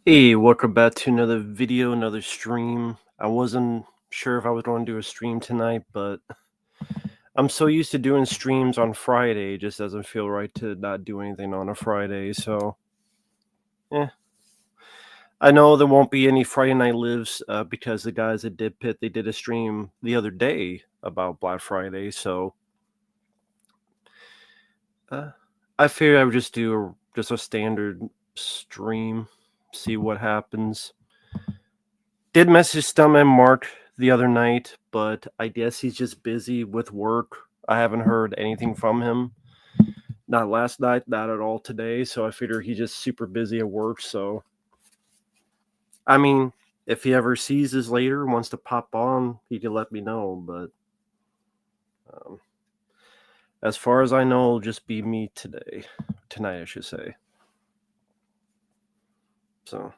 Hey, welcome back to another video, another stream. I wasn't sure if I was going to do a stream tonight, but I'm so used to doing streams on Friday, it just doesn't feel right to not do anything on a Friday. So, eh. I know there won't be any Friday Night Lives because the guys at Did Pit, they did a stream the other day about Black Friday. So, uh, I figured I would just do just a standard stream, see what happens. Did message Stuntman Mark the other night, but I guess he's just busy with work. I haven't heard anything from him. Not last night, not at all today. So I figure he's just super busy at work. So, I mean, if he ever sees this later, wants to pop on, he can let me know. But as far as I know, it'll just be me tonight, I should say. So,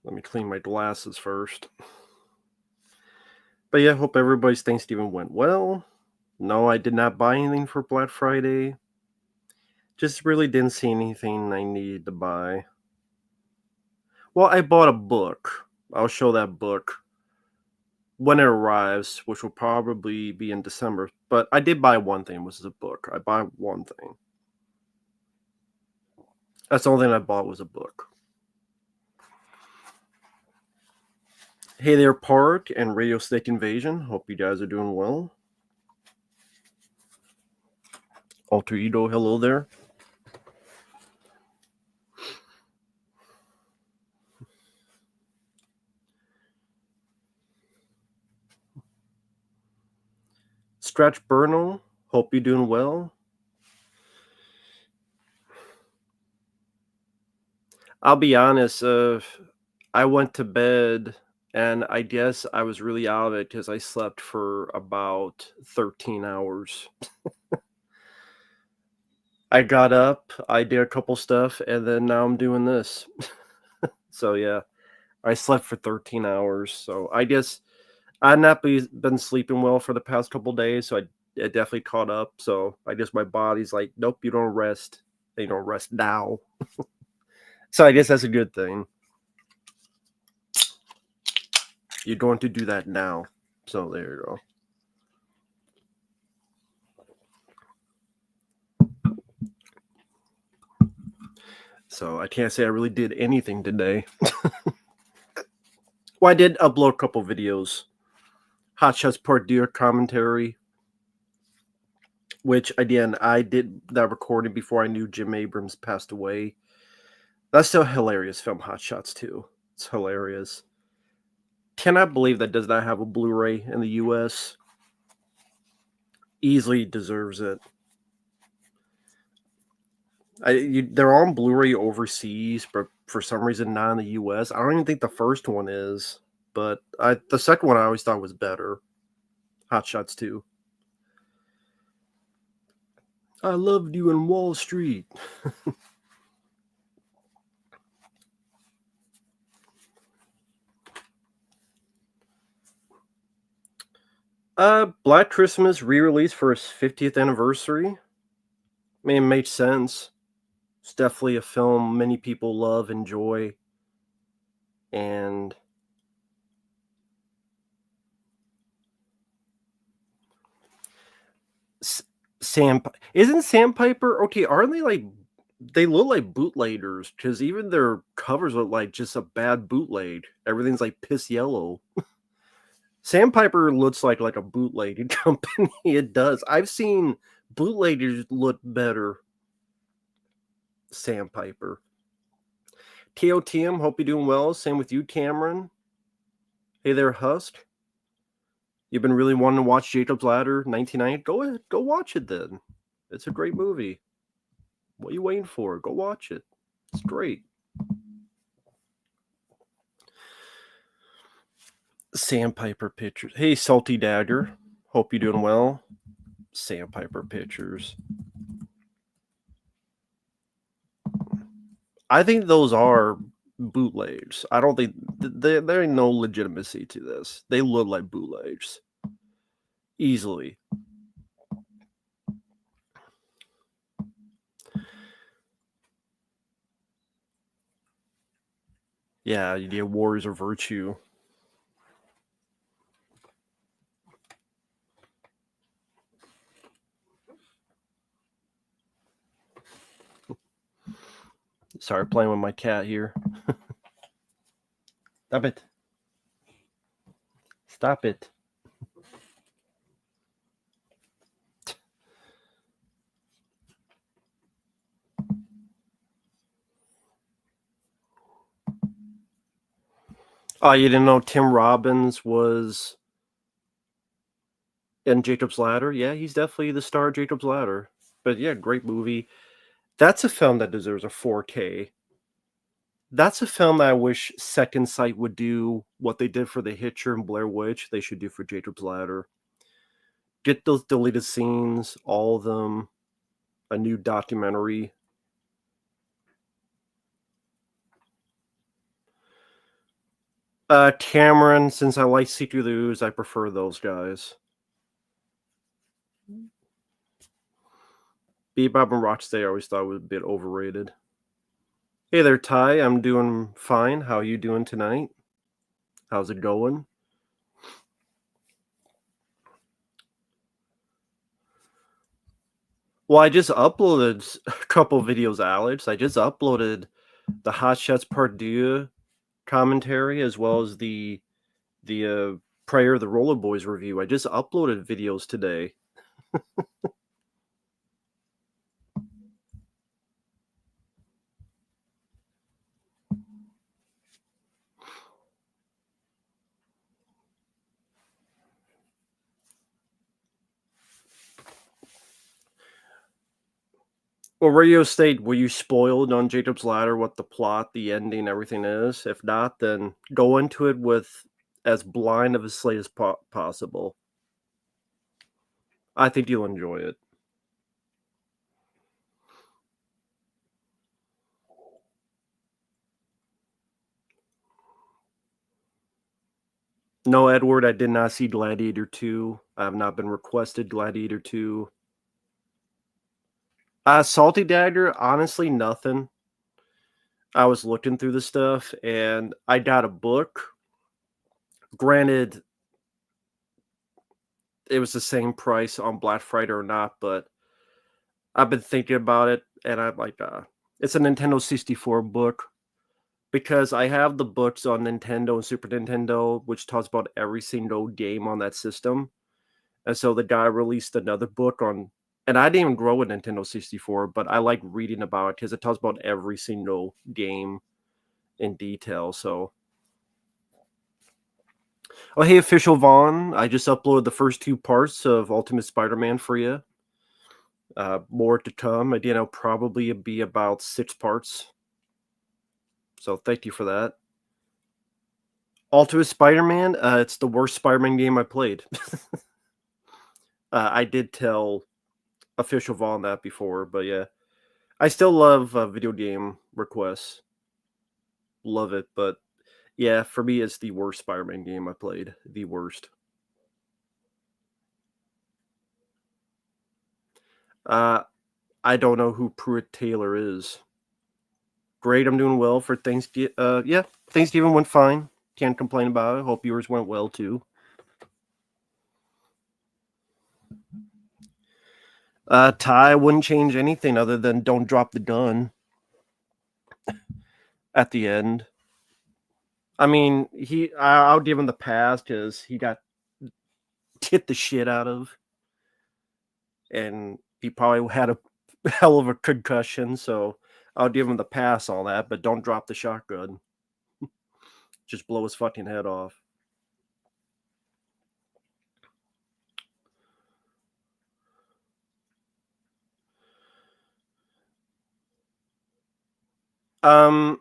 let me clean my glasses first. But yeah, hope everybody's Thanksgiving went well. No, I did not buy anything for Black Friday. Just really didn't see anything I needed to buy. Well, I bought a book. I'll show that book when it arrives, which will probably be in December. But I did buy one thing, which is a book. I bought one thing. That's the only thing I bought was a book. Hey there, Park and Radio Snake Invasion. Hope you guys are doing well. Alter Ego, hello there. Scratch Burnal, hope you're doing well. I'll be honest, I went to bed and I guess I was really out of it because I slept for about 13 hours. I got up, I did a couple stuff, and then now I'm doing this. So yeah, I slept for 13 hours. So I guess I've not been sleeping well for the past couple days, so I definitely caught up. So I guess my body's like, nope, you don't rest. You don't rest now. So I guess that's a good thing. You're going to do that now. So there you go. So I can't say I really did anything today. Well, I did upload a couple videos. Hot Shots Part Deer commentary, which again I did that recording before I knew Jim Abrams passed away. That's still a hilarious film, Hot Shots 2. It's hilarious. Cannot believe that does not have a Blu-ray in the US. Easily deserves it. They're on Blu-ray overseas, but for some reason not in the US. I don't even think the first one is, but the second one I always thought was better. Hot Shots 2. I loved you in Wall Street. Black Christmas re-release for its 50th anniversary. I mean, it makes sense. It's definitely a film many people love, enjoy, and isn't Sandpiper okay? Aren't they like they look like bootleggers because even their covers look like just a bad bootleg. Everything's like piss yellow. Sandpiper looks like a bootlegging company. It does. I've seen bootleggers look better. Sandpiper. KOTM, hope you're doing well. Same with you, Cameron. Hey there, Husk. You've been really wanting to watch Jacob's Ladder 1990? Go ahead, go watch it then. It's a great movie. What are you waiting for? Go watch it. It's great. Sandpiper Pictures. Hey, Salty Dagger. Hope you're doing well. Sandpiper Pictures. I think those are bootlegs. I don't think there ain't no legitimacy to this. They look like bootlegs. Easily. Yeah, you get Warriors of Virtue. Sorry, playing with my cat here. Stop it. Stop it. Oh, you didn't know Tim Robbins was in Jacob's Ladder? Yeah, he's definitely the star of Jacob's Ladder. But yeah, great movie. That's a film that deserves a 4K. That's a film that I wish Second Sight would do what they did for The Hitcher and Blair Witch. They should do for Jacob's Ladder. Get those deleted scenes, all of them, a new documentary. Cameron, since I like See Through the Ooze, I prefer those guys. Bebop and Rocksteady I always thought was a bit overrated. Hey there, Ty. I'm doing fine. How are you doing tonight? How's it going? Well, I just uploaded a couple videos, Alex. I just uploaded the Hot Shots Part 2 commentary as well as the Prayer the Roller Boys review. I just uploaded videos today. Well, Radio State, were you spoiled on Jacob's Ladder what the plot, the ending, everything is? If not, then go into it with as blind of a slate as possible. I think you'll enjoy it. No, Edward, I did not see Gladiator 2. I have not been requested Gladiator 2. Salty Dagger, honestly, nothing. I was looking through the stuff and I got a book. Granted, it was the same price on Black Friday or not, but I've been thinking about it and I'm like, it's a Nintendo 64 book because I have the books on Nintendo and Super Nintendo, which talks about every single game on that system. And so the guy released another book on, and I didn't even grow with Nintendo 64, but I like reading about it because it talks about every single game in detail. So, oh, hey, Official Vaughn, I just uploaded the first two parts of Ultimate Spider Man for you. More to come. Again, it'll probably be about 6 parts. So, thank you for that. Ultimate Spider Man, it's the worst Spider Man game I played. I did tell Official Vaughn that before, but yeah. I still love video game requests. Love it, but yeah, for me, it's the worst Spider-Man game I played. The worst. Uh, I don't know who Pruitt Taylor is. Great, I'm doing well for Thanksgiving. Yeah, Thanksgiving went fine. Can't complain about it. Hope yours went well too. Ty wouldn't change anything other than don't drop the gun at the end. I mean, I'll give him the pass because he got hit the shit out of, and he probably had a hell of a concussion. So I'll give him the pass on that, but don't drop the shotgun. Just blow his fucking head off. Um,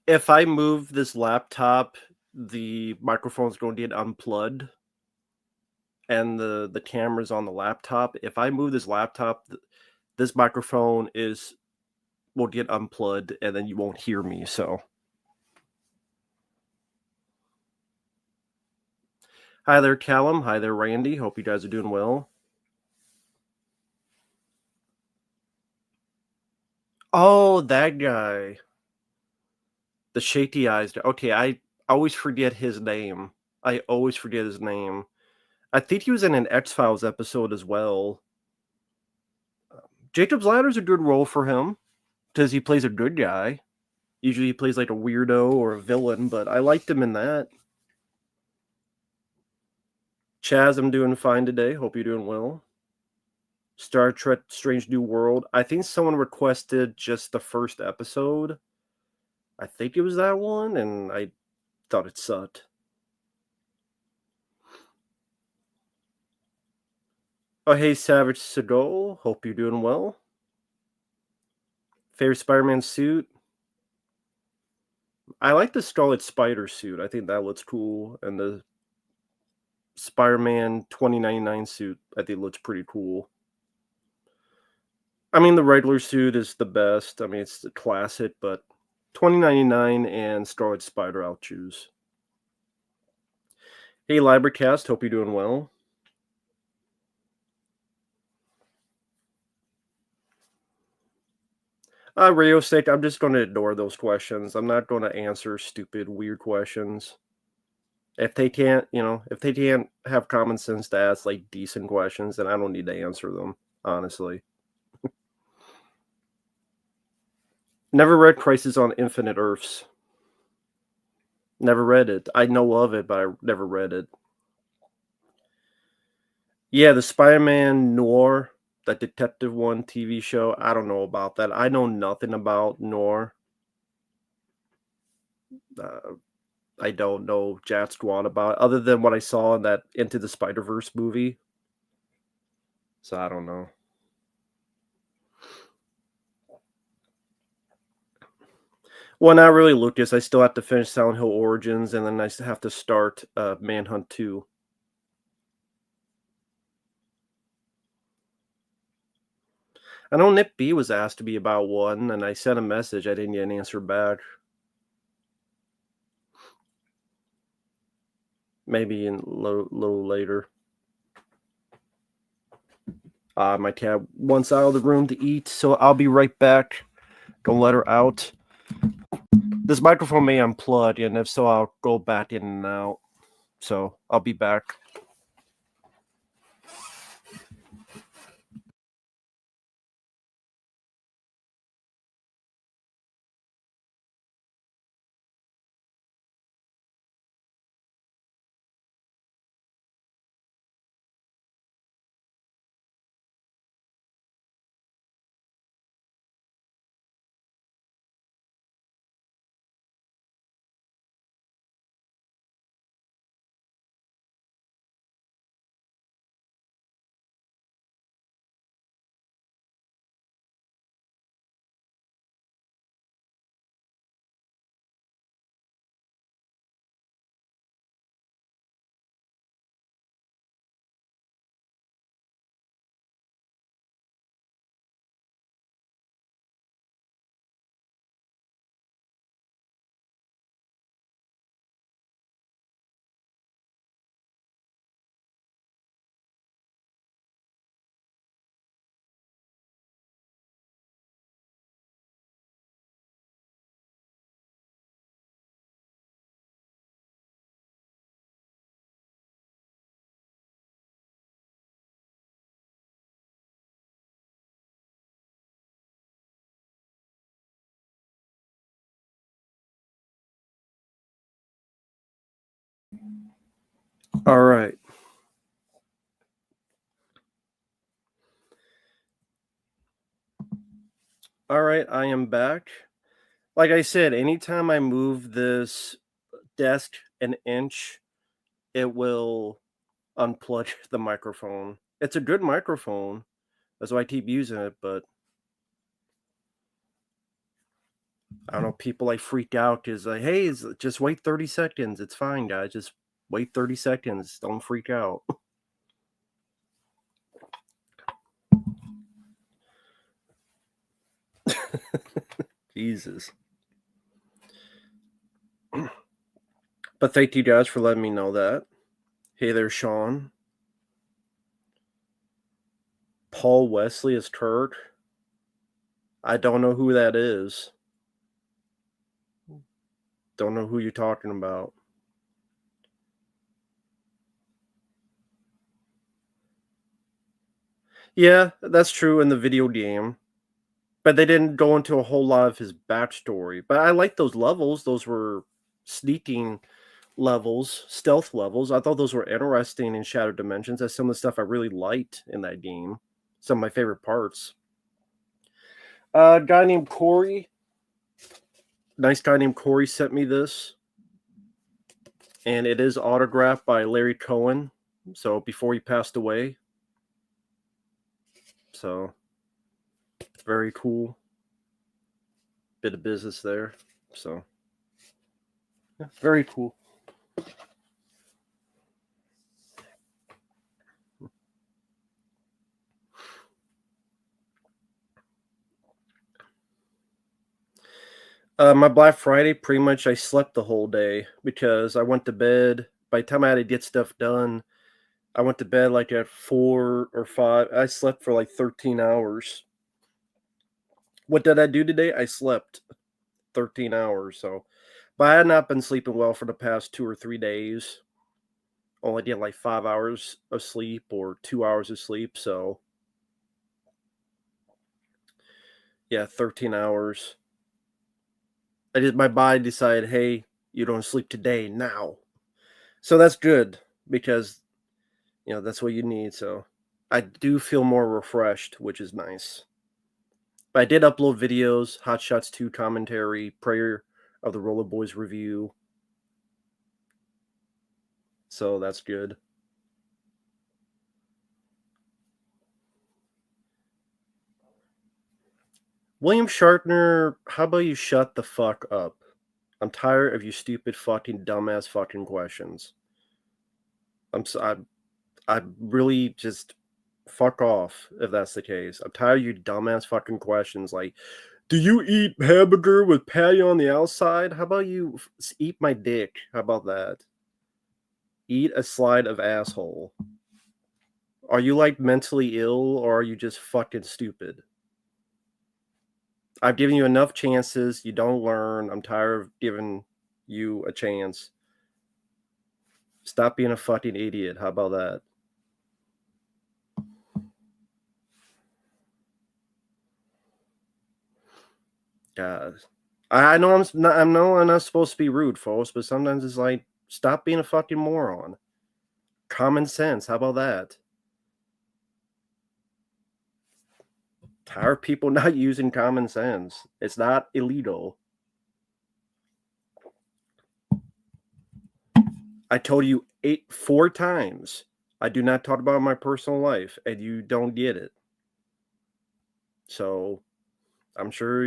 if I move this laptop, the microphone's going to get unplugged, and the camera's on the laptop. If I move this laptop, this microphone will get unplugged, and then you won't hear me. So, hi there, Callum. Hi there, Randy. Hope you guys are doing well. Oh, that guy. The shady eyes. Okay, I always forget his name. I always forget his name. I think he was in an X-Files episode as well. Jacob's Ladder's a good role for him because he plays a good guy. Usually he plays like a weirdo or a villain, but I liked him in that. Chaz, I'm doing fine today. Hope you're doing well. Star Trek Strange New World. I think someone requested just the first episode. I think it was that one, and I thought it sucked. Oh, hey, Savage Seagull. Hope you're doing well. Favorite Spider-Man suit? I like the Scarlet Spider suit. I think that looks cool. And the Spider-Man 2099 suit, I think looks pretty cool. I mean, the regular suit is the best. I mean, it's the classic, but 2099 and Scarlet Spider I'll choose. Hey, Libracast. Hope you're doing well. Radio Stick, I'm just going to ignore those questions. I'm not going to answer stupid, weird questions. If they can't, if they can't have common sense to ask like decent questions, then I don't need to answer them, honestly. Never read Crisis on Infinite Earths. Never read it. I know of it, but I never read it. Yeah, the Spider-Man Noir, that Detective One TV show. I don't know about that. I know nothing about Noir. I don't know jack squat about it, other than what I saw in that Into the Spider-Verse movie. So I don't know. Well, not really, Lucas. I still have to finish Silent Hill Origins, and then I still have to start Manhunt 2. I know Nip B was asked to be about one, and I sent a message. I didn't get an answer back. Maybe in little later. My cat wants out of the room to eat, so I'll be right back. Don't let her out. This microphone may unplug, and if so, I'll go back in and out. So I'll be back. All right. All right, I am back. Like I said, anytime I move this desk an inch, it will unplug the microphone. It's a good microphone. That's why I keep using it, but I don't know, people like freak out because like, hey, just wait 30 seconds. It's fine, guys. Just wait 30 seconds. Don't freak out. Jesus. But thank you guys for letting me know that. Hey there, Sean. Paul Wesley is Kirk. I don't know who that is. Don't know who you're talking about. Yeah, that's true in the video game, but they didn't go into a whole lot of his backstory. But I like those levels. Those were sneaking levels, stealth levels. I thought those were interesting in Shadow Dimensions. That's some of the stuff I really liked in that game. Some of my favorite parts. A guy named Corey, nice guy named Corey sent me this, and it is autographed by Larry Cohen. So before he passed away. So very cool. Bit of business there. So yeah, very cool. My Black Friday, pretty much I slept the whole day because I went to bed. By the time I had to get stuff done, I went to bed like at 4 or 5. I slept for like 13 hours. What did I do today? I slept 13 hours. So, but I had not been sleeping well for the past 2 or 3 days. Only get like 5 hours of sleep or 2 hours of sleep. So, yeah, 13 hours. My body decided, hey, you don't sleep today now. So that's good because that's what you need. So I do feel more refreshed, which is nice. But I did upload videos, Hot Shots 2 commentary, Prayer of the Roller Boys review. So that's good. William Shatner, how about you shut the fuck up? I'm tired of you stupid fucking dumbass fucking questions. I really just fuck off if that's the case. I'm tired of you dumbass fucking questions like, do you eat hamburger with patty on the outside? How about you eat my dick? How about that? Eat a slide of asshole. Are you like mentally ill or are you just fucking stupid? I've given you enough chances. You don't learn. I'm tired of giving you a chance. Stop being a fucking idiot. How about that? God. I know I'm not supposed to be rude, folks, but sometimes it's like, stop being a fucking moron. Common sense. How about that? Tired of people not using common sense. It's not illegal. I told you 4 times. I do not talk about my personal life, and you don't get it. So I'm sure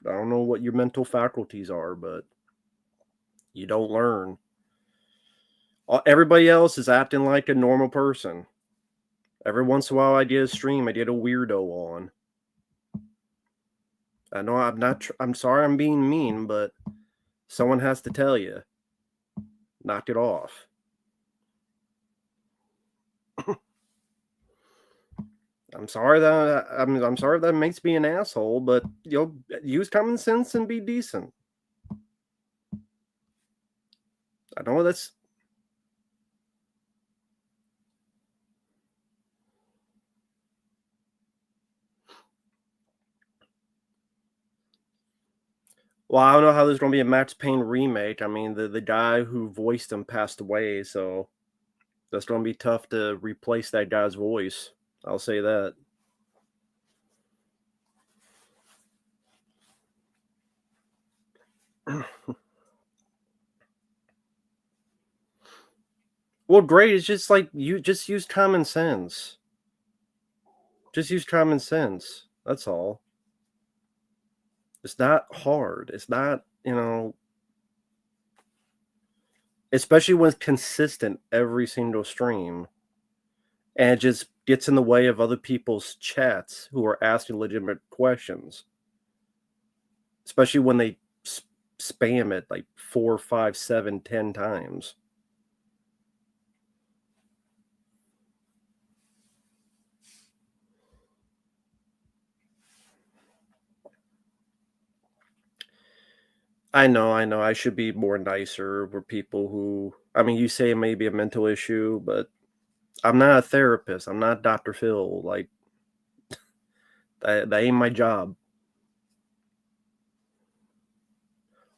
I don't know what your mental faculties are, but you don't learn. Everybody else is acting like a normal person. Every once in a while, I get a stream, I get a weirdo on. I know I'm not. I'm sorry, I'm being mean, but someone has to tell you, knock it off. I'm sorry that makes me an asshole, but use common sense and be decent. I know that's. Well, I don't know how there's going to be a Max Payne remake. I mean, the guy who voiced him passed away, so that's going to be tough to replace that guy's voice. I'll say that. Well, great. It's just like you just use common sense. Just use common sense. That's all. It's not hard. It's not, especially when it's consistent every single stream and it just gets in the way of other people's chats who are asking legitimate questions, especially when they spam it like 4, 5, 7, 10 times. I know. I should be more nicer with people who. I mean, you say it may be a mental issue, but I'm not a therapist. I'm not Dr. Phil. Like that ain't my job.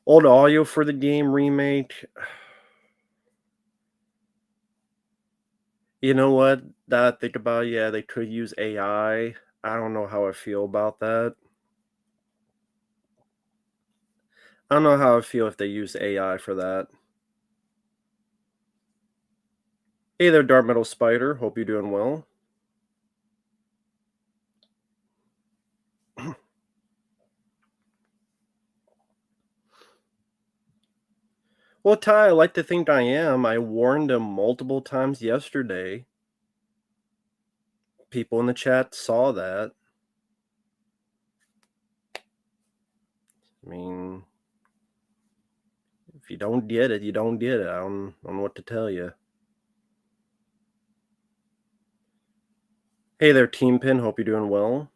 Old audio for the game remake. You know what? That I think about, yeah, they could use AI. I don't know how I feel about that. I don't know how I feel if they use AI for that. Hey there, Dark Metal Spider. Hope you're doing well. Well, Ty, I like to think I am. I warned him multiple times yesterday. People in the chat saw that. I mean, if you don't get it, you don't get it. I don't know what to tell you. Hey there, Team Pin. Hope you're doing well.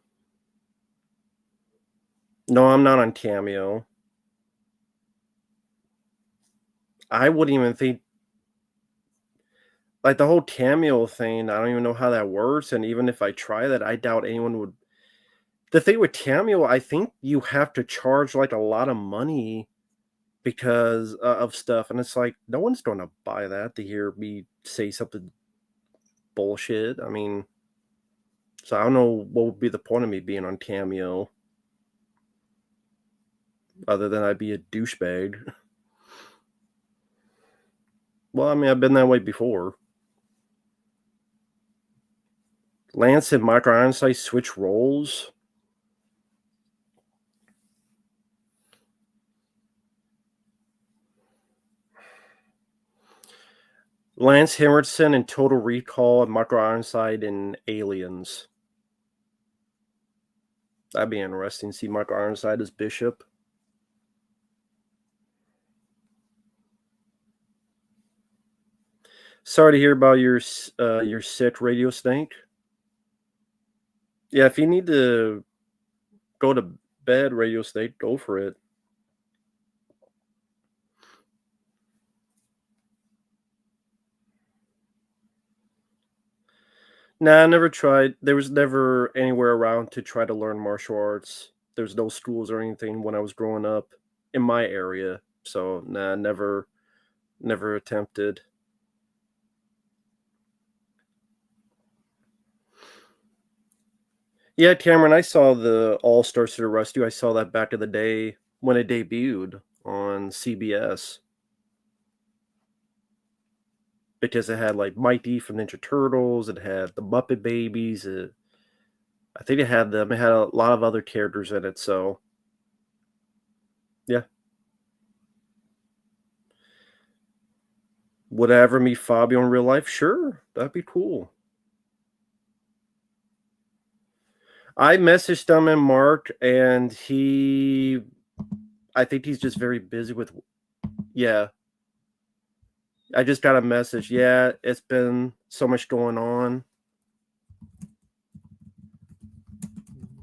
No, I'm not on Cameo. I wouldn't even think like the whole Cameo thing. I don't even know how that works, and even if I try that, I doubt anyone would. The thing with Cameo, I think you have to charge like a lot of money because of stuff, and it's like no one's going to buy that to hear me say something bullshit. I mean, so I don't know what would be the point of me being on Cameo other than I'd be a douchebag. Well, I mean, I've been that way before. Lance and Micro Ironside switch roles. Lance Henriksen in Total Recall and Micro Ironside in Aliens. That'd be interesting. See Micro Ironside as Bishop. Sorry to hear about your sick Radio Snake. Yeah, if you need to go to bed, Radio Snake, go for it. Nah, I never tried. There was never anywhere around to try to learn martial arts. There's no schools or anything when I was growing up in my area. So nah, never attempted. Yeah, Cameron, I saw the All Stars to the Rescue. I saw that back in the day when it debuted on CBS because it had like Mike D from Ninja Turtles. It had the Muppet Babies. I think it had them. It had a lot of other characters in it. So yeah, would I ever meet Fabio in real life? Sure, that'd be cool. I messaged him and Mark, and I think he's just very busy with. Yeah, I just got a message. Yeah, it's been so much going on.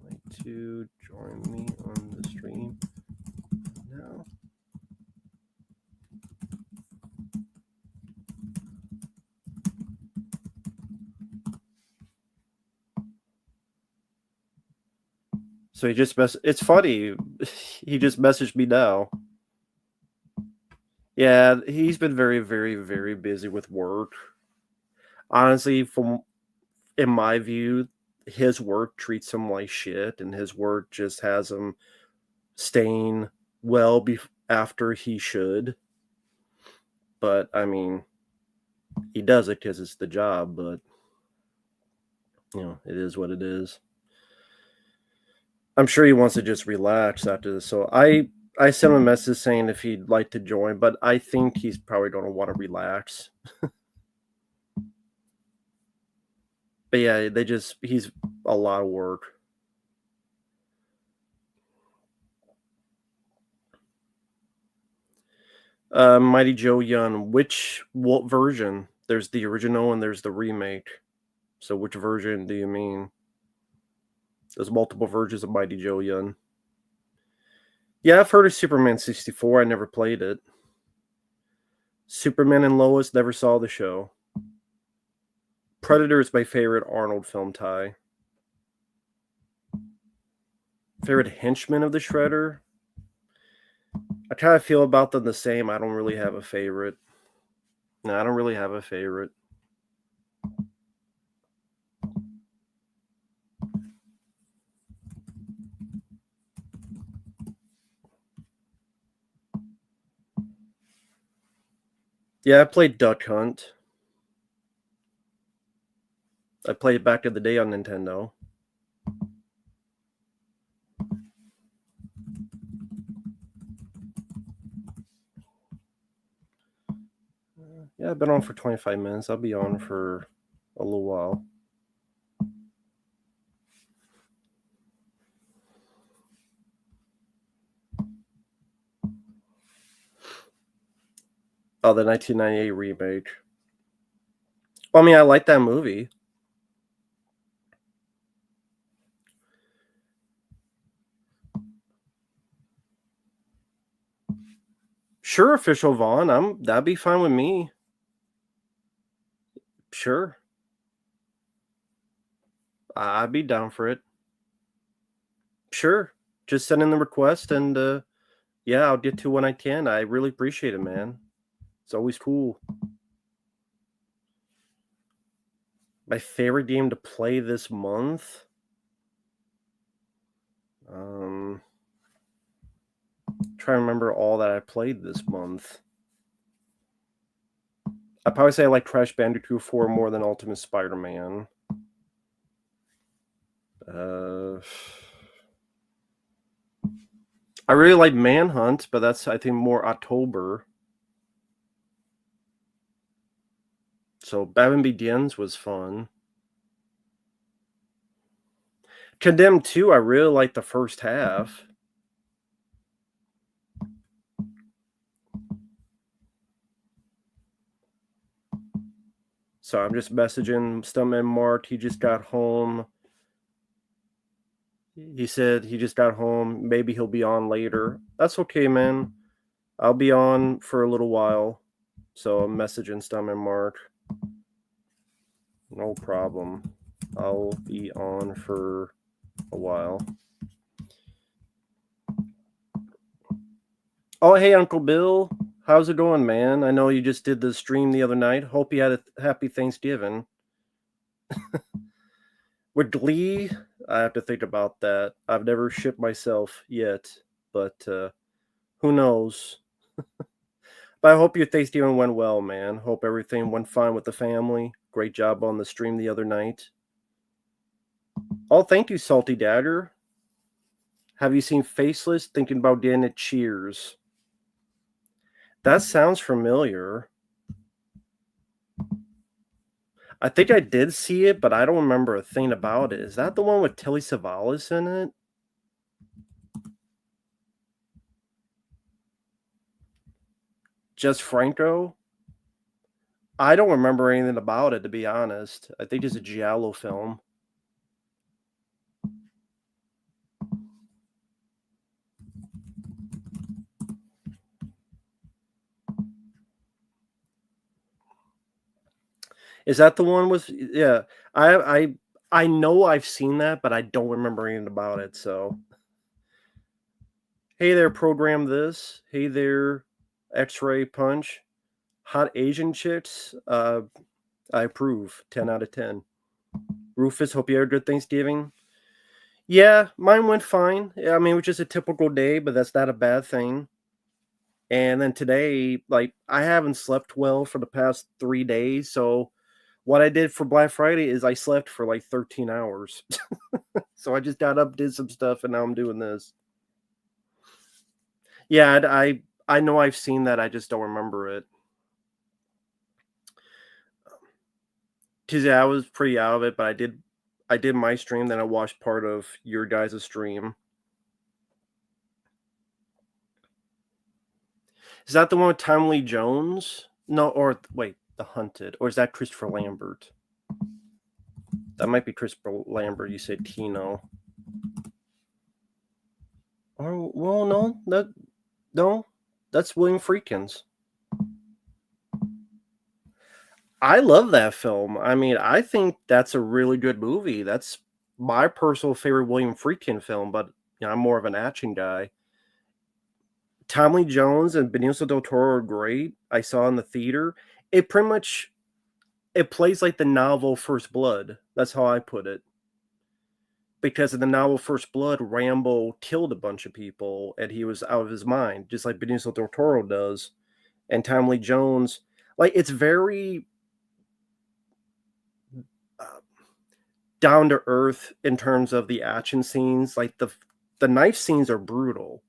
Like to join me on the stream now. So he just it's funny. He just messaged me now. Yeah, he's been very, very, very busy with work. Honestly, from in my view, his work treats him like shit, and his work just has him staying well after he should. But I mean, he does it because it's the job. But it is what it is. I'm sure he wants to just relax after this. So I sent him a message saying if he'd like to join, but I think he's probably going to want to relax. But yeah, he's a lot of work. Mighty Joe Young, what version? There's the original and there's the remake. So which version do you mean? There's multiple versions of Mighty Joe Young. Yeah, I've heard of Superman 64. I never played it. Superman and Lois, never saw the show. Predator is my favorite Arnold film, Ty. Favorite henchman of the Shredder? I kind of feel about them the same. I don't really have a favorite. No, I don't really have a favorite. Yeah, I played Duck Hunt. I played it back in the day on Nintendo. Yeah, I've been on for 25 minutes. I'll be on for a little while. Oh, the 1998 remake. Well, I mean, I like that movie. Sure, Official Vaughn. That'd be fine with me. Sure. I'd be down for it. Sure. Just send in the request and yeah, I'll get to when I can. I really appreciate it, man. It's always cool. My favorite game to play this month? Try to remember all that I played this month. I'd probably say I like Crash Bandicoot 4 more than Ultimate Spider-Man. I really like Manhunt, but that's, I think, more October. So Batman Begins was fun. Condemned 2, I really like the first half. So I'm just messaging Stuntman Mark. He just got home. He said he just got home. Maybe he'll be on later. That's okay, man. I'll be on for a little while. So I'm messaging Stuntman Mark. No problem. I'll be on for a while. Oh, hey, Uncle Bill. How's it going, man? I know you just did the stream the other night. Hope you had a happy Thanksgiving. With Glee, I have to think about that. I've never shipped myself yet, but who knows? But I hope your Thanksgiving went well, man. Hope everything went fine with the family. Great job on the stream the other night. Oh, thank you, Salty Dagger. Have you seen Faceless? Thinking about getting it. Cheers. That sounds familiar. I think I did see it, but I don't remember a thing about it. Is that the one with Telly Savalas in it? Just Franco? I don't remember anything about it, to be honest. I think it's a giallo film. Is that the one with? Yeah, I know I've seen that, but I don't remember anything about it. So, hey there, program this. Hey there, X-Ray Punch. Hot Asian chicks. I approve. 10 out of 10. Rufus, hope you had a good Thanksgiving. Yeah, mine went fine. I mean, it was just a typical day, but that's not a bad thing. And then today, like, I haven't slept well for the past 3 days, so what I did for Black Friday is I slept for like 13 hours. So I just got up, did some stuff, and now I'm doing this. Yeah, I know I've seen that. I just don't remember it. Cause yeah, I was pretty out of it, but I did my stream, then I watched part of your guys' stream. Is that the one with Tom Lee Jones? No, or wait, The Hunted, or is that Christopher Lambert? That might be Christopher Lambert. You said Tino. Oh, well, no, that's William Friedkin's. I love that film. I mean, I think that's a really good movie. That's my personal favorite William Friedkin film, but I'm more of an action guy. Tommy Lee Jones and Benicio del Toro are great. I saw in the theater. It pretty much it plays like the novel First Blood. That's how I put it. Because in the novel First Blood, Rambo killed a bunch of people and he was out of his mind, just like Benicio del Toro does. And Tommy Lee Jones, like it's very uh, down to earth in terms of the action scenes. Like the knife scenes are brutal.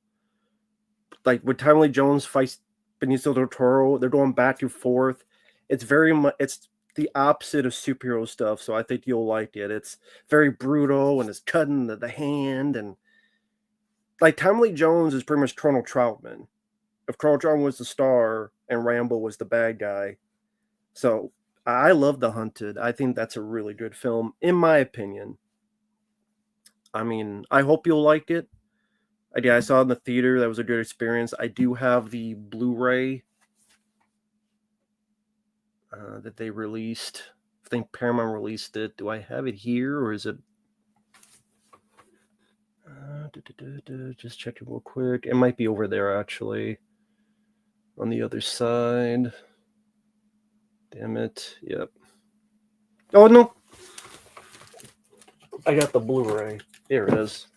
Like when Tommy Lee Jones fights Benicio del Toro, they're going back and forth. It's very much it's the opposite of superhero stuff, so I think you'll like it. It's very brutal and it's cutting the hand and like Tommy Lee Jones is pretty much Colonel Troutman. If Colonel Troutman was the star and Rambo was the bad guy. So I love The Hunted. I think that's a really good film, in my opinion. I mean, I hope you'll like it. Yeah, I saw it in the theater. That was a good experience. I do have the Blu-ray that they released. I think Paramount released it. Do I have it here or is it? Just check it real quick. It might be over there actually. On the other side. Damn it. Yep. Oh no. I got the Blu-ray. Here it is.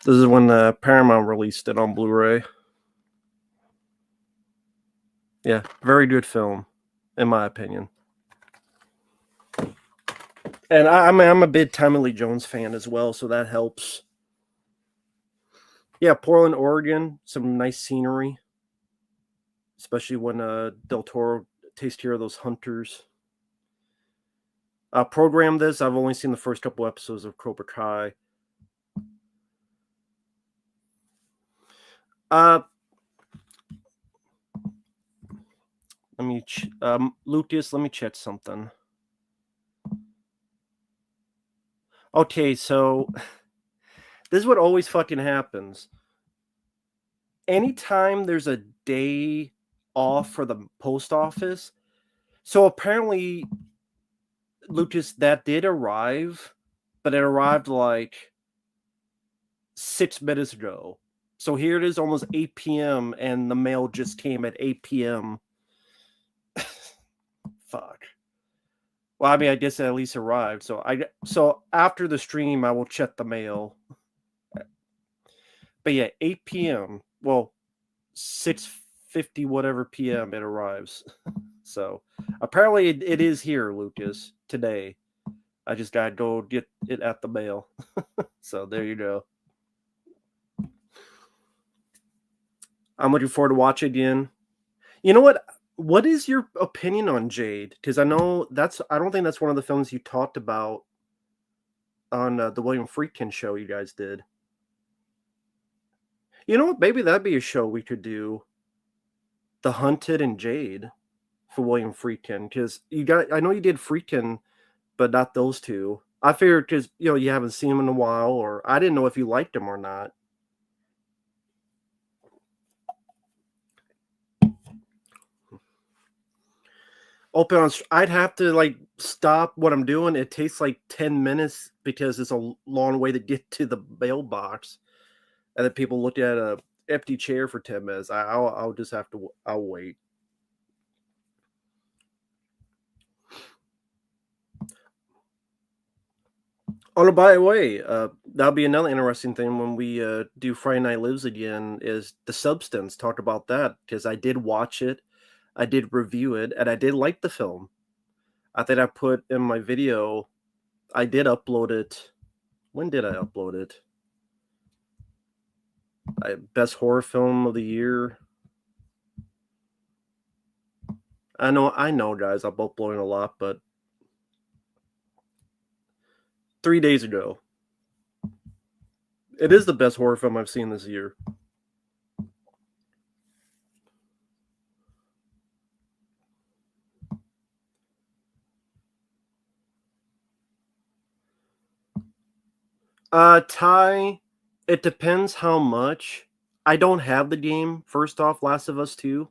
This is when Paramount released it on Blu-ray. Yeah, very good film, in my opinion. And I'm a big Tommy Lee Jones fan as well, so that helps. Yeah, Portland, Oregon, some nice scenery, especially when Del Toro takes care of those hunters. Program this. I've only seen the first couple episodes of Cobra Kai. Let me, Lucas. Let me check something. Okay, so this is what always fucking happens. Anytime there's a day off for the post office, so apparently, Lucas, that did arrive, but it arrived like 6 minutes ago. So here it is, almost 8 p.m., and the mail just came at 8 p.m. Fuck. Well, I mean, I guess it at least arrived. So after the stream, I will check the mail. But yeah, 8 p.m. Well, 6:50 whatever p.m. it arrives. So apparently it is here, Lucas, today. I just gotta go get it at the mail. So there you go. I'm looking forward to watching again. You know what? What is your opinion on Jade? Because I know I don't think that's one of the films you talked about on the William Friedkin show you guys did. You know what? Maybe that'd be a show we could do. The Hunted and Jade for William Friedkin. Because I know you did Friedkin, but not those two. I figured because you haven't seen him in a while, or I didn't know if you liked him or not. I'd have to like stop what I'm doing. It takes like 10 minutes because it's a long way to get to the mailbox, and then people look at a empty chair for 10 minutes. I'll just have to. I'll wait. Oh, by the way, that'll be another interesting thing when we do Friday Night Lives again. Is The Substance? Talk about that because I did watch it, I did review it, and I did like the film. I think I put in my video. I did upload it. When did I upload it? Best horror film of the year. I know, guys. I'm uploading a lot, but 3 days ago, it is the best horror film I've seen this year. Ty It depends how much. I don't have the game, first off, Last of Us 2.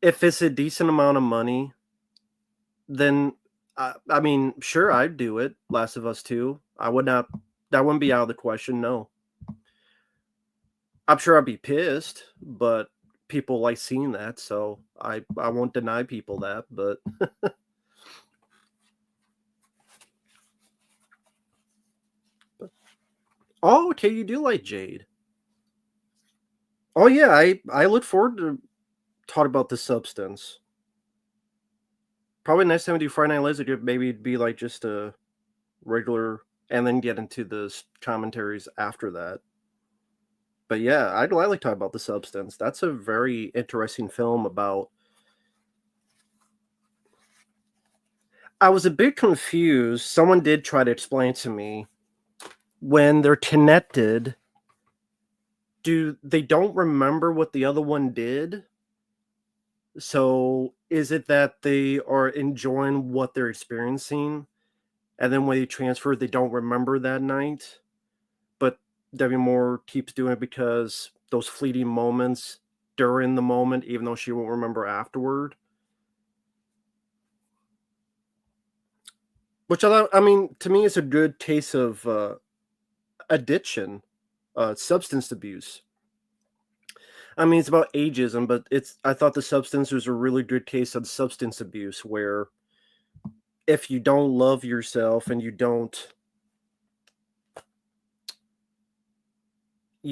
If it's a decent amount of money, then, I mean, sure, I'd do it, Last of Us 2. I would not that wouldn't be out of the question, no. I'm sure I'd be pissed, but people like seeing that, so I won't deny people that, but oh, okay, you do like Jade. Oh, yeah, I look forward to talk about the substance. Probably next time we do Friday Night Lights, maybe it'd be like just a regular, and then get into the commentaries after that. But yeah, I'd like to talk about the substance. That's a very interesting film about. I was a bit confused. Someone did try to explain to me when they're connected. Do they don't remember what the other one did? So is it that they are enjoying what they're experiencing, and then when they transfer, they don't remember that night? But Debbie Moore keeps doing it because those fleeting moments during the moment, even though she won't remember afterward. Which I mean, to me, it's a good case of addiction, substance abuse. I mean, it's about ageism, but I thought the substance was a really good case of substance abuse, where if you don't love yourself and you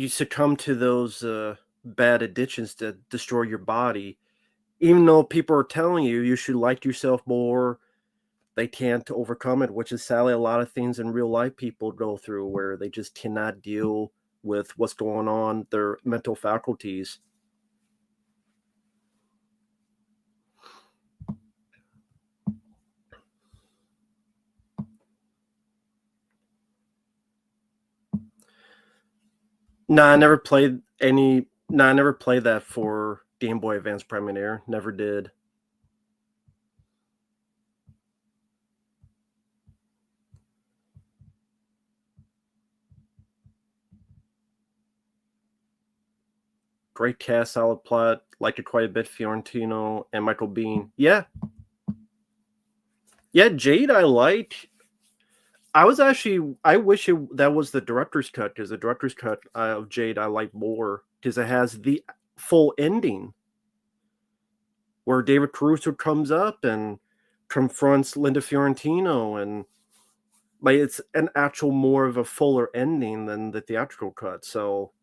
succumb to those bad addictions that destroy your body, even though people are telling you should like yourself more, they can't overcome it, which is sadly a lot of things in real life people go through, where they just cannot deal with what's going on, their mental faculties. No, I never played any. No, I never played that for Game Boy Advance Premiere. Never did. Great cast, solid plot. Liked it quite a bit. Fiorentino and Michael Biehn. Yeah, yeah. Jade, I like. I was actually. I wish that was the director's cut, because the director's cut of Jade I like more, because it has the full ending where David Caruso comes up and confronts Linda Fiorentino, and like it's an actual more of a fuller ending than the theatrical cut. So,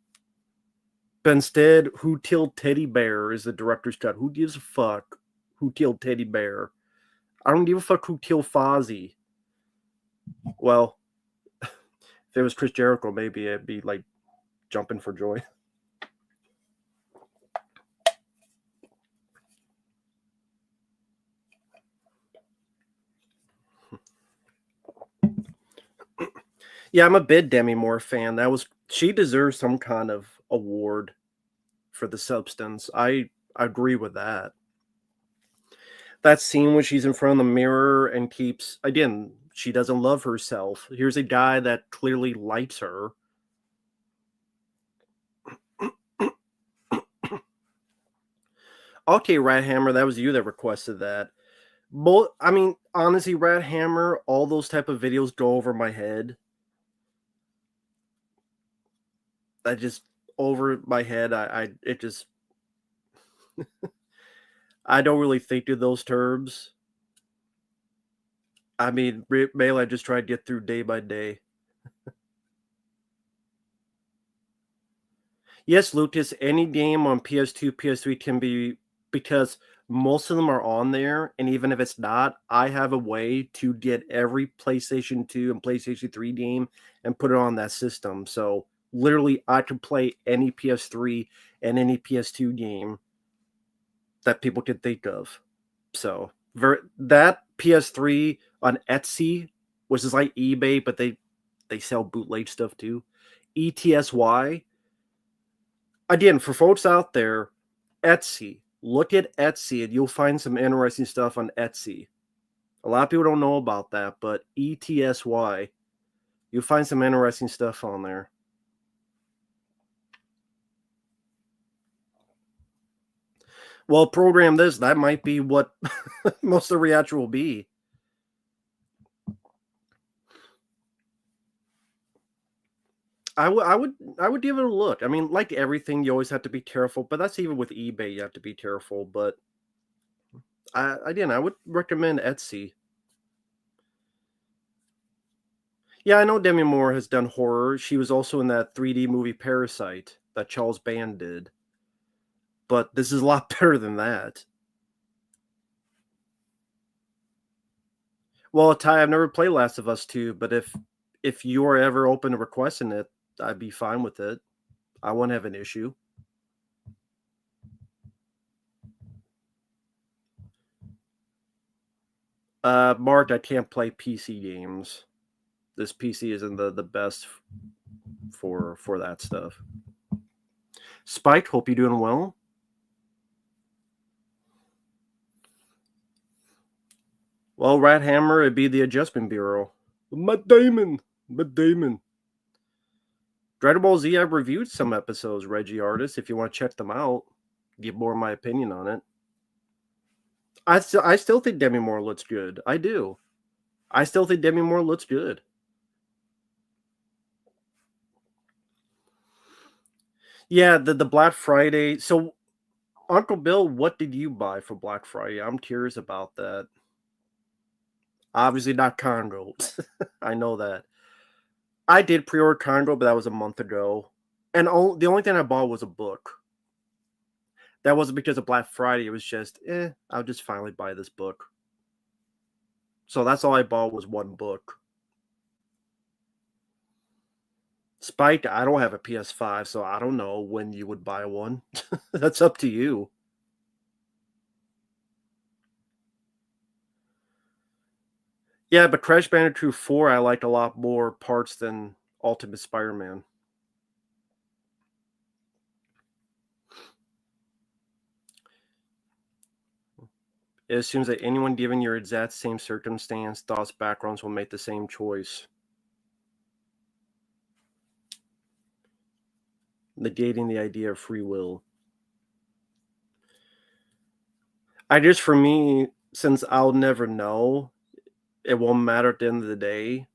but instead, Who Killed Teddy Bear is the director's cut. Who gives a fuck who killed Teddy Bear? I don't give a fuck who killed Fozzie. Well, if it was Chris Jericho, maybe it'd be like jumping for joy. Yeah, I'm a big Demi Moore fan. She deserves some kind of award for the substance. I agree with that. That scene when she's in front of the mirror and keeps, again, she doesn't love herself. Here's a guy that clearly likes her. Okay, Rat Hammer, that was you that requested that. I mean, honestly, Rat Hammer, all those type of videos go over my head. I just over my head. I it just I don't really think of those terms. I mean, mainly I just try to get through day by day. Yes, Lucas, any game on PS2, PS3 can be, because most of them are on there, and even if it's not, I have a way to get every PlayStation 2 and PlayStation 3 game and put it on that system. So literally, I could play any PS3 and any PS2 game that people could think of. So that PS3 on Etsy, which is like eBay, but they sell bootleg stuff too. ETSY. Again, for folks out there, Etsy. Look at Etsy and you'll find some interesting stuff on Etsy. A lot of people don't know about that, but ETSY, you'll find some interesting stuff on there. Well, program this. That might be what most of the reaction will be. I would give it a look. I mean, like everything, you always have to be careful, but that's even with eBay, you have to be careful. But I would recommend Etsy. Yeah, I know Demi Moore has done horror. She was also in that 3D movie Parasite that Charles Band did. But this is a lot better than that. Well, Ty, I've never played Last of Us 2, but if you're ever open to requesting it, I'd be fine with it. I won't have an issue. Mark, I can't play PC games. This PC isn't the best for that stuff. Spike, hope you're doing well. Well, Rat Hammer, it'd be the Adjustment Bureau. Matt Damon. Matt Damon. Dragon Ball Z, I've reviewed some episodes, Reggie Artist. If you want to check them out, give more of my opinion on it. I still think Demi Moore looks good. I do. I still think Demi Moore looks good. Yeah, the Black Friday. So, Uncle Bill, what did you buy for Black Friday? I'm curious about that. Obviously not Congo. I know that. I did pre-order Congo, but that was a month ago. And the only thing I bought was a book. That wasn't because of Black Friday. It was just, I'll just finally buy this book. So that's all I bought was one book. Spike, I don't have a PS5, so I don't know when you would buy one. That's up to you. Yeah, but Crash Bandicoot 4, I liked a lot more parts than Ultimate Spider-Man. It assumes that anyone given your exact same circumstance, thoughts, backgrounds will make the same choice. Negating the idea of free will. I just, for me, since I'll never know, it won't matter at the end of the day.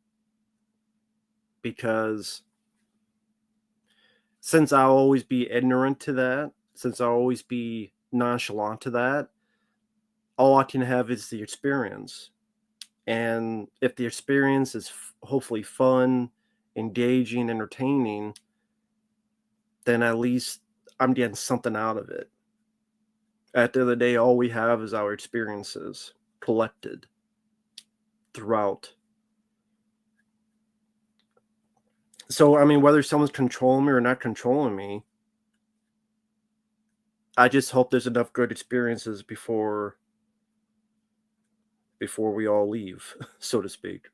Because since I'll always be ignorant to that, since I'll always be nonchalant to that, all I can have is the experience. And if the experience is hopefully fun, engaging, entertaining, then at least I'm getting something out of it. At the end of the day, all we have is our experiences collected throughout. So, I mean, whether someone's controlling me or not controlling me, I just hope there's enough good experiences before we all leave, so to speak.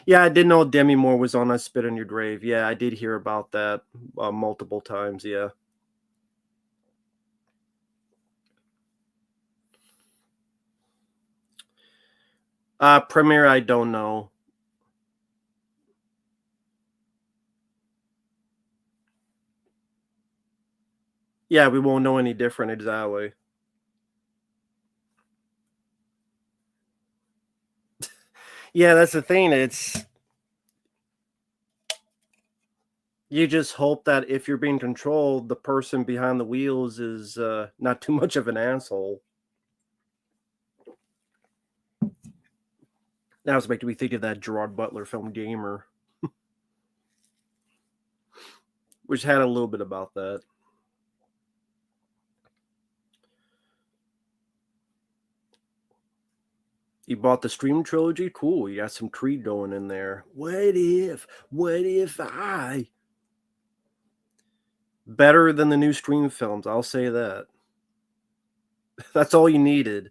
Yeah, I didn't know Demi Moore was on a Spit on Your Grave. Yeah, I did hear about that multiple times. Yeah. Premiere, I don't know. Yeah, we won't know any different exactly. Yeah, that's the thing. It's you just hope that if you're being controlled, the person behind the wheels is not too much of an asshole. That was making me think of that Gerard Butler film Gamer, which had a little bit about that. You bought the Stream trilogy? Cool. You got some Creed going in there. What if I? Better than the new Stream films, I'll say that. That's all you needed.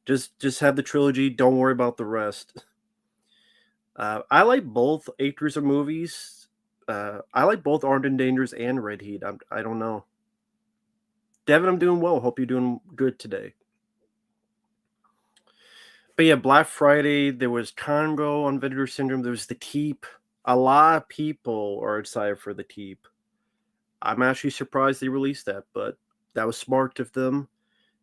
Just have the trilogy. Don't worry about the rest. I like both Acres of movies. I like both Armed and Dangerous and Red Heat. I don't know. Devin, I'm doing well. Hope you're doing good today. But yeah, Black Friday, there was Congo on Vendor Syndrome. There was The Keep. A lot of people are excited for The Keep. I'm actually surprised they released that, but That was smart of them.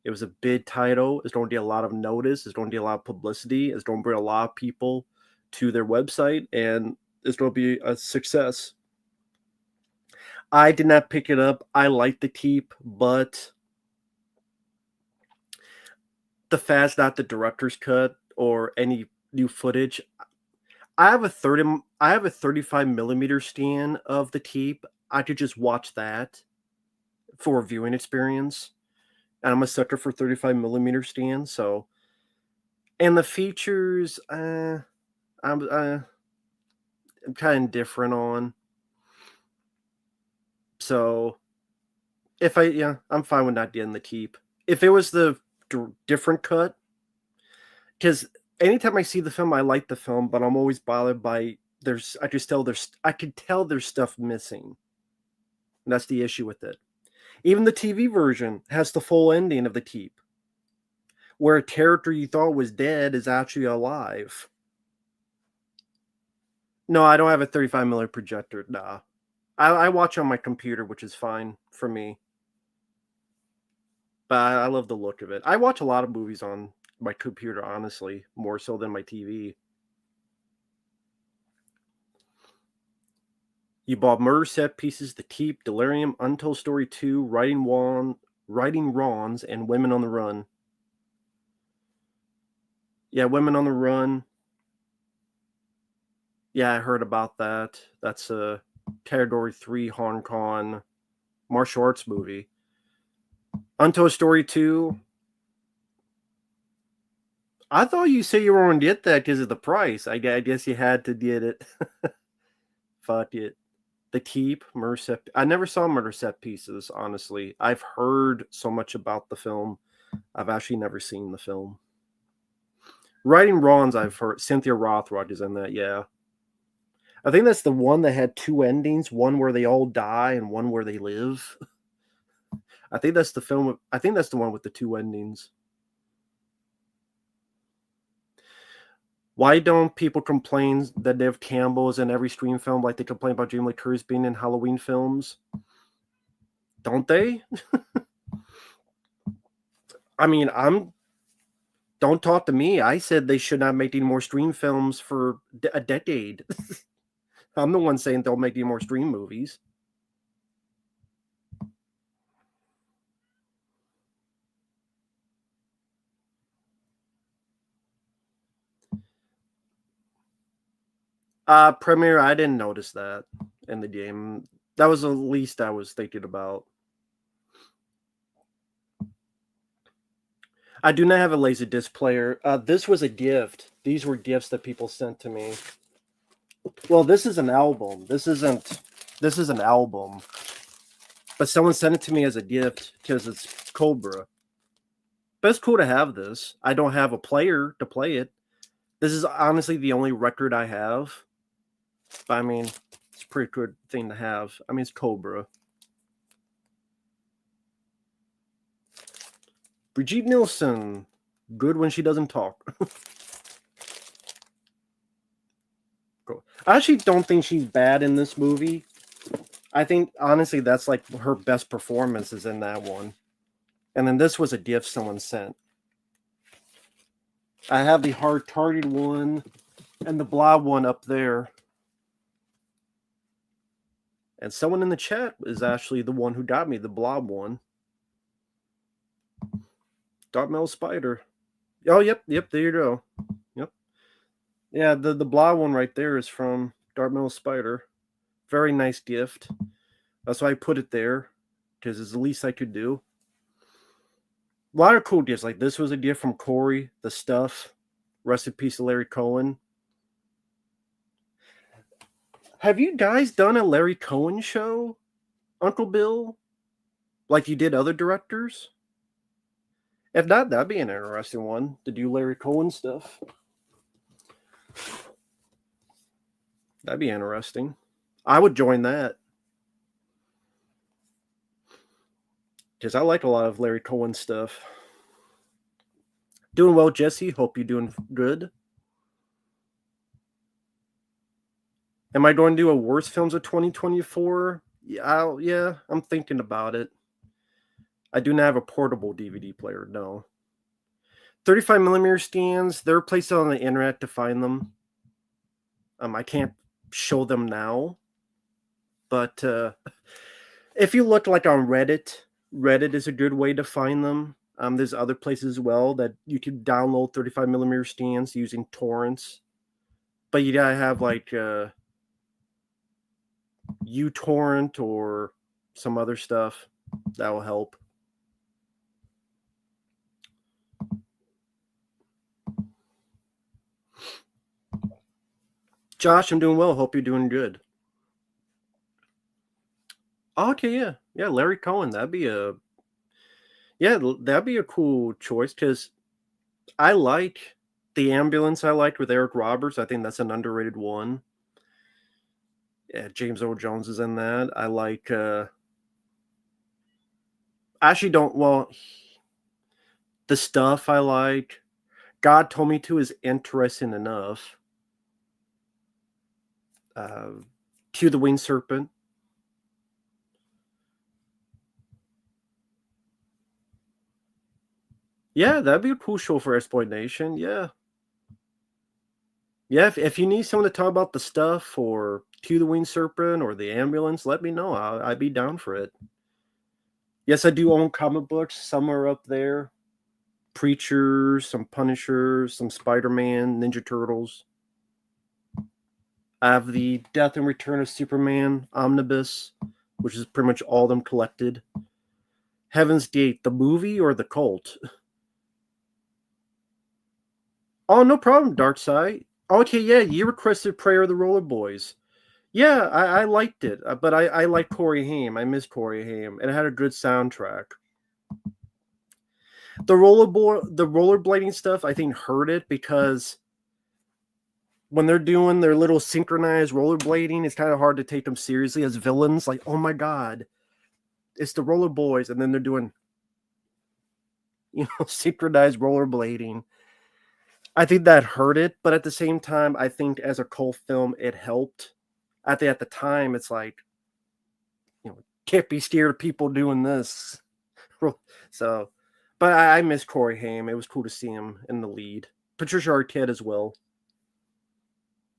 It was a big title. It's going to get a lot of notice. It's going to get a lot of publicity. It's going to bring a lot of people to their website, and it's going to be a success. I did not pick it up. I like the keep, but the fact not the director's cut or any new footage. I have a 35 millimeter scan of the keep. I could just watch that for a viewing experience. And I'm a sucker for 35 millimeter scans, so and the features I'm kind of different on. So I'm fine with not getting the keep. If it was the different cut, because anytime I see the film, I like the film, but I'm always bothered by I could tell there's stuff missing. And that's the issue with it. Even the TV version has the full ending of the keep, where a character you thought was dead is actually alive. No, I don't have a 35 millimeter projector. Nah. I watch on my computer, which is fine for me. But I love the look of it. I watch a lot of movies on my computer, honestly, more so than my TV. You bought Murder Set Pieces, The Keep, Delirium, Untold Story 2, Writing Wrongs, and Women on the Run. Yeah, Women on the Run. Yeah, I heard about that. That's a Category 3 Hong Kong martial arts movie. Untold Story 2. I thought you said you were going to get that because of the price. I guess you had to get it. Fuck it. The Keep, Murder Set. I never saw Murder Set Pieces, honestly. I've heard so much about the film. I've actually never seen the film. Writing Wrongs, I've heard. Cynthia Rothrock is in that, yeah. I think that's the one that had two endings, one where they all die and one where they live. I think that's the film. I think that's the one with the two endings. Why don't people complain that Nev Campbell is in every Scream film like they complain about Jamie Lee Curtis being in Halloween films? Don't they? I mean, don't talk to me. I said they should not make any more Scream films for a decade. I'm the one saying they'll make any more Scream movies. Premiere, I didn't notice that in the game. That was the least I was thinking about. I do not have a Laserdisc player. This was a gift. These were gifts that people sent to me. Well, this is an album. This is an album. But someone sent it to me as a gift because it's Cobra. But it's cool to have this. I don't have a player to play it. This is honestly the only record I have. But I mean, it's a pretty good thing to have. I mean, it's Cobra. Brigitte Nielsen. Good when she doesn't talk. Cool. I actually don't think she's bad in this movie. I think, honestly, that's like her best performance is in that one. And then this was a gift someone sent. I have the hard-targeted one and the blob one up there. And someone in the chat is actually the one who got me the blob one. Dark Metal Spider. Oh, yep, there you go. Yep. Yeah, the blob one right there is from Dark Metal Spider. Very nice gift. That's why I put it there, because it's the least I could do. A lot of cool gifts. Like this was a gift from Corey, The Stuff. Rest in peace to Larry Cohen. Have you guys done a Larry Cohen show, Uncle Bill? Like you did other directors? If not, that'd be an interesting one to do Larry Cohen stuff. That'd be interesting. I would join that. Because I like a lot of Larry Cohen stuff. Doing well, Jesse. Hope you're doing good. Am I going to do a worst films of 2024? Yeah, I'm thinking about it. I do not have a portable DVD player, no. 35mm stands, they're placed on the internet to find them. I can't show them now, but if you look like on Reddit, Reddit is a good way to find them. There's other places as well that you can download 35mm stands using torrents, but you gotta have like uTorrent or some other stuff that will help. Josh, I'm doing well. Hope you're doing good. Okay, yeah, Larry Cohen. That'd be a cool choice because I like The Ambulance. I liked with Eric Roberts. I think that's an underrated one. Yeah, James Earl Jones is in that. I like. I actually don't. Well, the stuff I like. God Told Me To is interesting enough. Cue the Winged Serpent. Yeah, that'd be a cool show for Exploitation. Yeah. Yeah, if you need someone to talk about the stuff or Cue the Winged Serpent or The Ambulance, let me know. I'd be down for it. Yes, I do own comic books. Some are up there. Preachers, some Punishers, some Spider-Man, Ninja Turtles. I have the Death and Return of Superman omnibus, which is pretty much all of them collected. Heaven's Gate, the movie or the cult? Oh, no problem, Darkside. Okay, yeah, you requested Prayer of the Roller Boys. Yeah, I liked it, but I like Corey Haim. I miss Corey Haim, and it had a good soundtrack. The rollerblading stuff, I think, hurt it because when they're doing their little synchronized rollerblading, it's kind of hard to take them seriously as villains. Like, oh my god, it's the Roller Boys, and then they're doing, synchronized rollerblading. I think that hurt it, but at the same time, I think as a cult film, it helped. At the time, it's like, can't be scared of people doing this. So, but I miss Corey Haim. It was cool to see him in the lead. Patricia Arquette as well.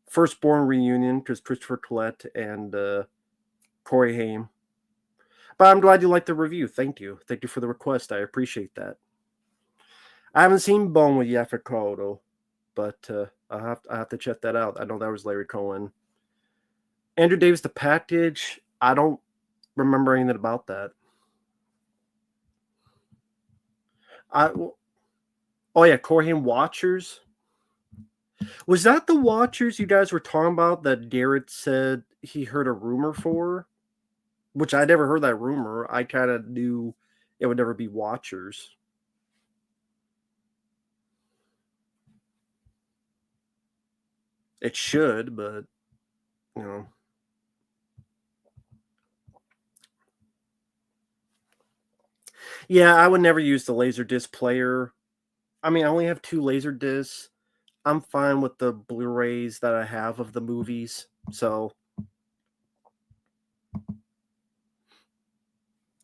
Firstborn reunion because Christopher Collette and Corey Haim. But I'm glad you liked the review. Thank you. Thank you for the request. I appreciate that. I haven't seen Bone with Yaphet Kotto, but I have to check that out. I know that was Larry Cohen. Andrew Davis, The Package. I don't remember anything about that. Oh yeah, Corey Haim Watchers. Was that the Watchers you guys were talking about that Garrett said he heard a rumor for? Which I never heard that rumor. I kind of knew it would never be Watchers. It should, but Yeah, I would never use the Laserdisc player. I mean, I only have 2 Laserdiscs. I'm fine with the Blu-rays that I have of the movies. So,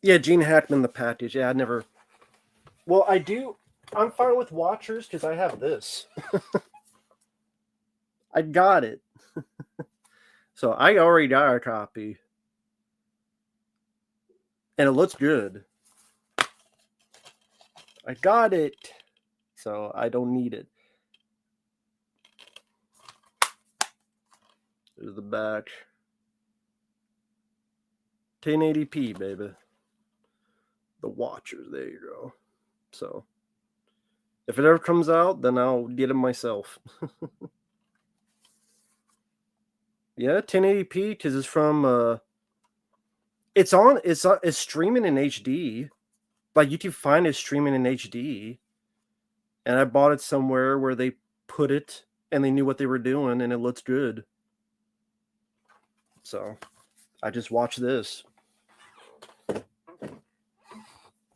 yeah, Gene Hackman, The Package. Yeah, I never. Well, I do. I'm fine with Watchers because I have this. I got it. So I already got a copy. And it looks good. I got it. So I don't need it. There's the back. 1080p, baby. The Watchers. There you go. So if it ever comes out, then I'll get it myself. Yeah, 1080p because it's from it's streaming in HD. Like you can find it streaming in HD. And I bought it somewhere where they put it and they knew what they were doing and it looks good. So I just watch this. It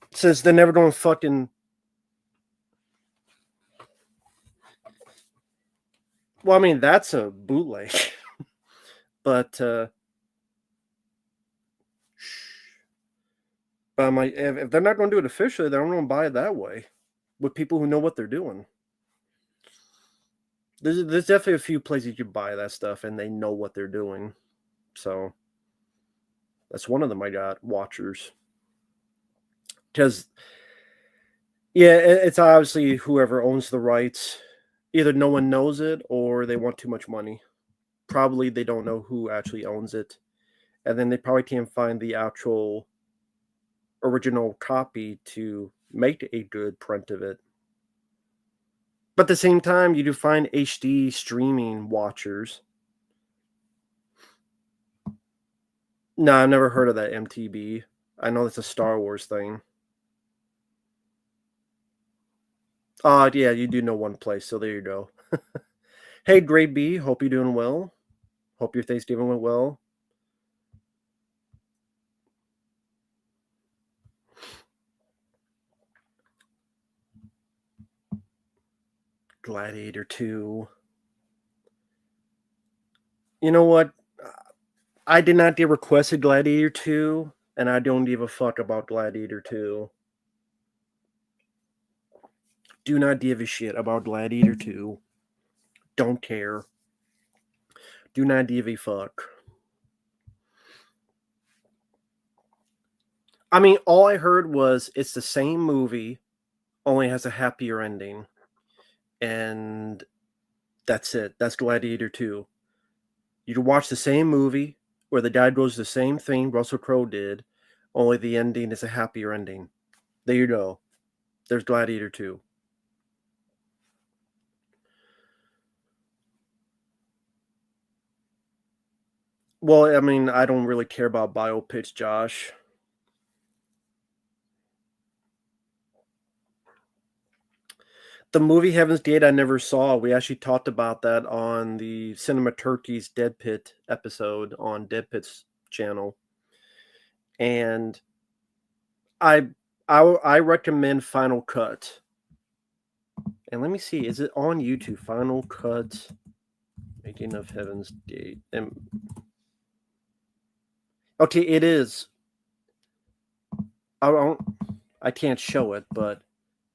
says they're never going to fucking. Well, I mean, that's a bootleg. But But I'm like, if they're not going to do it officially, then I'm going to buy it that way with people who know what they're doing. There's definitely a few places you buy that stuff and they know what they're doing. So that's one of them I got, Watchers. Because, yeah, it's obviously whoever owns the rights. Either no one knows it or they want too much money. Probably they don't know who actually owns it. And then they probably can't find the actual original copy to make a good print of it. But at the same time, you do find HD streaming watchers. No, I've never heard of that MTB. I know that's a Star Wars thing. Yeah, you do know one place, so there you go. Hey, Grade B, hope you're doing well. Hope your Thanksgiving went well. Gladiator 2. You know what? I did not get requested Gladiator 2, and I don't give a fuck about Gladiator 2. Do not give a shit about Gladiator 2. Don't care. Do not give a fuck. I mean, all I heard was it's the same movie, only has a happier ending. And that's it. That's Gladiator 2. You can watch the same movie where the guy does the same thing Russell Crowe did, only the ending is a happier ending. There you go. There's Gladiator 2. Well, I mean, I don't really care about biopics, Josh. The movie Heaven's Gate I never saw. We actually talked about that on the Cinema Turkey's Dead Pit episode on Dead Pit's channel. And I recommend Final Cut. And let me see, is it on YouTube? Final Cut Making of Heaven's Gate. Okay, it is. I can't show it, but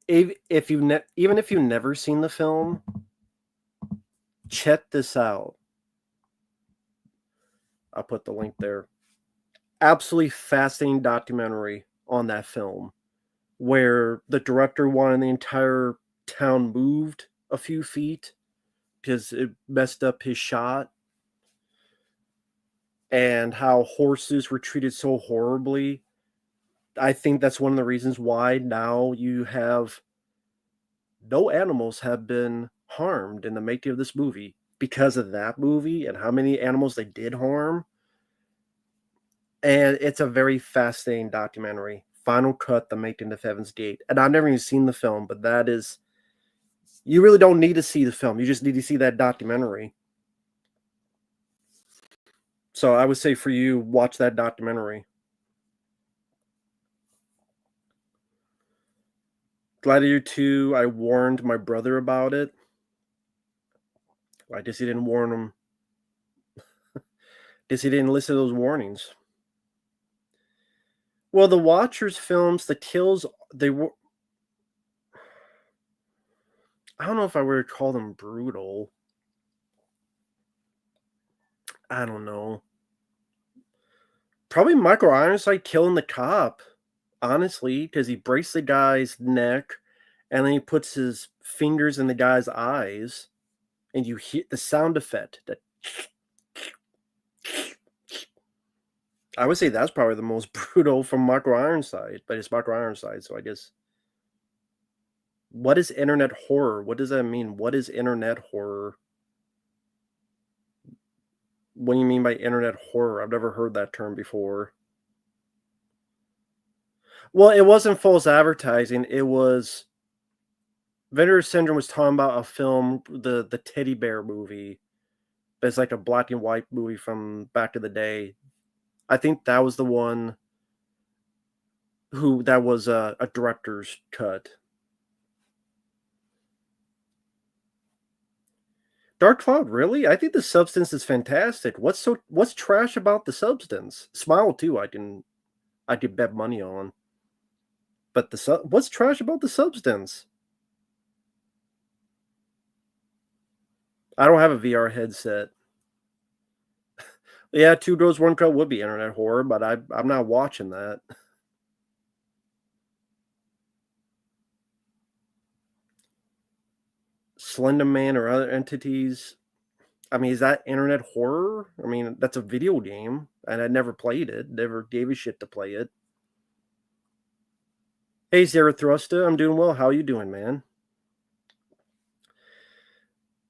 if you even if you've never seen the film, check this out. I'll put the link there. Absolutely fascinating documentary on that film where the director wanted the entire town moved a few feet because it messed up his shot, and how horses were treated so horribly. I think that's one of the reasons why now you have no animals have been harmed in the making of this movie because of that movie and how many animals they did harm. And it's a very fascinating documentary. Final Cut, The Making of Heaven's Gate. And I've never even seen the film, but that is, you really don't need to see the film. You just need to see that documentary. So I would say for you, watch that documentary. Gladiator 2, I warned my brother about it. I guess he didn't warn him. Guess he didn't listen to those warnings. Well, the Watchers films, the kills, they were. I don't know if I were to call them brutal. I don't know. Probably Michael Ironside killing the cop, honestly, because he breaks the guy's neck and then he puts his fingers in the guy's eyes and you hear the sound effect that. I would say that's probably the most brutal from Michael Ironside, but it's Michael Ironside, so I guess. What is internet horror? What does that mean? What is internet horror? What do you mean by internet horror? I've never heard that term before. Well, it wasn't false advertising. It was Vendor Syndrome was talking about a film, the Teddy Bear movie. But it's like a black and white movie from back in the day. I think that was the one that was a director's cut. Dark Cloud, really? I think the substance is fantastic. What's trash about the substance? Smile 2, I could bet money on. But what's trash about The Substance? I don't have a VR headset. Yeah, Two Girls, One Cup would be internet horror, but I'm not watching that. Slender Man or other entities. I mean, is that internet horror? I mean, that's a video game, and I never played it. Never gave a shit to play it. Hey, Zarathustra, I'm doing well. How you doing, man?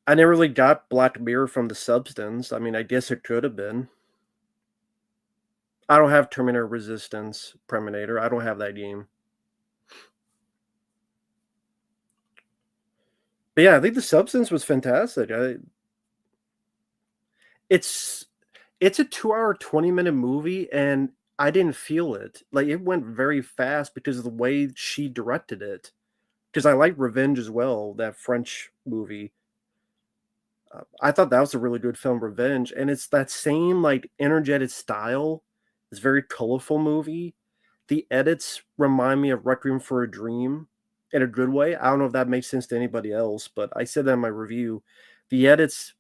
I never really got Black Mirror from The Substance. I mean, I guess it could have been. I don't have Terminator Resistance, Preminator. I don't have that game. But yeah, I think The Substance was fantastic. It's it's a 2-hour, 20-minute movie, and I didn't feel it. Like, it went very fast because of the way she directed it. Because I like Revenge as well, that French movie. I thought that was a really good film, Revenge, and it's that same, like, energetic style. It's a very colorful movie. The edits remind me of Requiem for a Dream in a good way. I don't know if that makes sense to anybody else, but I said that in my review. The edits,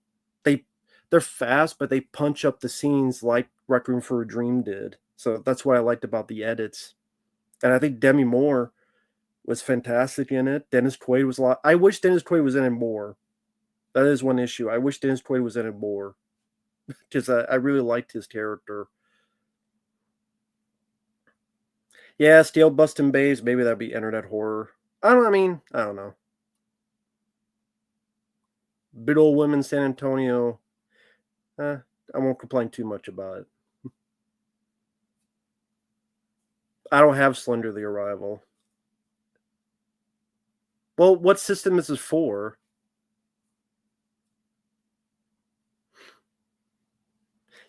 they they're fast, but they punch up the scenes like Requiem for a Dream did. So that's what I liked about the edits. And I think Demi Moore was fantastic in it. Dennis Quaid was a lot. I wish Dennis Quaid was in it more. That is one issue. I wish Dennis Quaid was in it more because I really liked his character. Yeah, Steel Bustin' Bays, maybe that'd be internet horror. I don't know. Big old women San Antonio. Eh, I won't complain too much about it. I don't have Slender the Arrival. Well, what system is this for?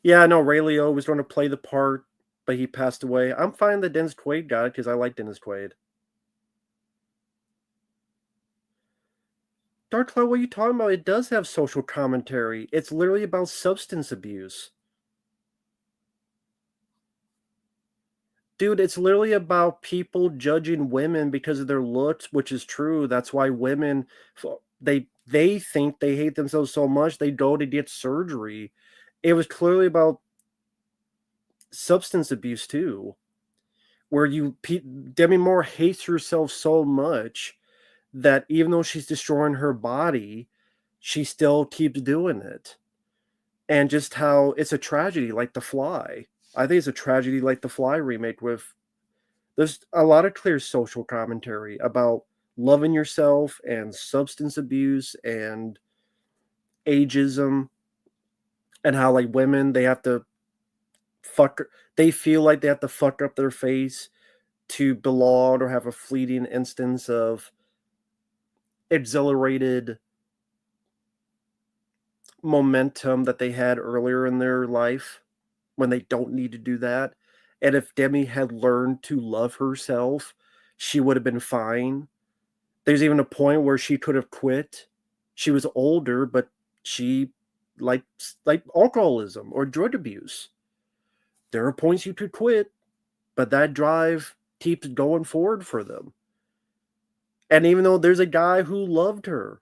Yeah, I know Ray Liotta was going to play the part, but he passed away. I'm fine that Dennis Quaid got it because I like Dennis Quaid. Dark Cloud, what are you talking about? It does have social commentary. It's literally about substance abuse. Dude, it's literally about people judging women because of their looks, which is true. That's why women they think they hate themselves so much they go to get surgery. It was clearly about substance abuse too, where Demi Moore hates herself so much that even though she's destroying her body, she still keeps doing it. And just how it's a tragedy like The Fly. I think it's a tragedy like The Fly remake with there's a lot of clear social commentary about loving yourself and substance abuse and ageism and how like women they have to fuck they feel like they have to fuck up their face to belong or have a fleeting instance of exhilarated momentum that they had earlier in their life when they don't need to do that. And if Demi had learned to love herself, she would have been fine. There's even a point where she could have quit. She was older, but she like alcoholism or drug abuse. There are points you could quit, but that drive keeps going forward for them. And even though there's a guy who loved her,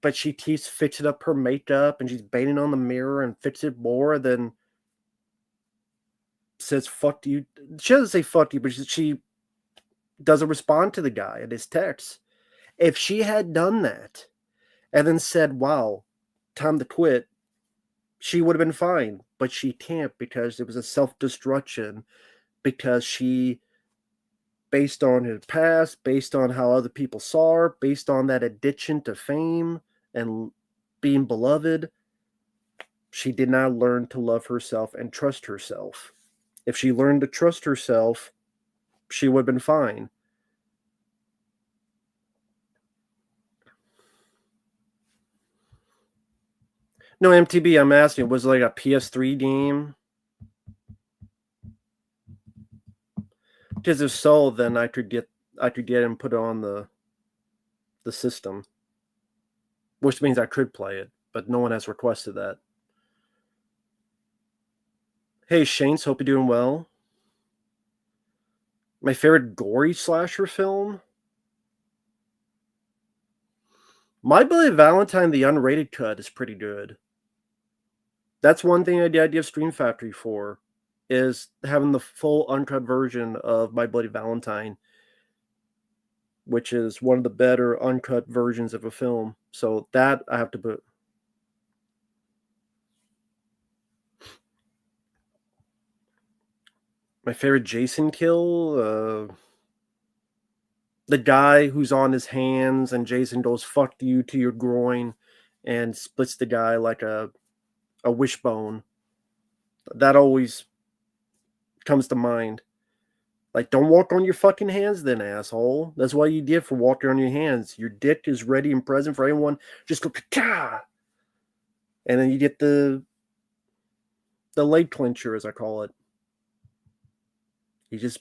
but she keeps fixing up her makeup and she's banging on the mirror and fix it more than says fuck you. She doesn't say fuck you, but she doesn't respond to the guy in his texts. If she had done that and then said, wow, time to quit, she would have been fine. But she can't because it was a self destruction because she, based on her past, based on how other people saw her, based on that addiction to fame and being beloved, she did not learn to love herself and trust herself. If she learned to trust herself, she would have been fine. No, MTB, I'm asking, was it like a PS3 game? Because if so, then I could get and put it on the system, which means I could play it, but no one has requested that. Hey, Shanes, hope you're doing well. My favorite gory slasher film? My Bloody Valentine, the unrated cut, is pretty good. That's one thing I did Stream Factory for, is having the full uncut version of My Bloody Valentine, which is one of the better uncut versions of a film. So that I have to put. My favorite Jason kill, the guy who's on his hands and Jason goes "fuck you" to your groin and splits the guy like a wishbone. That always comes to mind. Like, don't walk on your fucking hands then, asshole. That's what you did for walking on your hands. Your dick is ready and present for anyone. Just go ka, and then you get the leg clincher, as I call it. He just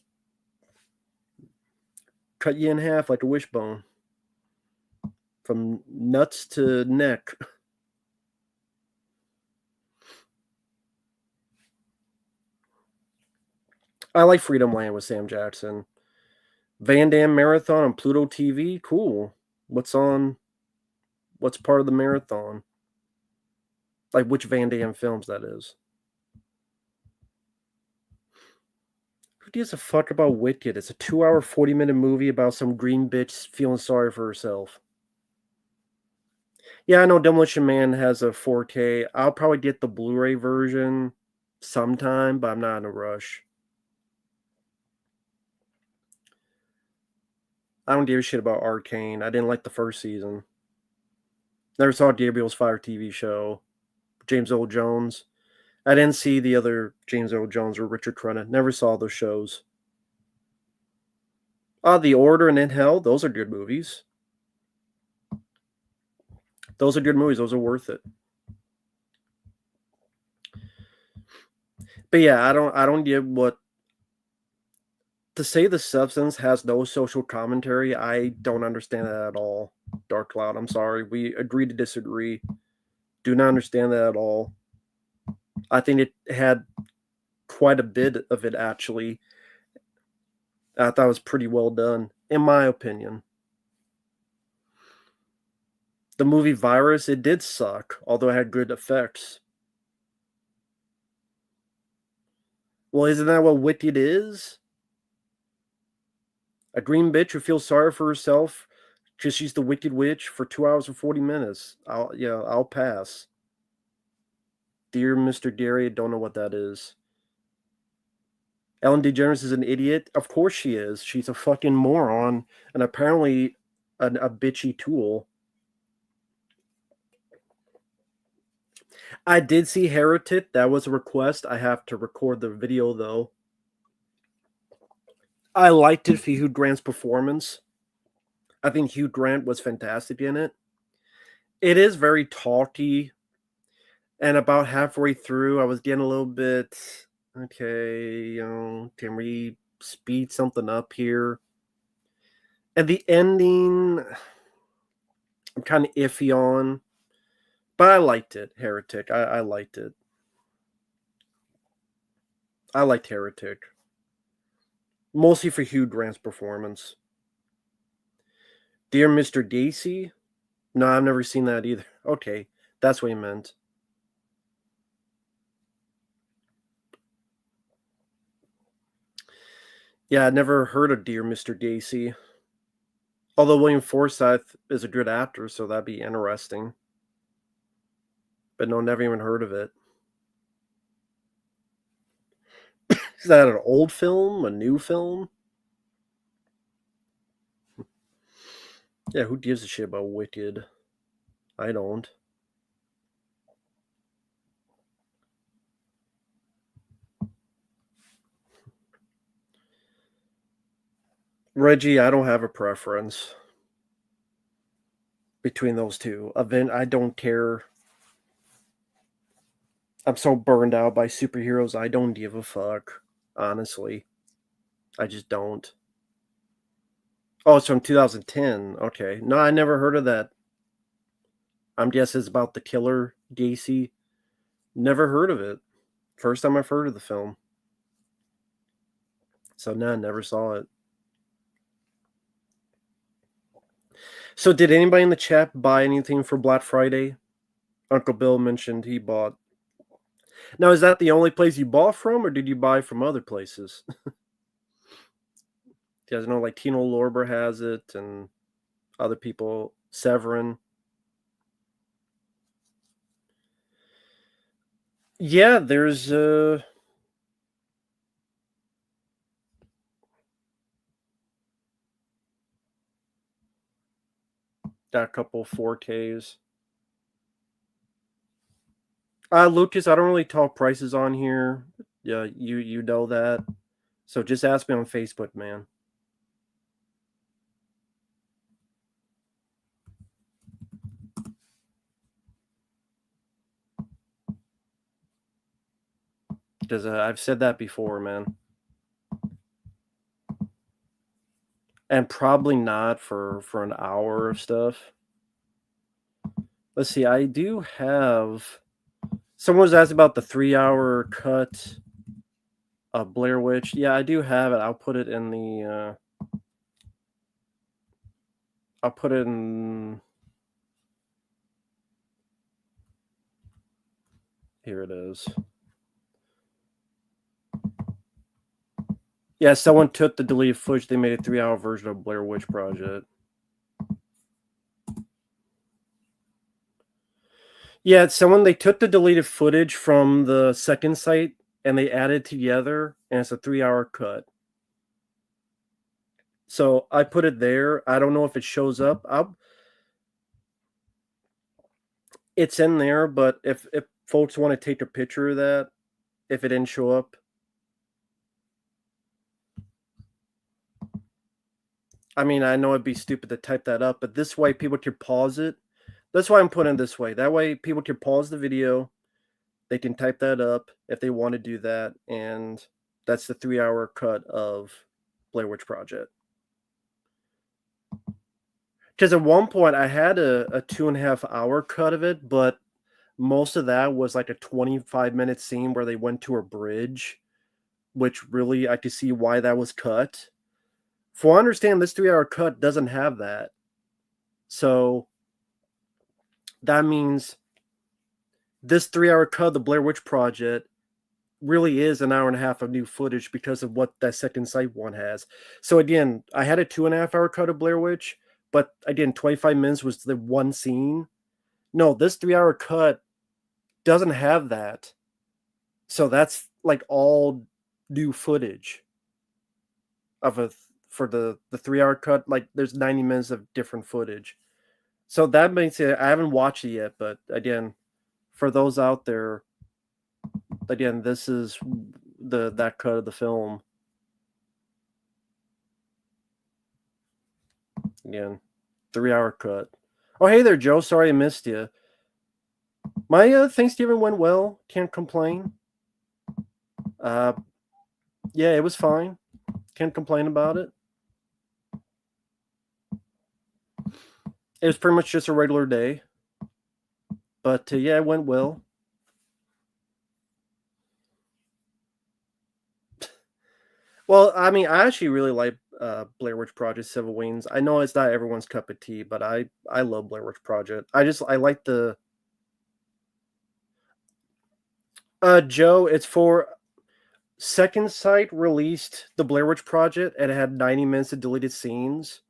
cut you in half like a wishbone. From nuts to neck. I like Freedom Land with Sam Jackson. Van Damme Marathon on Pluto TV. Cool. What's on? What's part of the marathon? Like which Van Damme films that is. Who gives a fuck about Wicked? It's a 2-hour, 40-minute movie about some green bitch feeling sorry for herself. Yeah, I know Demolition Man has a 4K. I'll probably get the Blu-ray version sometime, but I'm not in a rush. I don't give a shit about Arcane. I didn't like the first season. Never saw Gabriel's Fire TV show. James Earl Jones. I didn't see the other James Earl Jones or Richard Crenna. Never saw those shows. The Order and In Hell. Those are good movies. Those are good movies. Those are worth it. But yeah, I don't get what to say. The Substance has no social commentary. I don't understand that at all. Dark Cloud. I'm sorry. We agree to disagree. Do not understand that at all. I think it had quite a bit of it, actually. I thought it was pretty well done, in my opinion. The movie Virus, it did suck, although it had good effects. Well, isn't that what Wicked is? A green bitch who feels sorry for herself because she's the Wicked Witch for 2 hours and 40 minutes. I'll pass. Dear Mr. Dairy, don't know what that is. Ellen DeGeneres is an idiot. Of course she is. She's a fucking moron and apparently a bitchy tool. I did see Heretic. That was a request. I have to record the video, though. I liked it for Hugh Grant's performance. I think Hugh Grant was fantastic in it. It is very talky. And about halfway through, I was getting a little bit, okay, can we speed something up here? And the ending, I'm kind of iffy on. But I liked it, Heretic. I liked it. I liked Heretic. Mostly for Hugh Grant's performance. Dear Mr. Daisy? No, I've never seen that either. Okay, that's what he meant. Yeah, I never heard of Dear Mr. Daisy. Although William Forsythe is a good actor, so that'd be interesting. But no, never even heard of it. Is that an old film? A new film? Yeah, who gives a shit about Wicked? I don't. Reggie, I don't have a preference between those two. I don't care. I'm so burned out by superheroes, I don't give a fuck. Honestly. I just don't. Oh, it's from 2010. Okay. No, I never heard of that. I'm guessing it's about the killer, Gacy. Never heard of it. First time I've heard of the film. So no, I never saw it. So, did anybody in the chat buy anything for Black Friday? Uncle Bill mentioned he bought. Now, is that the only place you bought from, or did you buy from other places? You guys know, like Tino Lorber has it, and other people, Severin. Yeah, there's got a couple 4Ks. Lucas, I don't really talk prices on here. Yeah, you know that. So just ask me on Facebook, man. Because I've said that before, man. And probably not for an hour of stuff. Let's see. I do have. Someone was asked about the 3-hour cut of Blair Witch. Yeah, I do have it. I'll put it in the. I'll put it in. Here it is. Yeah, someone took the deleted footage. They made a 3-hour version of Blair Witch Project. Yeah, someone they took the deleted footage from the second site and they added together, and it's a 3-hour cut. So I put it there. I don't know if it shows up. It's in there, but if folks want to take a picture of that, if it didn't show up, I mean, I know it'd be stupid to type that up, but this way people can pause it. That's why I'm putting it this way. That way people can pause the video. They can type that up if they want to do that, and that's the 3-hour cut of Blair Witch Project. Because at one point I had a 2.5-hour cut of it, but most of that was like a 25-minute scene where they went to a bridge, which really I could see why that was cut. For I understand, this 3-hour cut doesn't have that. So that means this 3-hour cut of the Blair Witch Project really is an hour and a half of new footage because of what that second sight one has. So again, I had a 2.5-hour cut of Blair Witch, but again, 25 minutes was the one scene. No, this 3-hour cut doesn't have that. So that's like all new footage for the 3-hour cut. Like there's 90 minutes of different footage. So that makes it, I haven't watched it yet, but again, for those out there, again, this is that cut of the film. Again, 3-hour cut. Oh, hey there, Joe. Sorry I missed you. My Thanksgiving went well. Can't complain. Yeah, it was fine. Can't complain about it. It was pretty much just a regular day. But yeah, it went well. Well, I mean, I actually really like Blair Witch Project Civil Wings. I know it's not everyone's cup of tea, but I love Blair Witch Project. I like the Joe, it's for Second Sight released the Blair Witch Project and it had 90 minutes of deleted scenes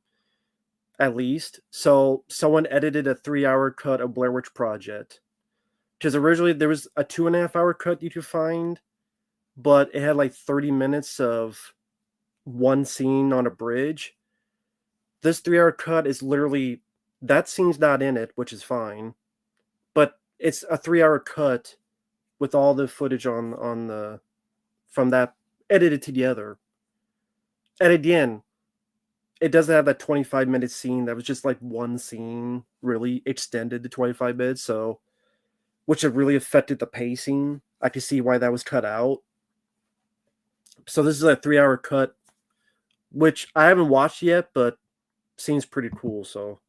at least. So someone edited a 3-hour cut of Blair Witch Project. Because originally there was a 2.5-hour cut you could find, but it had like 30 minutes of one scene on a bridge. This 3-hour cut is literally that scene's not in it, which is fine, but it's a 3-hour cut with all the footage on the from that edited together. And again, it doesn't have that 25-minute scene that was just like one scene really extended to 25 minutes, so which it really affected the pacing. I can see why that was cut out. So this is a 3-hour cut, which I haven't watched yet, but seems pretty cool. So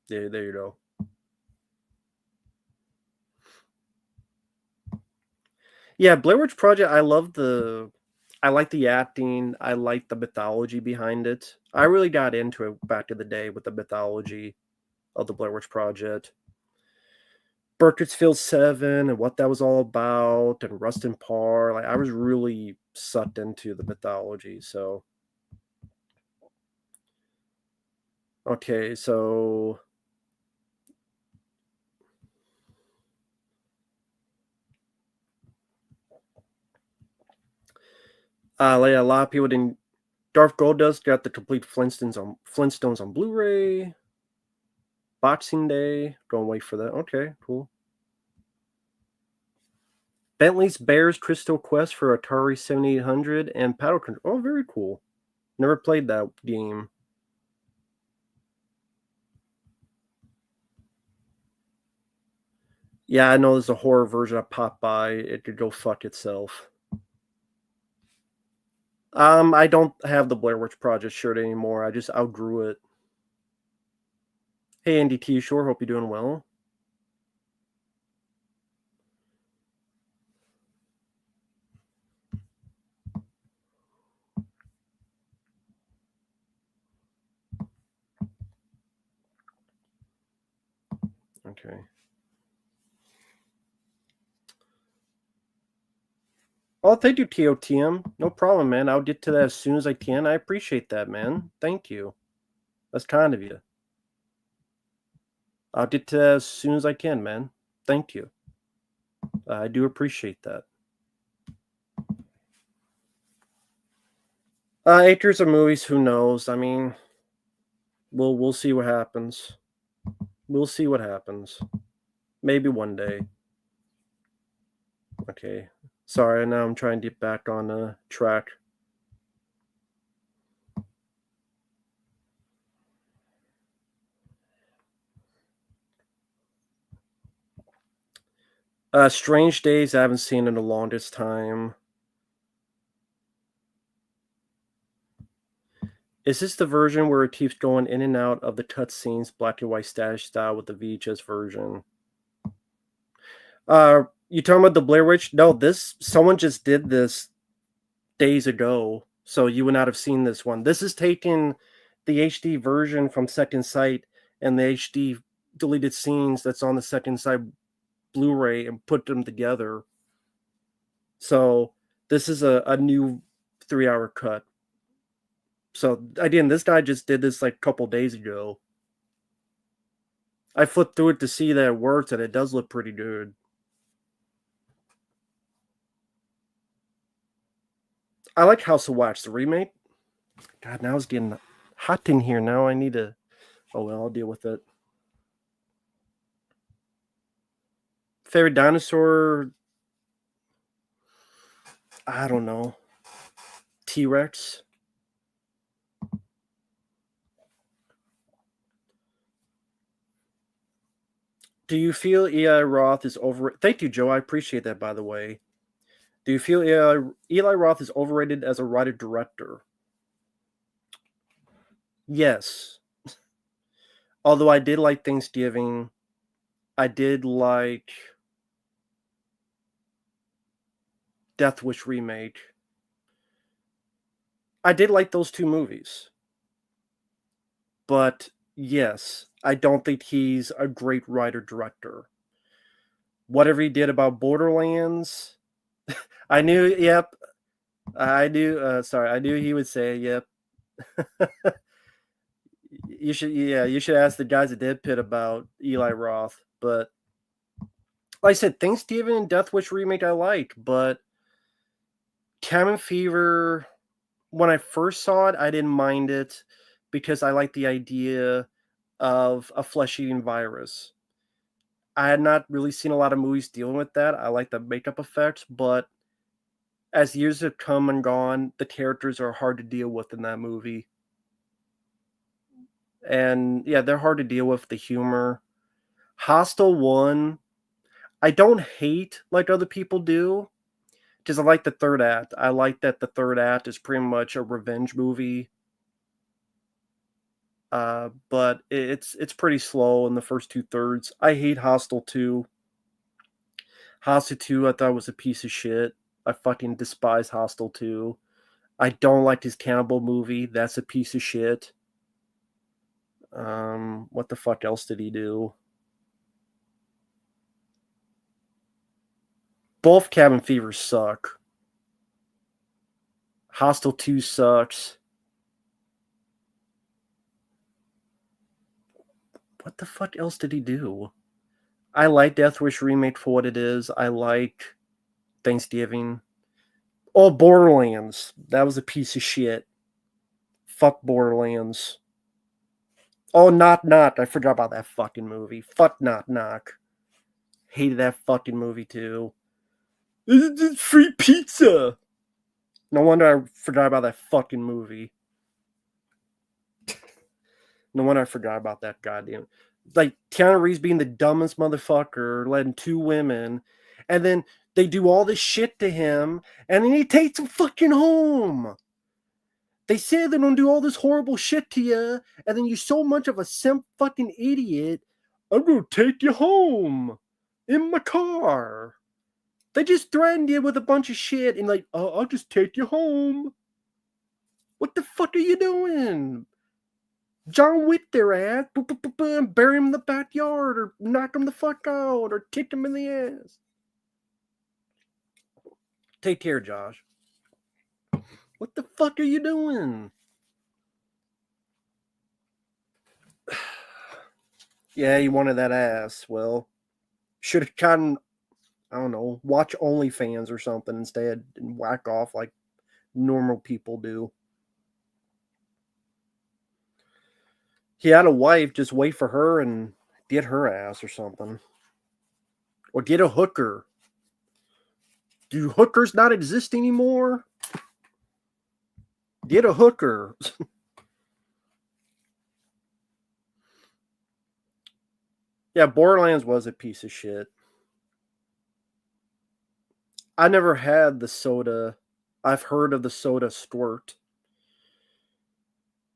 yeah, there you go. Yeah, Blair Witch Project. I love the I like the acting. I like the mythology behind it. I really got into it back in the day with the mythology of the Blair Witch Project. Burkittsville 7 and what that was all about, and Rustin Parr. Like, I was really sucked into the mythology. So, okay, so like a lot of people didn't. Darth Goldust got the complete Flintstones on Blu-ray. Boxing Day. Don't wait for that. Okay, cool. Bentley's Bears Crystal Quest for Atari 7800 and Paddle Control. Oh, very cool. Never played that game. Yeah, I know there's a horror version of Popeye. It could go fuck itself. I don't have the Blair Witch Project shirt anymore. I just outgrew it. Hey, Andy T. Shore. Hope you're doing well. Okay. Oh, thank you, TOTM. No problem, man. I'll get to that as soon as I can. I appreciate that, man. Thank you. That's kind of you. I'll get to that as soon as I can, man. Thank you. I do appreciate that. Acres of movies, who knows? I mean, we'll see what happens. We'll see what happens. Maybe one day. Okay. Sorry, now I'm trying to get back on track. Strange Days, I haven't seen in the longest time. Is this the version where it keeps going in and out of the cutscenes, black and white static style with the VHS version? You talking about the Blair Witch? No, someone just did this days ago, so you would not have seen this one. This is taking the HD version from Second Sight and the HD deleted scenes that's on the Second Sight Blu-ray and put them together. So this is a new 3-hour cut. So again, this guy just did this like a couple days ago. I flipped through it to see that it works, and it does look pretty good. I like House of Wax, the remake. God, now it's getting hot in here. Now I need to. Oh well, I'll deal with it. Favorite dinosaur? I don't know. T-Rex. Do you feel Eli Roth is over? Thank you, Joe. I appreciate that. By the way, do you feel Eli Roth is overrated as a writer director? Yes. Although I did like Thanksgiving, I did like Death Wish remake. I did like those two movies. But yes, I don't think he's a great writer director. Whatever he did about Borderlands, I knew. Yep, I knew. Sorry, I knew he would say yep. You should, yeah, you should ask the guys at Dead Pit about Eli Roth. But like I said, Thanksgiving and Death Wish remake I like, but Cabin Fever, when I first saw it, I didn't mind it because I like the idea of a flesh-eating virus. I had not really seen a lot of movies dealing with that. I like the makeup effects, but as years have come and gone, the characters are hard to deal with in that movie. And yeah, they're hard to deal with, the humor. Hostel 1, I don't hate like other people do, because I like the third act. I like that the third act is pretty much a revenge movie. But it's pretty slow in the first 2/3. I hate Hostel 2. Hostel 2, I thought was a piece of shit. I fucking despise Hostel 2. I don't like his cannibal movie. That's a piece of shit. What the fuck else did he do? Both Cabin Fevers suck. Hostel 2 sucks. What the fuck else did he do? I like Death Wish Remake for what it is. I like Thanksgiving. Oh, Borderlands. That was a piece of shit. Fuck Borderlands. Oh, Knock Knock. I forgot about that fucking movie. Fuck Knock Knock. Hated that fucking movie too. It's free pizza. No wonder I forgot about that fucking movie. No wonder I forgot about that goddamn. Like Keanu Reeves being the dumbest motherfucker, letting two women, and then they do all this shit to him, and then he takes them fucking home. They say they're gonna do all this horrible shit to you, and then you're so much of a simp fucking idiot. I'm gonna take you home in my car. They just threatened you with a bunch of shit, and like, oh, I'll just take you home. What the fuck are you doing? John Wick their ass, bury him in the backyard, or knock him the fuck out, or kick him in the ass. Take care, Josh. What the fuck are you doing? Yeah, you wanted that ass. Well, should have gotten, I don't know, watch OnlyFans or something instead and whack off like normal people do. He had a wife, just wait for her and get her ass or something. Or get a hooker. Do hookers not exist anymore? Get a hooker. Yeah, Borderlands was a piece of shit. I never had the soda. I've heard of the soda squirt.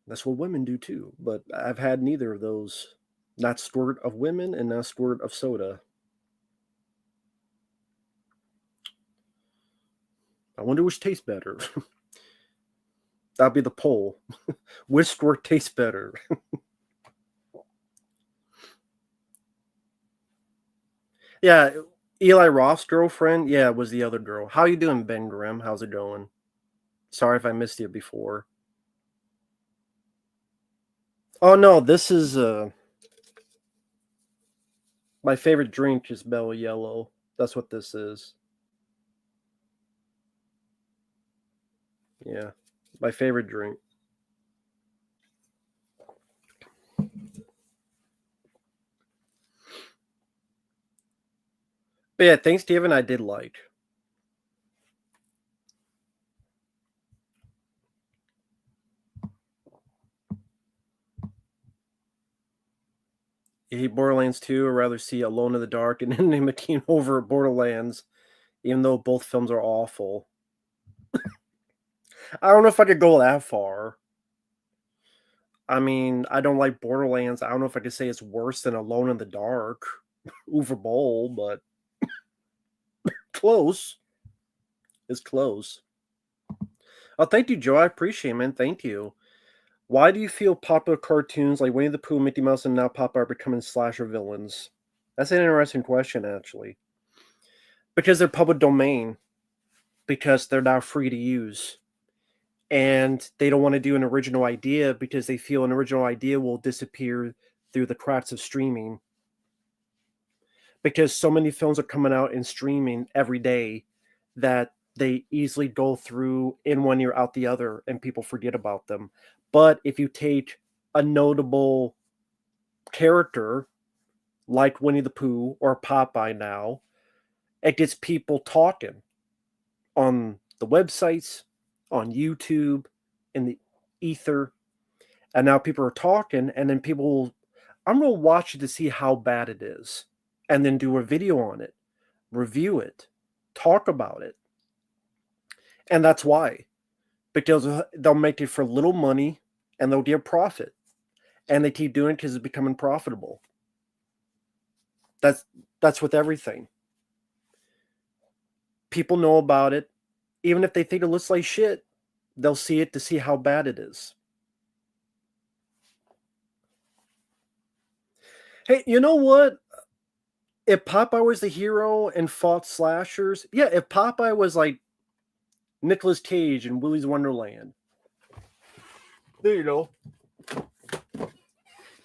That's what women do too, but I've had neither of those. Not squirt of women and not squirt of soda. I wonder which tastes better. That'll be the poll. Which squirt tastes better? Yeah, Eli Roth's girlfriend, yeah, was the other girl. How you doing, Ben Grimm? How's it going? Sorry if I missed you before. Oh no, this is my favorite drink is Bella Yellow. That's what this is. Yeah, my favorite drink. But yeah, Thanksgiving I did like. I hate Borderlands 2. I'd rather see Alone in the Dark and Enmity over Borderlands, even though both films are awful. I don't know if I could go that far. I mean, I don't like Borderlands. I don't know if I could say it's worse than Alone in the Dark. Uwe Boll, but close. It's close. Oh, thank you, Joe. I appreciate it, man. Thank you. Why do you feel popular cartoons like Winnie the Pooh, Mickey Mouse, and now Pop are becoming slasher villains? That's an interesting question, actually. Because they're public domain. Because they're now free to use. And they don't want to do an original idea because they feel an original idea will disappear through the cracks of streaming. Because so many films are coming out in streaming every day that they easily go through in one ear out the other and people forget about them. But if you take a notable character like Winnie the Pooh or Popeye now, it gets people talking on the websites, on YouTube, in the ether, and now people are talking, and then people will, I'm going to watch it to see how bad it is, and then do a video on it, review it, talk about it. And that's why. Because they'll make it for little money, and they'll get profit. And they keep doing it because it's becoming profitable. That's with everything. People know about it, even if they think it looks like shit. They'll see it to see how bad it is. Hey, you know what? If Popeye was the hero and fought slashers, yeah, if Popeye was like Nicolas Cage in Willy's Wonderland, there you go.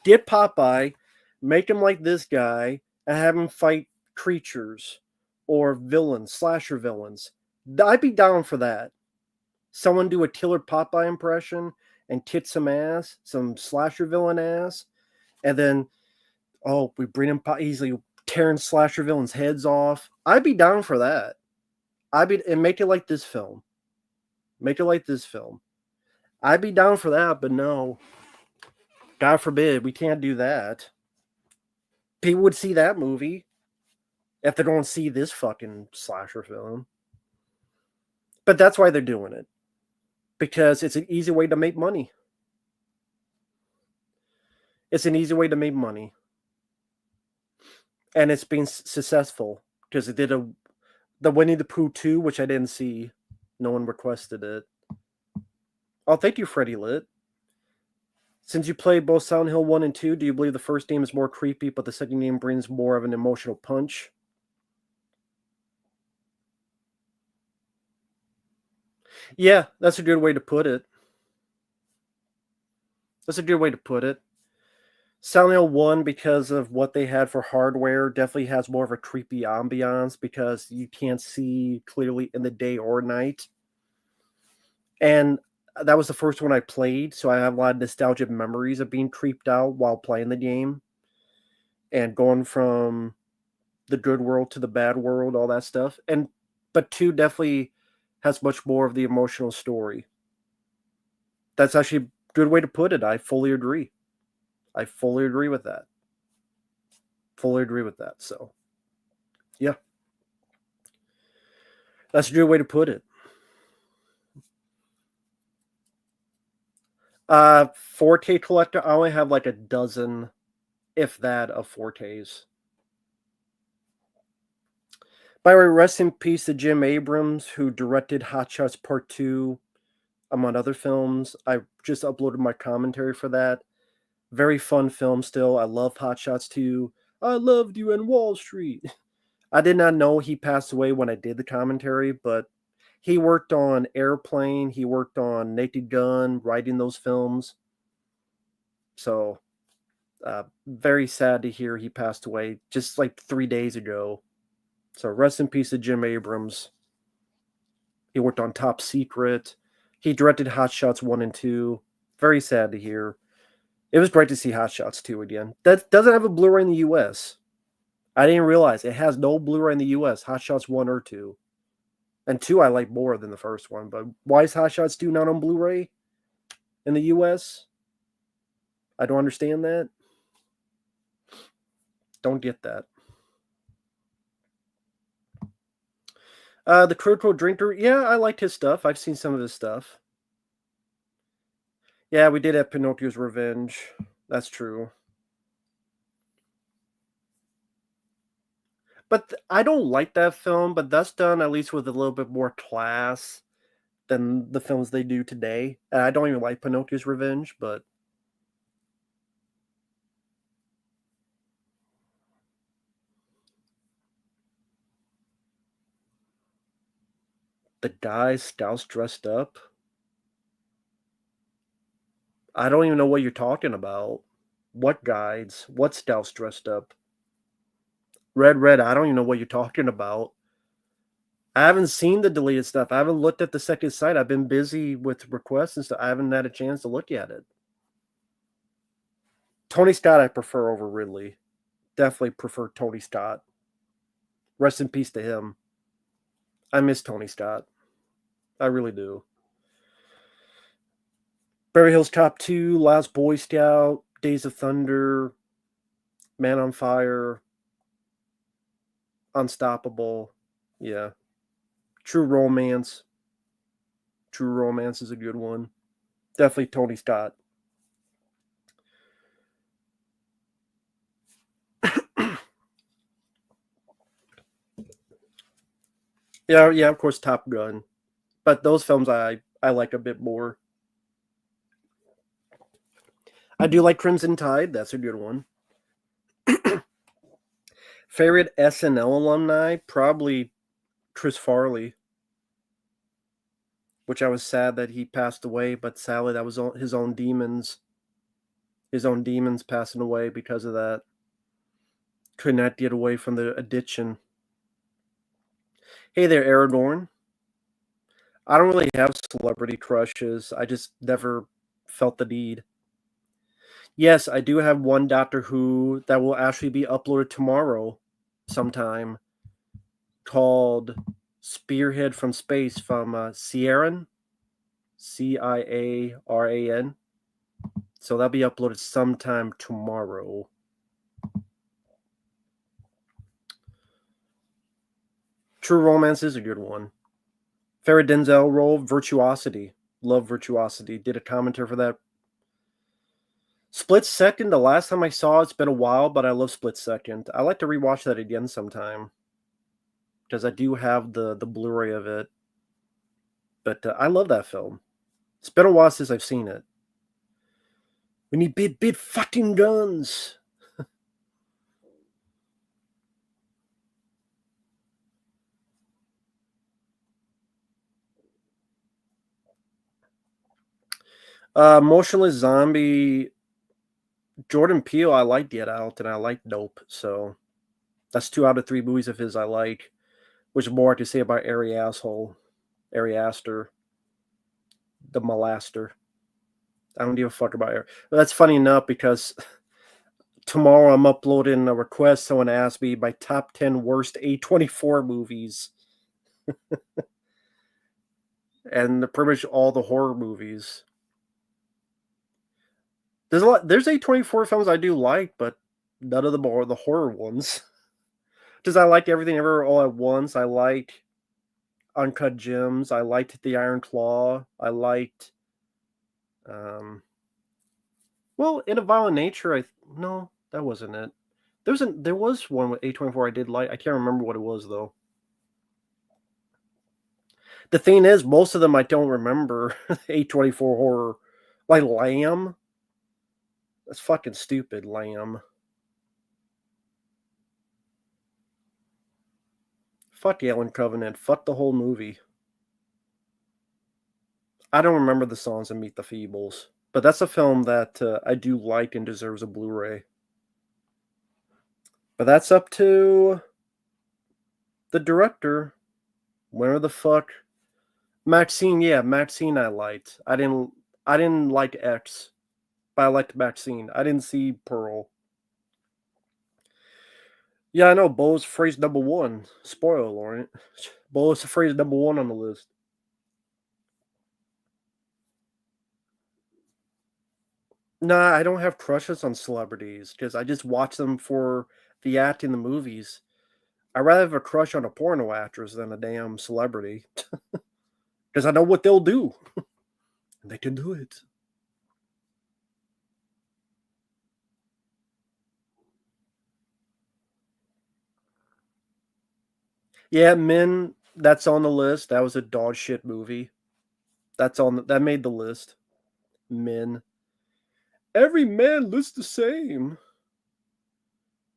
Get Popeye, make him like this guy, and have him fight creatures or villains, slasher villains. I'd be down for that. Someone do a killer Popeye impression and kick some ass, some slasher villain ass, and then we bring him easily tearing slasher villains' heads off. I'd be down for that. And make it like this film. Make it like this film. I'd be down for that, but no. God forbid, we can't do that. People would see that movie if they don't see this fucking slasher film. But that's why they're doing it. Because it's an easy way to make money. It's an easy way to make money. And it's been successful. Because it did the Winnie the Pooh 2, which I didn't see. No one requested it. Oh, thank you, Freddy Lit. Since you played both Silent Hill 1 and 2, do you believe the first game is more creepy, but the second game brings more of an emotional punch? Yeah, that's a good way to put it. That's a good way to put it. Silent Hill 1, because of what they had for hardware, definitely has more of a creepy ambiance because you can't see clearly in the day or night. And that was the first one I played, so I have a lot of nostalgic memories of being creeped out while playing the game. And going from the good world to the bad world, all that stuff. But 2 definitely has much more of the emotional story. That's actually a good way to put it. I fully agree. I fully agree with that. Fully agree with that. So, yeah. That's a good way to put it. 4K collector, I only have like a dozen, if that, of 4Ks. By the way, rest in peace to Jim Abrams, who directed Hot Shots Part 2, among other films. I just uploaded my commentary for that. Very fun film still. I love Hot Shots 2. I loved you in Wall Street. I did not know he passed away when I did the commentary, but he worked on Airplane. He worked on Naked Gun, writing those films. So, very sad to hear he passed away just like 3 days ago. So, rest in peace to Jim Abrams. He worked on Top Secret. He directed Hot Shots 1 and 2. Very sad to hear. It was great to see Hot Shots 2 again. That doesn't have a Blu-ray in the US. I didn't realize it has no Blu-ray in the US, Hot Shots 1 or 2. And 2 I like more than the first one, but why is Hot Shots 2 not on Blu-ray in the US? I don't understand that. Don't get that. The Critical Drinker, yeah, I liked his stuff. I've seen some of his stuff. Yeah, we did have Pinocchio's Revenge. That's true. But I don't like that film, but that's done at least with a little bit more class than the films they do today. And I don't even like Pinocchio's Revenge, but the guy Scouse dressed up. I don't even know what you're talking about. What guides? What Scouse dressed up? Red, I don't even know what you're talking about. I haven't seen the deleted stuff. I haven't looked at the second site. I've been busy with requests and stuff. I haven't had a chance to look at it. Tony Scott I prefer over Ridley. Definitely prefer Tony Scott. Rest in peace to him. I miss Tony Scott. I really do. Beverly Hills Cop 2, Last Boy Scout, Days of Thunder, Man on Fire, Unstoppable. Yeah. True Romance. True Romance is a good one. Definitely Tony Scott. Yeah, of course, Top Gun. But those films I I like a bit more. I do like Crimson Tide. That's a good one. Favorite SNL alumni? Probably Chris Farley, which I was sad that he passed away, but sadly that was his own demons. His own demons passing away because of that. Could not get away from the addiction. Hey there, Aragorn. I don't really have celebrity crushes. I just never felt the need. Yes, I do have one Doctor Who that will actually be uploaded tomorrow sometime called Spearhead from Space from Ciaran, Ciaran. So that'll be uploaded sometime tomorrow. True Romance is a good one. Favorite Denzel role, Virtuosity. Love Virtuosity. Did a commentary for that. Split Second, the last time I saw it's been a while, but I love Split Second. I like to rewatch that again sometime because I do have the Blu-ray of it. But I love that film. It's been a while since I've seen it. We need big fucking guns. Motionless Zombie, Jordan Peele, I like Get Out and I like Nope. So that's 2 out of 3 movies of his I like. Which more to say about Ari Aster, the Molaster. I don't give a fuck about Ari. That's funny enough because tomorrow I'm uploading a request. Someone asked me my top 10 worst A24 movies. And pretty much all the horror movies. There's A24 films I do like, but none of them are the horror ones. Because I liked Everything Ever All at Once. I liked Uncut Gems. I liked The Iron Claw. I liked well, In a Violent Nature, no, that wasn't it. There was one with A24 I did like. I can't remember what it was though. The thing is, most of them I don't remember. A24 horror, like Lamb. That's fucking stupid, Lamb. Fuck Alien Covenant. Fuck the whole movie. I don't remember the songs in Meet the Feebles, but that's a film that I do like and deserves a Blu-ray. But that's up to the director. Where the fuck? Maxine, yeah, Maxine I liked. I didn't like X, but I liked Maxine. I didn't see Pearl. Yeah, I know. Bo's phrase number 1. Spoiler alert. Bo's phrase number 1 on the list. Nah, I don't have crushes on celebrities because I just watch them for the act in the movies. I'd rather have a crush on a porno actress than a damn celebrity because I know what they'll do. And they can do it. Yeah, Men, that's on the list. That was a dog shit movie. That made the list. Men. Every man looks the same.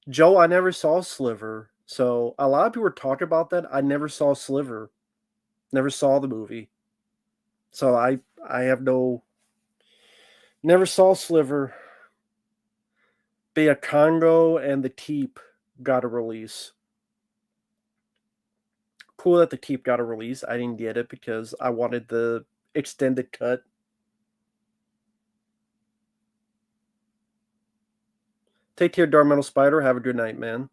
Joe, I never saw Sliver. So a lot of people were talking about that. I never saw Sliver. Never saw the movie. So I have no never saw Sliver. But yeah, Congo and the Teep got a release. Cool that the Teep got a release. I didn't get it because I wanted the extended cut. Take care, Dark Metal Spider. Have a good night, man.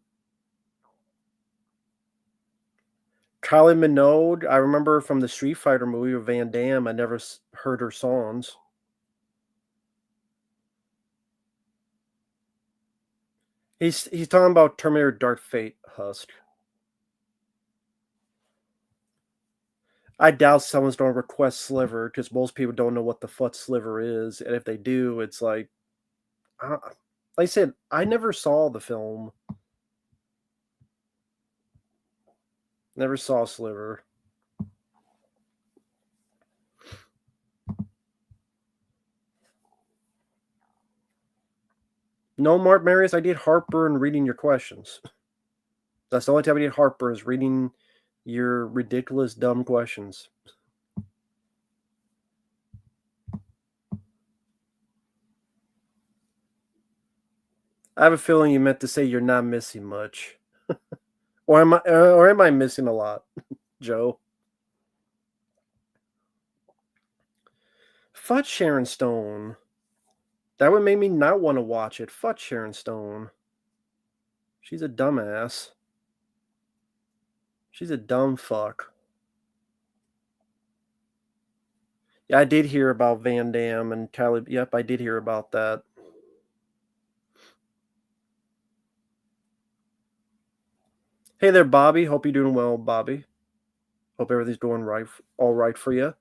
Kylie Minogue, I remember from the Street Fighter movie with Van Damme. I never heard her songs. He's talking about Terminator Dark Fate, Husk. I doubt someone's going to request Sliver because most people don't know what the fuck Sliver is, and if they do, it's like I said, I never saw the film. Never saw Sliver. No, Mark Marius, I did Harper and reading your questions. That's the only time I did Harper is reading your ridiculous, dumb questions. I have a feeling you meant to say you're not missing much. Or am I missing a lot, Joe? Fudge Sharon Stone. That would make me not want to watch it. Fudge Sharon Stone. She's a dumbass. She's a dumb fuck. Yeah, I did hear about Van Damme and Tyler. Yep, I did hear about that. Hey there, Bobby. Hope you're doing well, Bobby. Hope everything's going right, all right for you.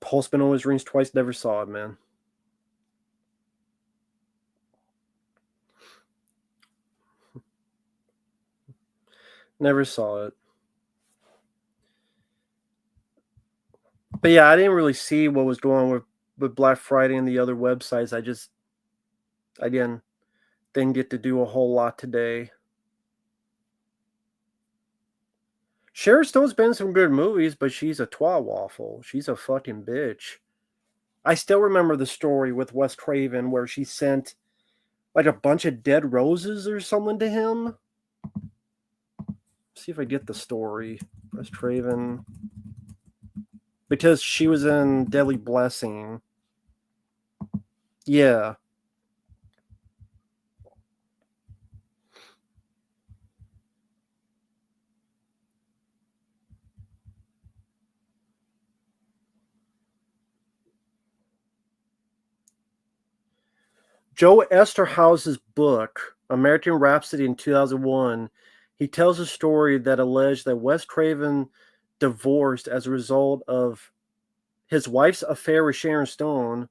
Postman always rings twice. Never saw it, man. Never saw it. But yeah, I didn't really see what was going on with Black Friday and the other websites. I just, again, didn't get to do a whole lot today. Sharon Stone's been in some good movies, but she's a twat waffle. She's a fucking bitch. I still remember the story with Wes Craven where she sent like a bunch of dead roses or something to him. See if I get the story. Wes Craven. Because she was in Deadly Blessing. Yeah. Joe Esterhouse's book, American Rhapsody in 2001, he tells a story that alleged that Wes Craven divorced as a result of his wife's affair with Sharon Stone,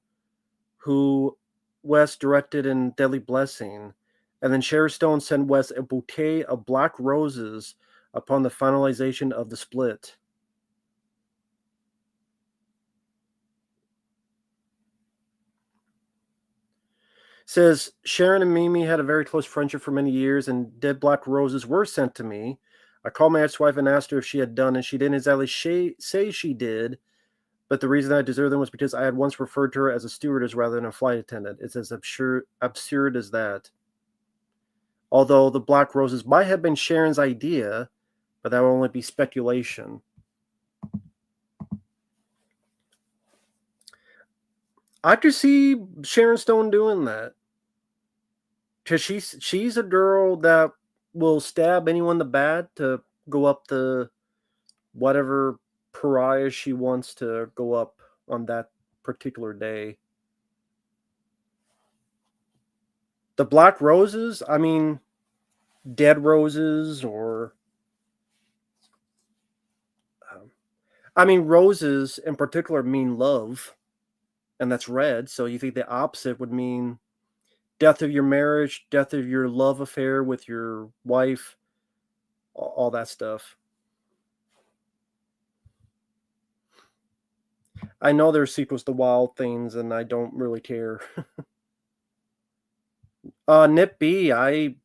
who Wes directed in Deadly Blessing. And then Sharon Stone sent Wes a bouquet of black roses upon the finalization of the split. Says Sharon and Mimi had a very close friendship for many years, and dead black roses were sent to me. I called my ex-wife and asked her if she had done, and she didn't exactly say she did. But the reason I deserved them was because I had once referred to her as a stewardess rather than a flight attendant. It's as absurd as that. Although the black roses might have been Sharon's idea, but that would only be speculation. I could see Sharon Stone doing that. Because she's a girl that will stab anyone the bad to go up the whatever pariah she wants to go up on that particular day. The black roses, I mean, dead roses or I mean, roses in particular mean love, and that's red. So you think the opposite would mean death of your marriage, death of your love affair with your wife, all that stuff. I know there's sequels to Wild Things, and I don't really care. Nip B, I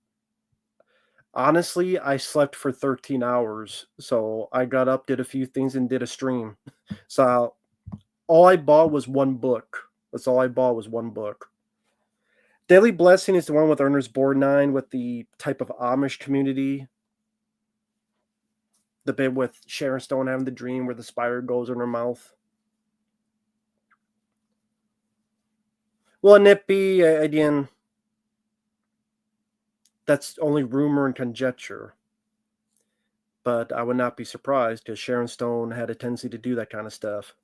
honestly I slept for 13 hours, so I got up, did a few things, and did a stream. So all I bought was one book. That's all I bought was one book. Daily Blessing is the one with Ernest Borgnine with the type of Amish community. The bit with Sharon Stone having the dream where the spider goes in her mouth. Well, Nip B, again, that's only rumor and conjecture. But I would not be surprised because Sharon Stone had a tendency to do that kind of stuff.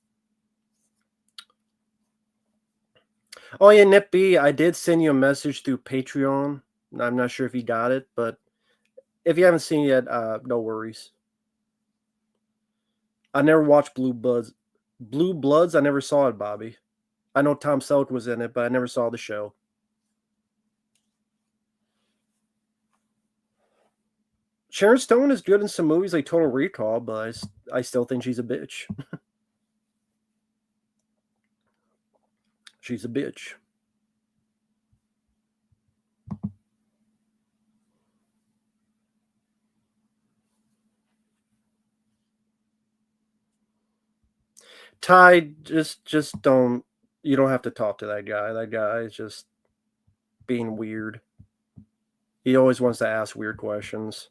Oh yeah, Nip B, I did send you a message through Patreon. I'm not sure if you got it, but if you haven't seen it yet, no worries. I never watched Blue Bloods. Blue Bloods, I never saw it, Bobby. I know Tom Selleck was in it, but I never saw the show. Sharon Stone is good in some movies like Total Recall, but I still think she's a bitch. She's a bitch. Ty, just don't. You don't have to talk to that guy. That guy is just being weird. He always wants to ask weird questions.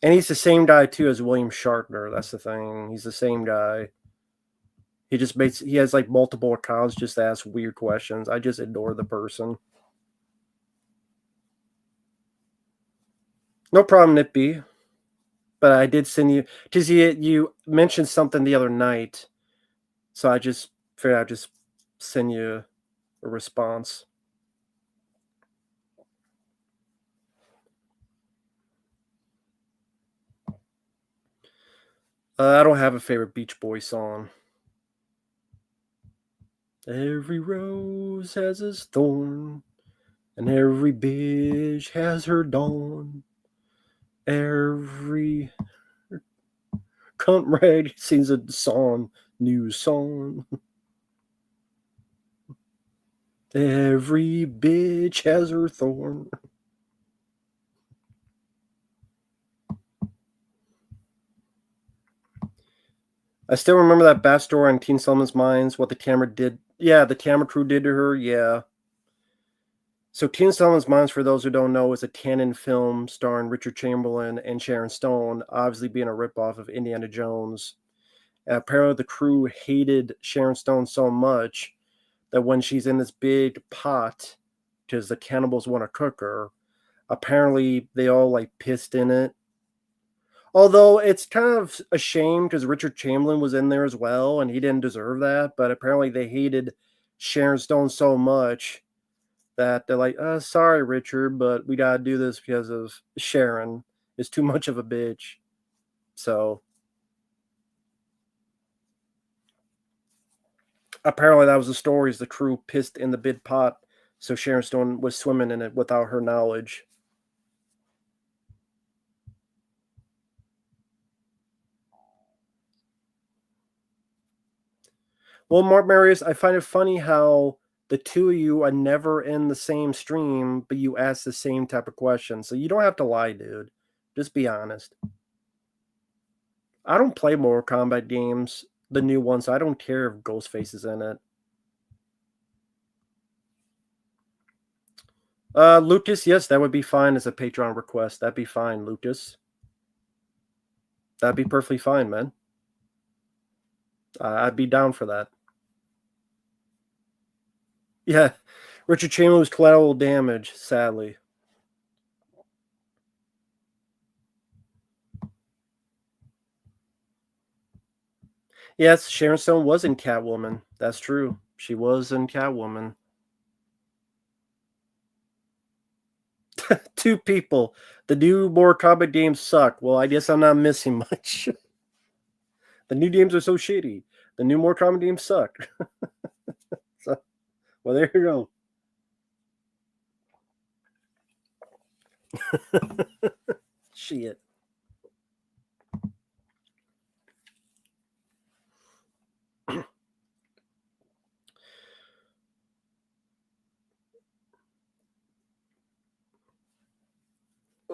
And he's the same guy too as William Shatner. That's the thing. He's the same guy. He has like multiple accounts just to ask weird questions. I just ignore the person. No problem, Nippy. But I did send you because you mentioned something the other night, so I just figured I'd just send you a response. I don't have a favorite Beach Boys song. Every rose has its thorn, and every bitch has her dawn. Every cunt rag sings a song, new song. Every bitch has her thorn. I still remember that backstory on Teen Solomon's Mines, what the camera did. Yeah, the camera crew did to her. Yeah. So Teen Solomon's Mines, for those who don't know, is a canon film starring Richard Chamberlain and Sharon Stone, obviously being a ripoff of Indiana Jones. And apparently the crew hated Sharon Stone so much that when she's in this big pot, because the cannibals want to cook her, apparently they all like pissed in it. Although it's kind of a shame because Richard Chamberlain was in there as well and he didn't deserve that. But apparently they hated Sharon Stone so much that they're like, sorry, Richard, but we got to do this because of Sharon is too much of a bitch. So apparently that was the story is the crew pissed in the big pot. So Sharon Stone was swimming in it without her knowledge. Well, Mark Marius, I find it funny how the two of you are never in the same stream, but you ask the same type of question. So you don't have to lie, dude. Just be honest. I don't play Mortal Kombat games, the new ones. So I don't care if Ghostface is in it. Lucas, yes, that would be fine as a Patreon request. That'd be fine, Lucas. That'd be perfectly fine, man. I'd be down for that. Yeah, Richard Chamberlain was collateral damage, sadly. Yes, Sharon Stone was in Catwoman. That's true. She was in Catwoman. Two people. The new Mortal Kombat games suck. Well, I guess I'm not missing much. The new games are so shitty. The new Mortal Kombat games suck. So, well, there you go. Shit.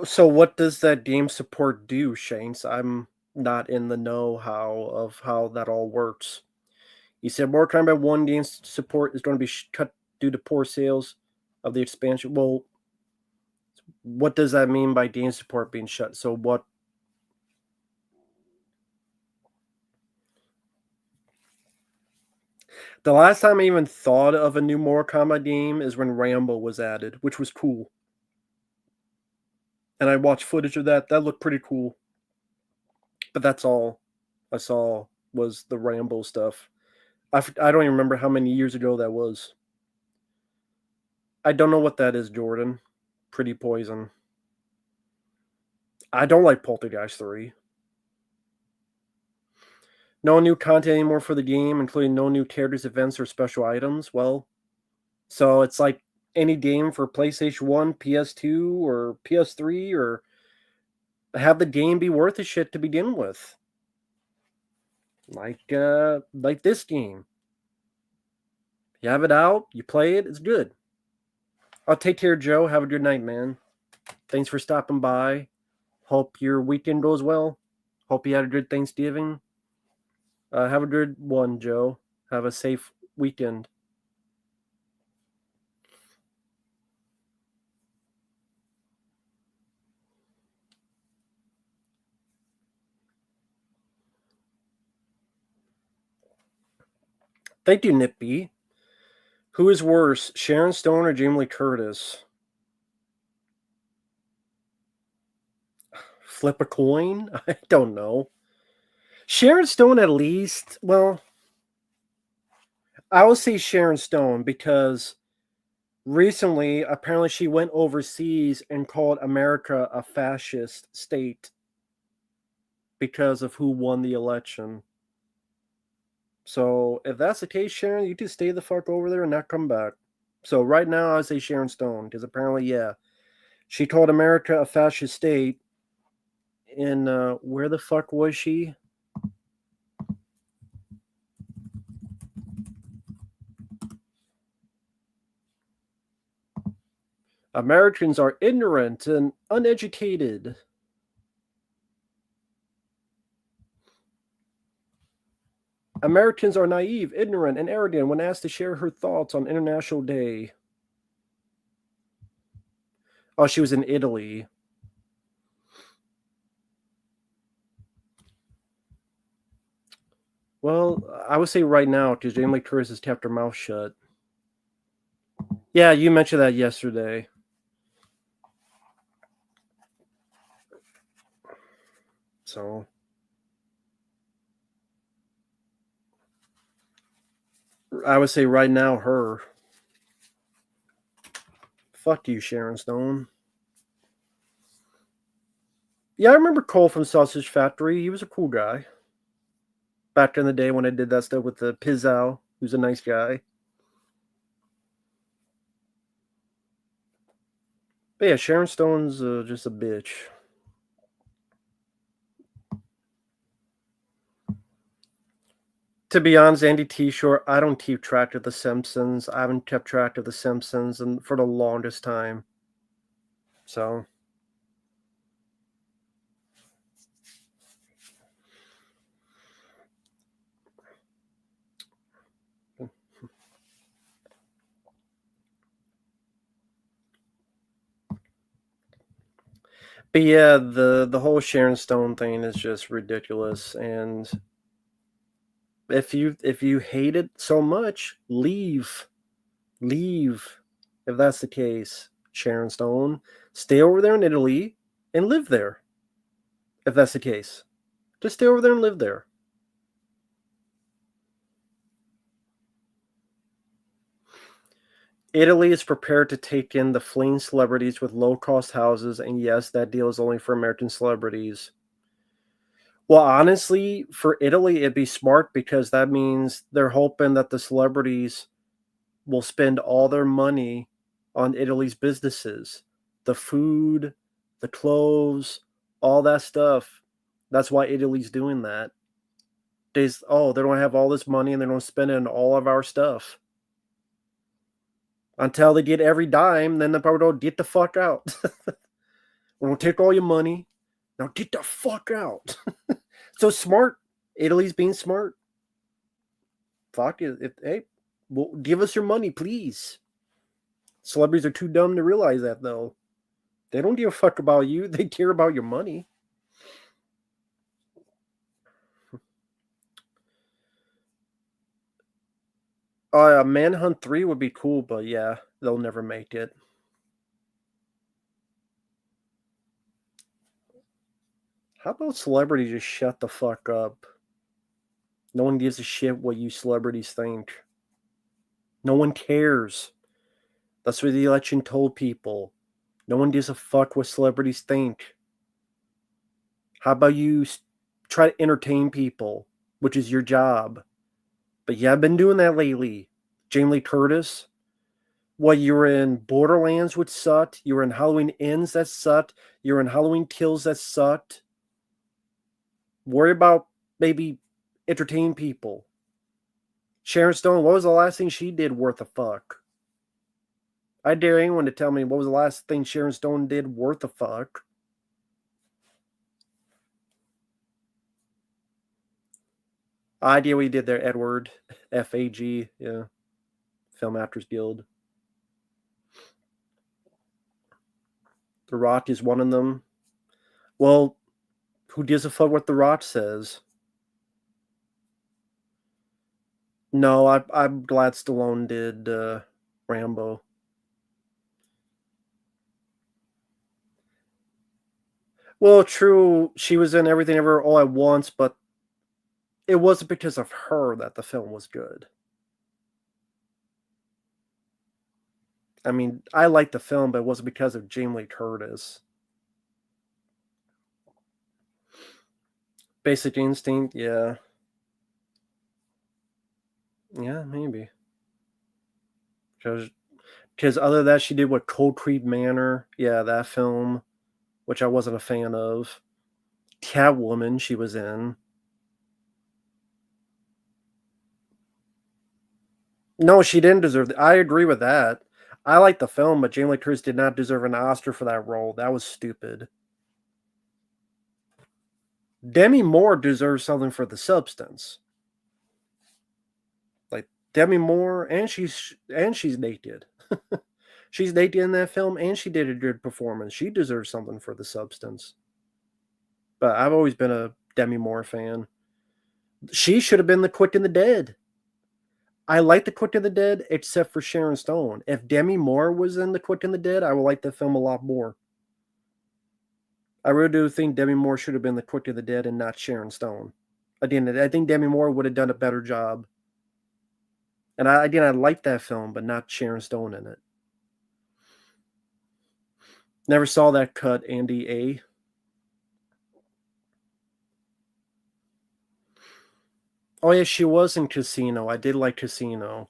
So, what does that game support do, Shanks? I'm not in the know of how that all works. You said Mortal Kombat 1 game support is going to be cut due to poor sales of the expansion. Well, what does that mean by game support being shut? So, what? The last time I even thought of a new Mortal Kombat game is when Rambo was added, which was cool. And I watched footage of that. That looked pretty cool. But that's all I saw was the Rambo stuff. I don't even remember how many years ago that was. I don't know what that is, Jordan. Pretty Poison. I don't like Poltergeist 3. No new content anymore for the game, including no new characters, events, or special items. Well, so it's like any game for PlayStation 1, PS2, or PS3, or have the game be worth a shit to begin with. Like this game. You have it out, you play it, it's good. I'll take care, Joe. Have a good night, man. Thanks for stopping by. Hope your weekend goes well. Hope you had a good Thanksgiving. Have a good one, Joe. Have a safe weekend. Thank you, Nippy. Who is worse, Sharon Stone or Jamie Lee Curtis? Flip a coin? I don't know. Sharon Stone, at least. Well, I will say Sharon Stone because recently, apparently, she went overseas and called America a fascist state because of who won the election. So, if that's the case, Sharon, you just stay the fuck over there and not come back. So, right now, I would say Sharon Stone because apparently, yeah, she called America a fascist state. And where the fuck was she? Americans are ignorant and uneducated. Americans are naive, ignorant, and arrogant when asked to share her thoughts on International Day. Oh, she was in Italy. Well, I would say right now, because Jamie Lee Curtis has kept her mouth shut. Yeah, you mentioned that yesterday. So, I would say right now, her. Fuck you, Sharon Stone. Yeah, I remember Cole from Sausage Factory. He was a cool guy. Back in the day when I did that stuff with the Pizzow, who's a nice guy. But yeah, Sharon Stone's just a bitch. To be honest, Andy T. Short, I don't keep track of The Simpsons. I haven't kept track of The Simpsons and for the longest time. So, but yeah, the whole Sharon Stone thing is just ridiculous. And if you hate it so much, leave, leave. If that's the case, Sharon Stone, stay over there in Italy and live there. If that's the case, just stay over there and live there. Italy is prepared to take in the fleeing celebrities with low-cost houses, and yes, that deal is only for American celebrities. Well, honestly, for Italy, it'd be smart because that means they're hoping that the celebrities will spend all their money on Italy's businesses, the food, the clothes, all that stuff. That's why Italy's doing that. They don't have all this money and they don't spend it on all of our stuff. Until they get every dime, then they probably don't get the fuck out. We're gonna take all your money. Now get the fuck out. So smart. Italy's being smart. Fuck it. Hey, well, give us your money, please. Celebrities are too dumb to realize that, though. They don't give a fuck about you. They care about your money. Manhunt 3 would be cool, but yeah, they'll never make it. How about celebrities just shut the fuck up? No one gives a shit what you celebrities think. No one cares. That's what the election told people. No one gives a fuck what celebrities think. How about you try to entertain people, which is your job? But yeah, I've been doing that lately. Jamie Lee Curtis. What, you were in Borderlands, which sucked. You were in Halloween Ends, that sucked. You were in Halloween Kills, that sucked. Worry about maybe entertain people. Sharon Stone, what was the last thing she did worth a fuck? I dare anyone to tell me what was the last thing Sharon Stone did worth a fuck. Idea what he did there, Edward. FAG, yeah. Film Actors Guild. The Rock is one of them. Well, who gives a fuck what The Rock says? No, I'm glad Stallone did Rambo. Well, true, she was in Everything Ever All at Once, but it wasn't because of her that the film was good. I mean, I liked the film, but it wasn't because of Jamie Lee Curtis. Basic Instinct, yeah. Yeah, maybe. Because other than that, she did what Cold Creek Manor, yeah, that film, which I wasn't a fan of. Catwoman, she was in. No, she didn't deserve it. I agree with that. I like the film, but Jamie Lee Curtis did not deserve an Oscar for that role. That was stupid. Demi Moore deserves something for The Substance. Like Demi Moore, and she's naked. She's naked in that film, and she did a good performance. She deserves something for The Substance. But I've always been a Demi Moore fan. She should have been the Quick and the Dead. I like the Quick and the Dead, except for Sharon Stone. If Demi Moore was in the Quick and the Dead, I would like the film a lot more. I really do think Demi Moore should have been the Quick and the Dead and not Sharon Stone. Again, I think Demi Moore would have done a better job. And I like that film, but not Sharon Stone in it. Never saw that cut, Andy A. Oh yeah, she was in Casino. I did like Casino.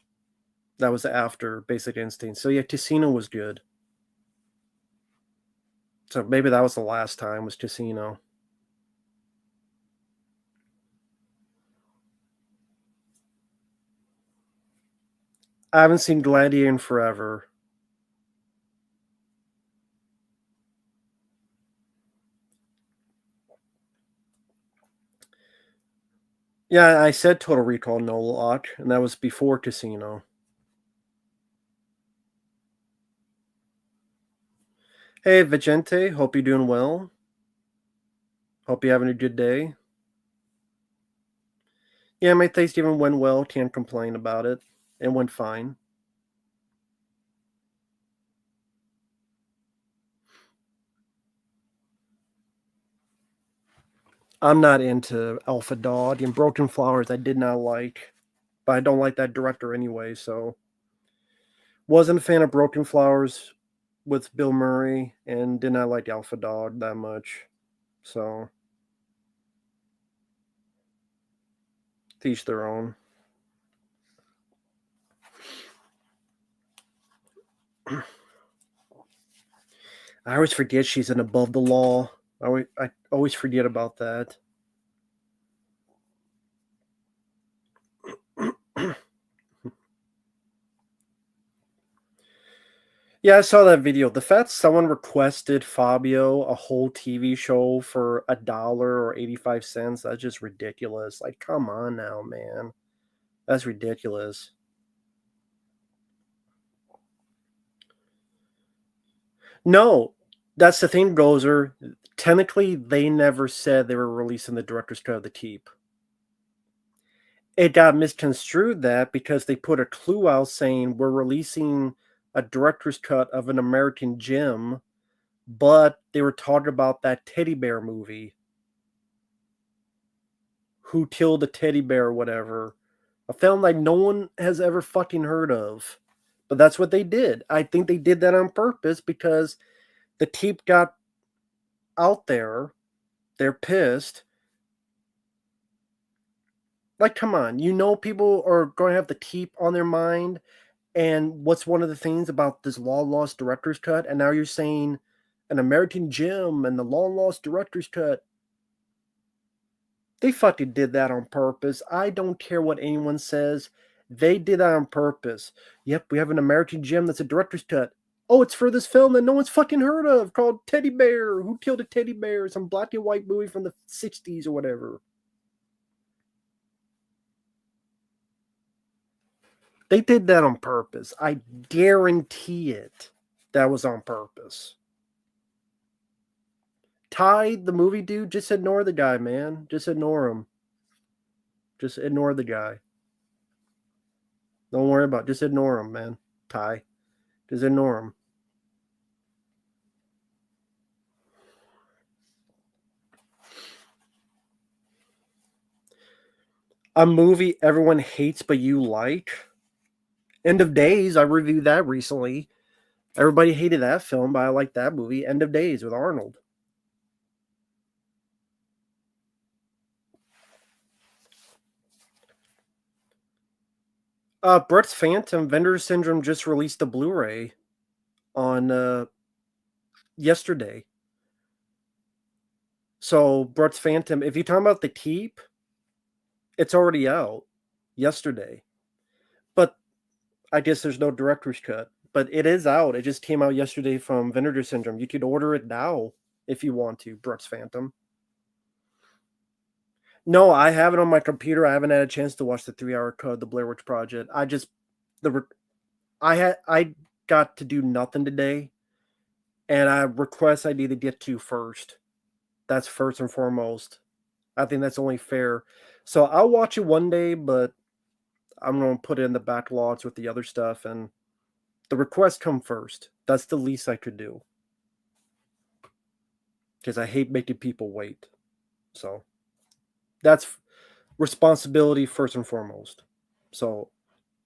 That was after Basic Instinct. So yeah, Casino was good. So maybe that was the last time was Casino. I haven't seen Gladiator in forever. Yeah, I said Total Recall no luck, and that was before Casino. Hey Vicente, hope you're doing well. Hope you're having a good day. Yeah, my Thanksgiving went well. Can't complain about it. It went fine. I'm not into Alpha Dog and Broken Flowers. I did not like, but I don't like that director anyway. So wasn't a fan of Broken Flowers with Bill Murray, and did not like Alpha Dog that much. So teach their own. I always forget she's an Above the Law. I always forget about that. Yeah, I saw that video. The fact someone requested Fabio a whole TV show for $1 or 85 cents, that's just ridiculous. Like, come on now, man. That's ridiculous. No, that's the thing, Gozer. Technically, they never said they were releasing the director's cut of The Keep. It got misconstrued that because they put a clue out saying we're releasing a director's cut of an American Gem, but they were talking about that teddy bear movie. Who Killed a Teddy Bear or whatever. A film like no one has ever fucking heard of. But that's what they did. I think they did that on purpose because the Keep got out there. They're pissed. Like, come on. You know people are going to have the Keep on their mind. And what's one of the things about this long lost director's cut? And now you're saying an American Gem and the long lost director's cut. They fucking did that on purpose. I don't care what anyone says. They did that on purpose. Yep, we have an American gem that's a director's cut. Oh, it's for this film that no one's fucking heard of called Teddy Bear. Who Killed a Teddy Bear? Some black and white movie from the 60s or whatever. They did that on purpose. I guarantee it. That was on purpose. Ty, the movie dude, just ignore the guy, man. Just ignore him. Just ignore the guy. Don't worry about it. Just ignore him, man. Ty. Just ignore him. A movie everyone hates but you like. End of Days. I reviewed that recently. Everybody hated that film, but I like that movie. End of Days with Arnold. Brett's Phantom, Vendor Syndrome just released a Blu-ray on yesterday. So Brett's Phantom, if you're talking about The Keep, it's already out yesterday. But I guess there's no director's cut. But it is out. It just came out yesterday from Vendor Syndrome. You could order it now if you want to, Brett's Phantom. No, I have it on my computer. I haven't had a chance to watch the 3-hour cut, the Blair Witch Project. I got to do nothing today, and I request I need to get to first. That's first and foremost. I think that's only fair. So I'll watch it one day, but I'm going to put it in the backlogs with the other stuff, and the requests come first. That's the least I could do. Because I hate making people wait. So that's responsibility first and foremost. So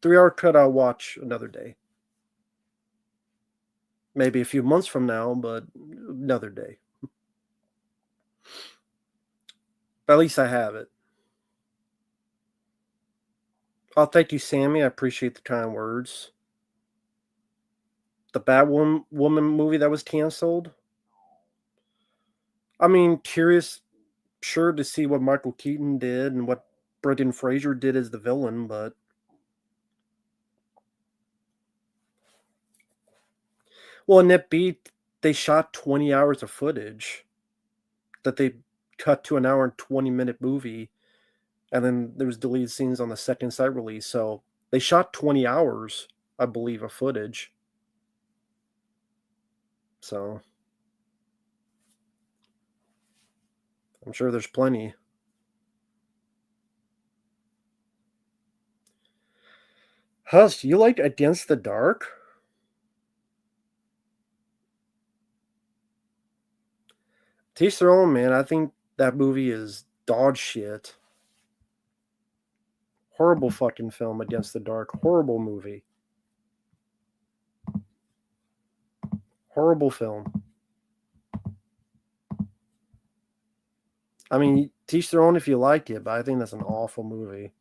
3-hour cut I'll watch another day. Maybe a few months from now, but another day. But at least I have it. Oh, thank you, Sammy. I appreciate the kind words. The Batwoman movie that was canceled. I mean, curious, sure, to see what Michael Keaton did and what Brendan Fraser did as the villain, but well, in that beat, they shot 20 hours of footage that they cut to an hour and 20-minute movie, and then there was deleted scenes on the second site release. So they shot 20 hours, I believe, of footage. So I'm sure there's plenty. Huss, you like Against the Dark? Teach their own, man. I think that movie is dog shit. Horrible fucking film, Against the Dark. Horrible movie. Horrible film. I mean, teach their own if you liked it, but I think that's an awful movie.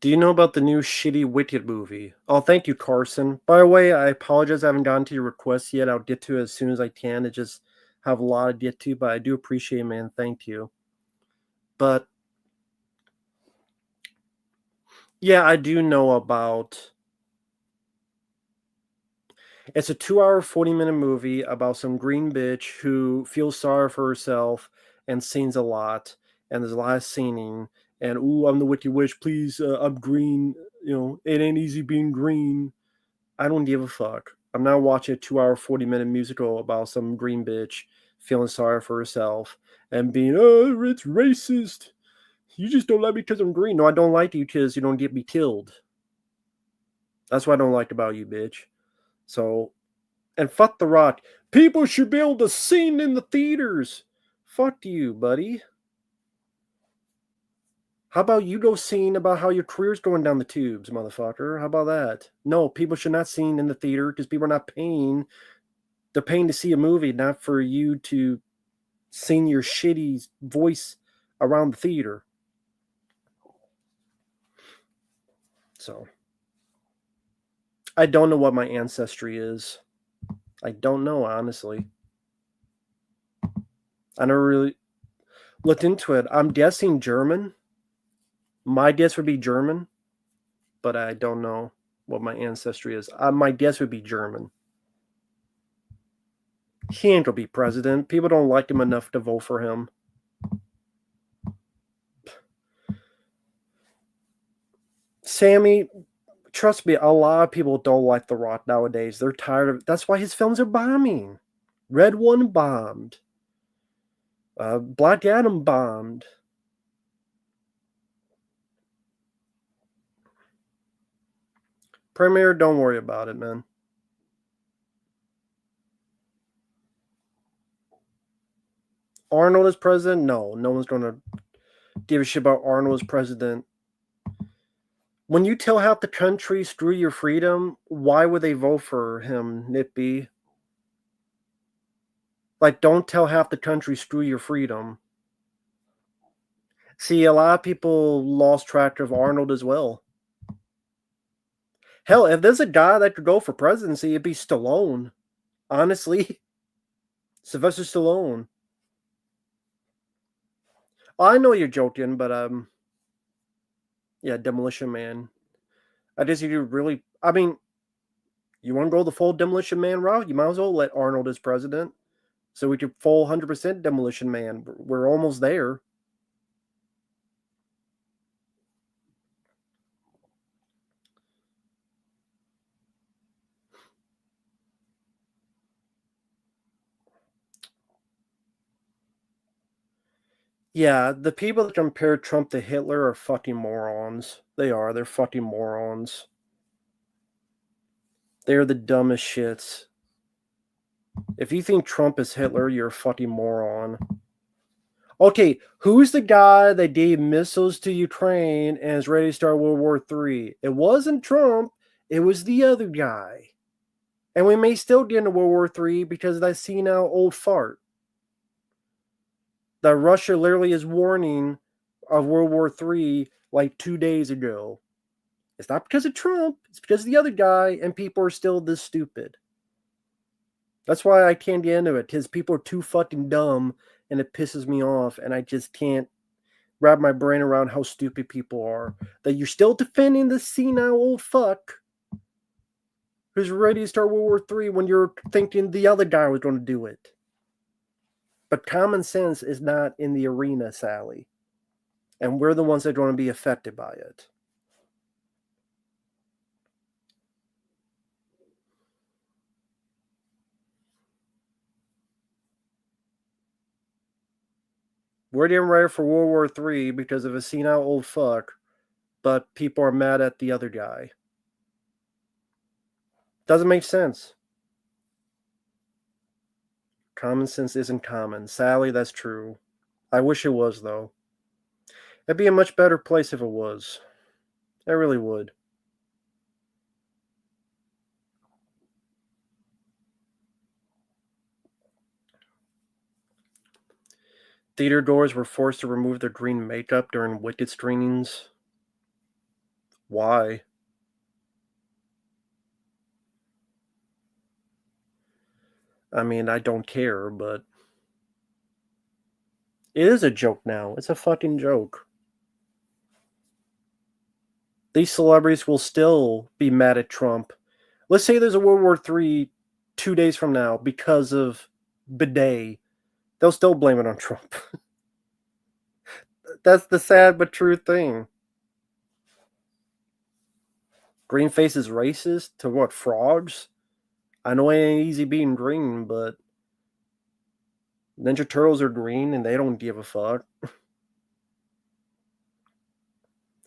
Do you know about the new shitty Wicked movie? Oh, thank you, Carson. By the way, I apologize I haven't gotten to your request yet. I'll get to it as soon as I can. I just have a lot to get to, but I do appreciate it, man. Thank you. But yeah, I do know about. It's a 2-hour, 40-minute movie about some green bitch who feels sorry for herself and sings a lot, and there's a lot of singing. And ooh, I'm the Wicked Witch. Please, I'm green. You know, it ain't easy being green. I don't give a fuck. I'm not watching a 2-hour, 40-minute musical about some green bitch feeling sorry for herself and being, oh, it's racist. You just don't like me because I'm green. No, I don't like you because you don't get me killed. That's what I don't like about you, bitch. So, and fuck The Rock. People should be able to sing in the theaters. Fuck you, buddy. How about you go sing about how your career's going down the tubes, motherfucker? How about that? No, people should not sing in the theater because people are not paying. They're paying to see a movie, not for you to sing your shitty voice around the theater. So, I don't know what my ancestry is. I don't know, honestly. I never really looked into it. I'm guessing German. My guess would be German, but I don't know what my ancestry is. My guess would be German. He ain't gonna be president. People don't like him enough to vote for him. Sammy, trust me, a lot of people don't like The Rock nowadays. They're tired of it. That's why his films are bombing. Red One bombed. Black Adam bombed. Premiere, don't worry about it, man. Arnold as president? No one's gonna give a shit about Arnold as president. When you tell half the country screw your freedom, why would they vote for him, Nippy? Like, don't tell half the country screw your freedom. See, a lot of people lost track of Arnold as well. Hell, if there's a guy that could go for presidency, it'd be Stallone. Honestly. Sylvester Stallone. I know you're joking, but yeah, Demolition Man. I guess you really, I mean, you want to go the full Demolition Man route? You might as well let Arnold as president, so we could full 100% Demolition Man. We're almost there. Yeah, the people that compare Trump to Hitler are fucking morons. They are. They're fucking morons. They're the dumbest shits. If you think Trump is Hitler, you're a fucking moron. Okay, who's the guy that gave missiles to Ukraine and is ready to start World War III? It wasn't Trump. It was the other guy. And we may still get into World War III because of that senile old fart. That Russia literally is warning of World War III like 2 days ago. It's not because of Trump. It's because of the other guy, and people are still this stupid. That's why I can't get into it, because people are too fucking dumb, and it pisses me off, and I just can't wrap my brain around how stupid people are. That you're still defending this senile old fuck who's ready to start World War III when you're thinking the other guy was going to do it. But common sense is not in the arena, Sally. And we're the ones that are going to be affected by it. We're getting ready for World War III because of a senile old fuck, but people are mad at the other guy. Doesn't make sense. Common sense isn't common. Sally, that's true. I wish it was, though. It'd be a much better place if it was. It really would. Theater goers were forced to remove their green makeup during Wicked screenings. Why? I mean, I don't care, but it is a joke now. It's a fucking joke. These celebrities will still be mad at Trump. Let's say there's a World War III 2 days from now because of bidet. They'll still blame it on Trump. That's the sad but true thing. Green face is racist to what, frogs? I know it ain't easy being green, but Ninja Turtles are green and they don't give a fuck.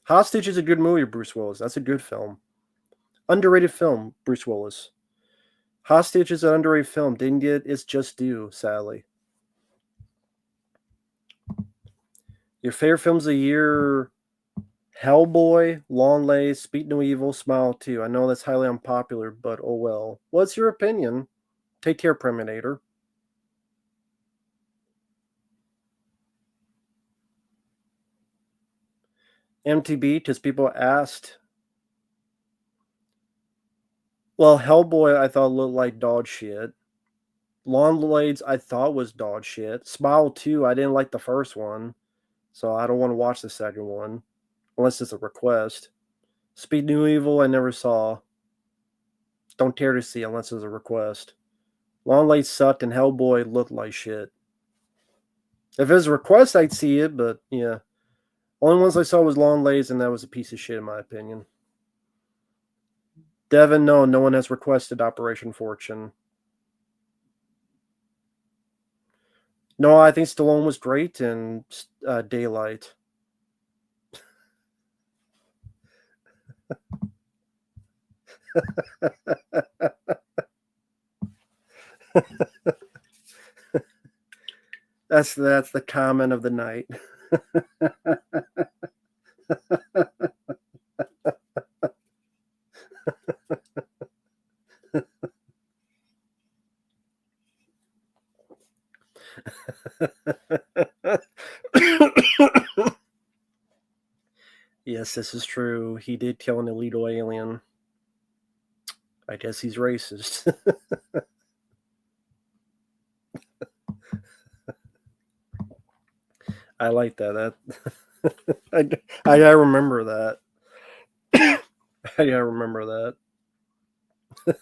Hostage is a good movie, Bruce Willis. That's a good film. Underrated film, Bruce Willis. Hostage is an underrated film. Didn't get its just due, sadly. Your favorite films of the year: Hellboy, Long Legs, Speak No Evil, Smile 2. I know that's highly unpopular, but oh well. What's your opinion? Take care, Preminator. MTB, because people asked. Well, Hellboy I thought looked like dog shit. Long Blades I thought was dog shit. Smile 2, I didn't like the first one, so I don't want to watch the second one unless it's a request. Speed New Evil I never saw. Don't care to see unless it's a request. Long Legs sucked and Hellboy looked like shit. If it was a request, I'd see it, but yeah. Only ones I saw was Long Legs, and that was a piece of shit in my opinion. Devin, no one has requested Operation Fortune. No, I think Stallone was great in Daylight. That's the comment of the night. Yes, this is true. He did kill an illegal alien. I guess he's racist. I like that. I gotta remember that. I gotta remember that.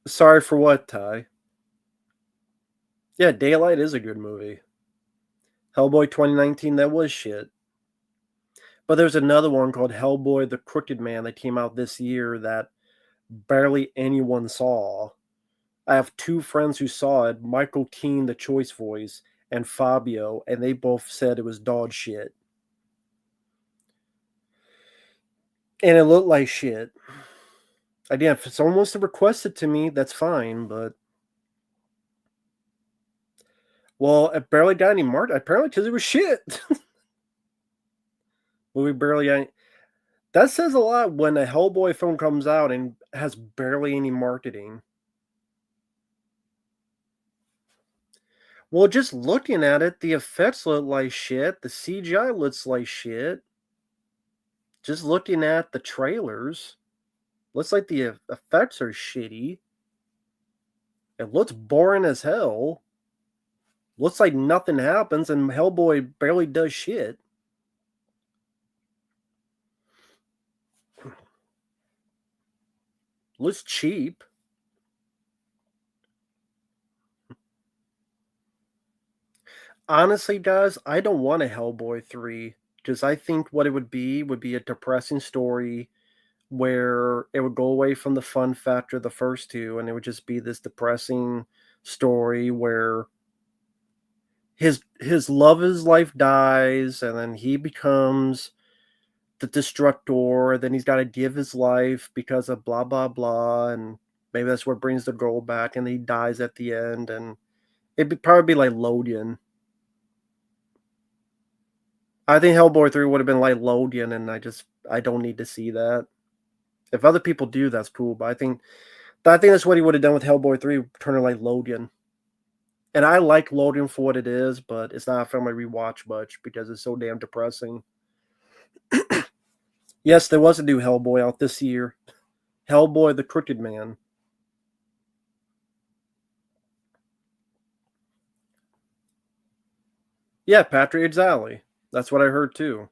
Sorry for what, Ty? Yeah, Daylight is a good movie. Hellboy 2019, that was shit. But there's another one called Hellboy the Crooked Man that came out this year that barely anyone saw. I have two friends who saw it, Michael Keane, the choice voice, and Fabio, and they both said it was dog shit. And it looked like shit. Again, if someone wants to request it to me, that's fine, but well, it barely got any mark apparently because it was shit. Movie barely got any. That says a lot when a Hellboy film comes out and has barely any marketing. Well, just looking at it, the effects look like shit. The CGI looks like shit. Just looking at the trailers, looks like the effects are shitty. It looks boring as hell. Looks like nothing happens, and Hellboy barely does shit. Looks cheap. Honestly, guys, I don't want a Hellboy 3 because I think what it would be a depressing story where it would go away from the fun factor of the first two and it would just be this depressing story where his love of his life dies and then he becomes the destructor, then he's got to give his life because of blah blah blah, and maybe that's what brings the girl back and he dies at the end, and it'd probably be like Logan. I think Hellboy 3 would have been like Logan, and I don't need to see that. If other people do, that's cool, but I think that's what he would have done with Hellboy 3, turn it like Logan. And I like Logan for what it is, but it's not a film I rewatch much because it's so damn depressing. Yes, there was a new Hellboy out this year. Hellboy the Crooked Man. Yeah, Patrick, exactly. That's what I heard too.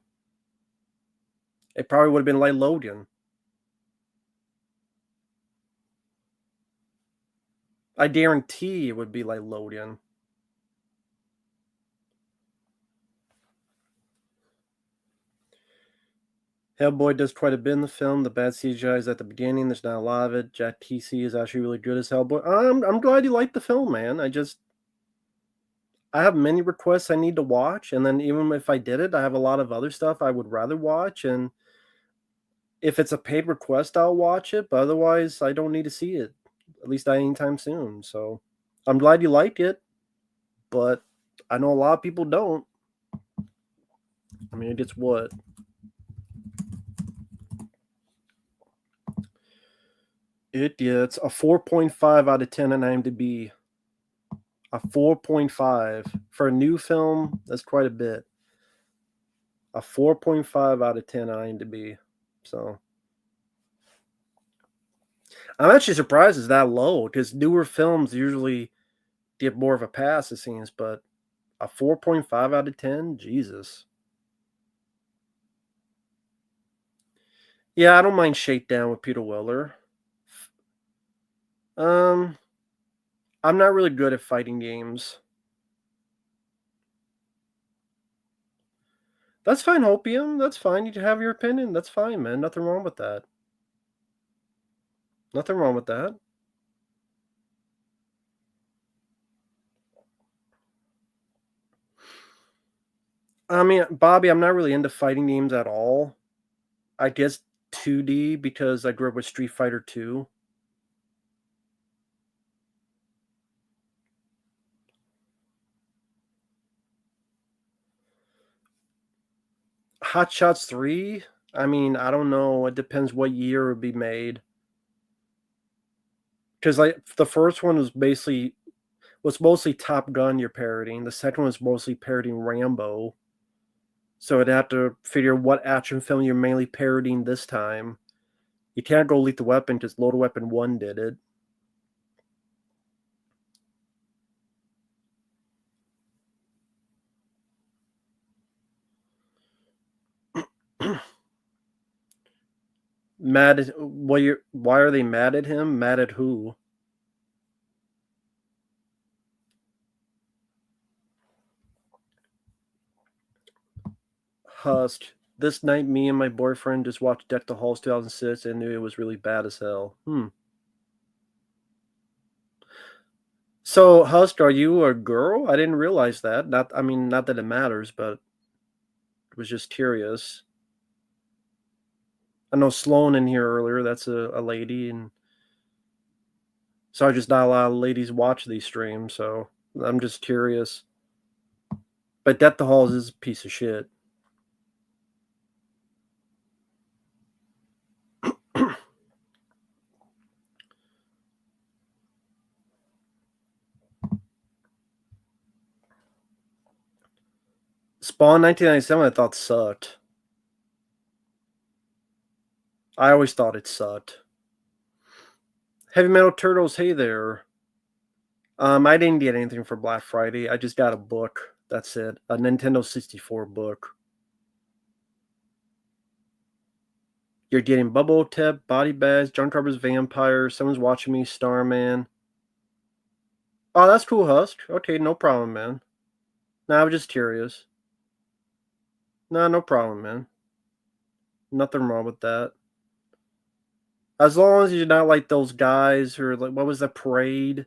It probably would have been like Logan. I guarantee it would be like Logan. Hellboy does quite a bit in the film. The bad CGI is at the beginning. There's not a lot of it. Jack TC is actually really good as Hellboy. I'm glad you liked the film, man. I have many requests I need to watch, and then even if I did it, I have a lot of other stuff I would rather watch. And if it's a paid request, I'll watch it. But otherwise, I don't need to see it, at least not anytime soon. So I'm glad you like it, but I know a lot of people don't. I mean, it gets what? It gets a 4.5 out of 10 on IMDb. A 4.5 for a new film. That's quite a bit. A 4.5 out of 10 IMDb. So I'm actually surprised it's that low because newer films usually get more of a pass, it seems. But a 4.5 out of 10, Jesus. Yeah, I don't mind Shakedown with Peter Weller. Um, I'm not really good at fighting games. That's fine, Hopium. That's fine. You have your opinion. That's fine, man. Nothing wrong with that. Nothing wrong with that. I mean, Bobby, I'm not really into fighting games at all. I guess 2D because I grew up with Street Fighter 2. Hot Shots 3? I mean, I don't know. It depends what year it would be made. Because like the first one was mostly Top Gun you're parodying. The second one was mostly parodying Rambo. So I'd have to figure what action film you're mainly parodying this time. You can't go Lethal Weapon because Lethal Weapon 1 did it. Mad at why are they mad at him? Mad at who? Husk. This night me and my boyfriend just watched Deck the Halls 2006 and knew it was really bad as hell. So Husk, are you a girl? I didn't realize that. Not that it matters, but was just curious. I know Sloan in here earlier, that's a lady, and sorry, just not a lot of ladies watch these streams, so I'm just curious. But Death the Halls is a piece of shit. Spawn 1997 I thought sucked. I always thought it sucked. Heavy Metal Turtles, hey there. I didn't get anything for Black Friday. I just got a book. That's it. A Nintendo 64 book. You're getting Bubble Tip, Body Bags, John Carpenter's Vampire, Someone's Watching Me, Starman. Oh, that's cool, Husk. Okay, no problem, man. No, I was just curious. No, no problem, man. Nothing wrong with that. As long as you're not like those guys who are like, what was the parade?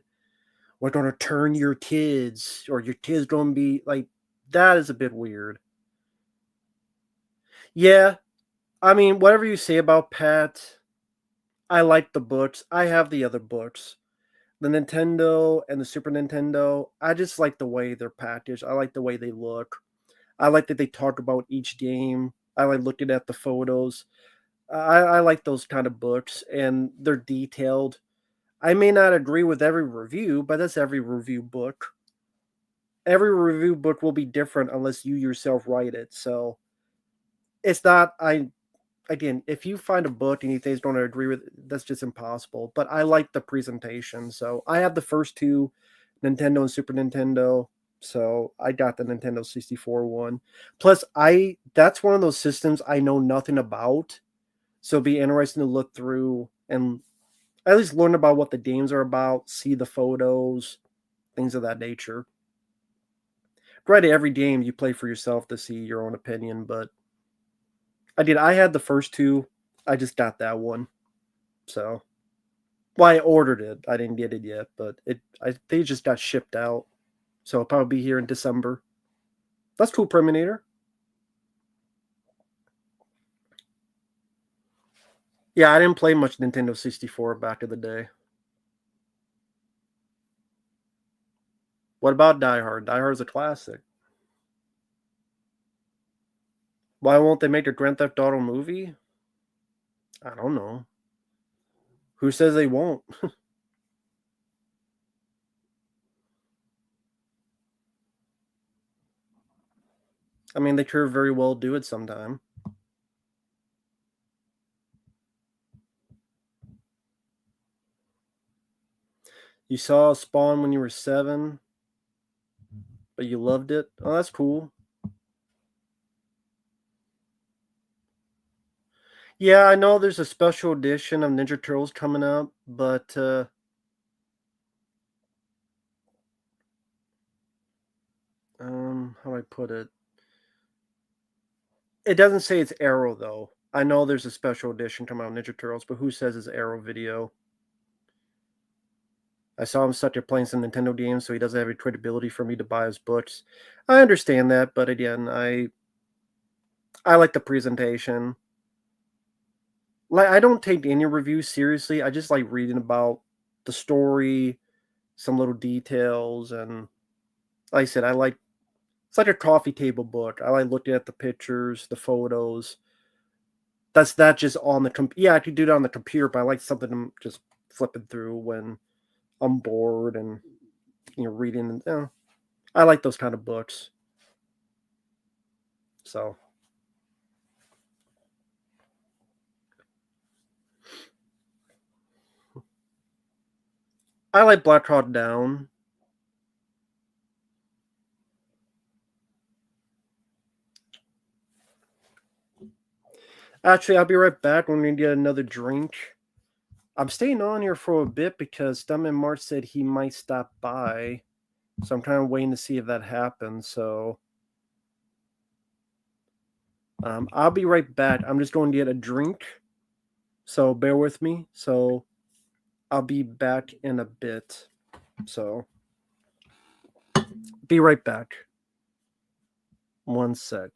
We're gonna turn your kids, or your kids gonna be like, that is a bit weird. Yeah, I mean, whatever you say about Pat, I like the books. I have the other books. The Nintendo and the Super Nintendo, I just like the way they're packaged. I like the way they look. I like that they talk about each game. I like looking at the photos. I like those kind of books, and they're detailed. I may not agree with every review, but that's every review book. Every review book will be different unless you yourself write it. So it's not, again, if you find a book and you think don't agree with it, that's just impossible. But I like the presentation. So I have the first two, Nintendo and Super Nintendo. So I got the Nintendo 64 one. Plus, that's one of those systems I know nothing about. So it'd be interesting to look through and at least learn about what the games are about, see the photos, things of that nature. Granted, every game you play for yourself to see your own opinion, but I had the first two. I just got that one. So, well, I ordered it. I didn't get it yet, but they just got shipped out. So it'll probably be here in December. That's cool, Preminator. Yeah, I didn't play much Nintendo 64 back in the day. What about Die Hard? Die Hard's a classic. Why won't they make a Grand Theft Auto movie? I don't know. Who says they won't? I mean, they could very well do it sometime. You saw Spawn when you were 7, but you loved it. Oh, that's cool. Yeah, I know there's a special edition of Ninja Turtles coming up, but how do I put it? It doesn't say it's Arrow though. I know there's a special edition coming out of Ninja Turtles, but who says it's Arrow video? I saw him such a playing some Nintendo games, so he doesn't have any credibility for me to buy his books. I understand that, but again, I like the presentation. Like, I don't take any reviews seriously. I just like reading about the story, some little details, and like I said, it's like a coffee table book. I like looking at the pictures, the photos. That's not just on the yeah, I could do it on the computer, but I like something I'm just flipping through when I'm bored and reading. I like those kind of books. So I like Black Hawk Down. Actually, I'll be right back. We're gonna get another drink. I'm staying on here for a bit because Stuntman March said he might stop by. So I'm kind of waiting to see if that happens. So I'll be right back. I'm just going to get a drink. So bear with me. So I'll be back in a bit. So be right back. One sec.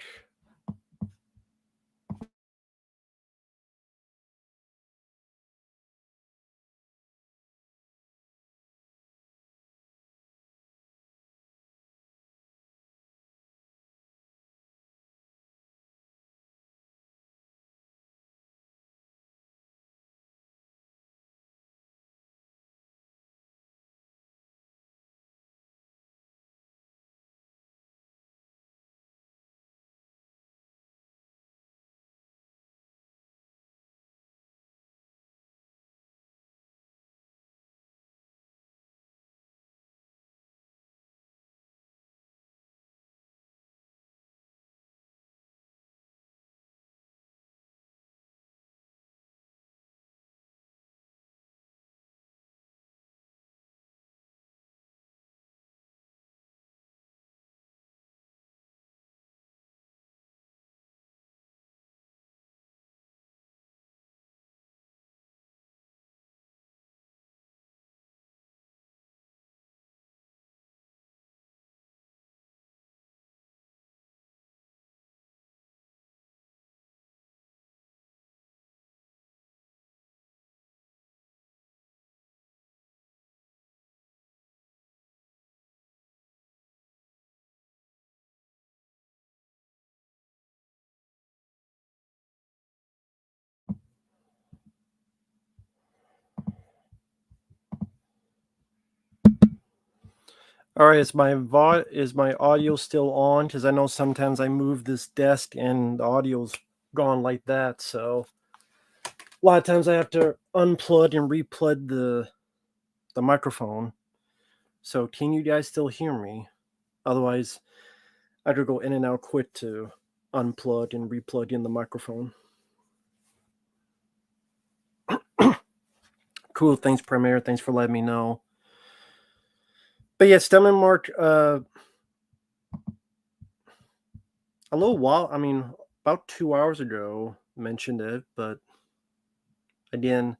All right, is my audio still on? Because I know sometimes I move this desk and the audio's gone like that. So a lot of times I have to unplug and replug the microphone. So can you guys still hear me? Otherwise, I could go in and out quick to unplug and replug in the microphone. Cool. Thanks, Premiere. Thanks for letting me know. But yeah, Stemmen Mark, a little while, I mean, about 2 hours ago, mentioned it, but again,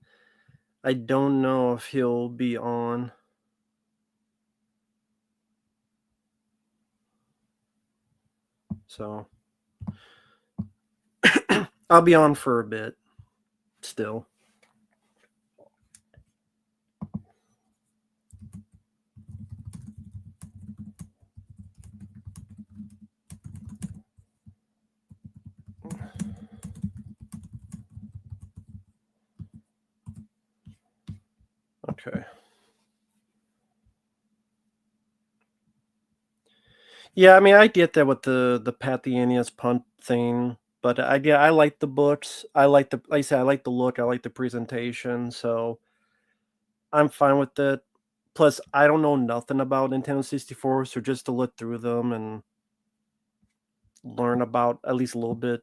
I don't know if he'll be on. So I'll be on for a bit still. Okay. Yeah, I mean, I get that with the Pat the Aeneas punt thing, but I like the books. I like the like I said, I like the look. I like the presentation, so I'm fine with it. Plus, I don't know nothing about Nintendo 64, so just to look through them and learn about at least a little bit,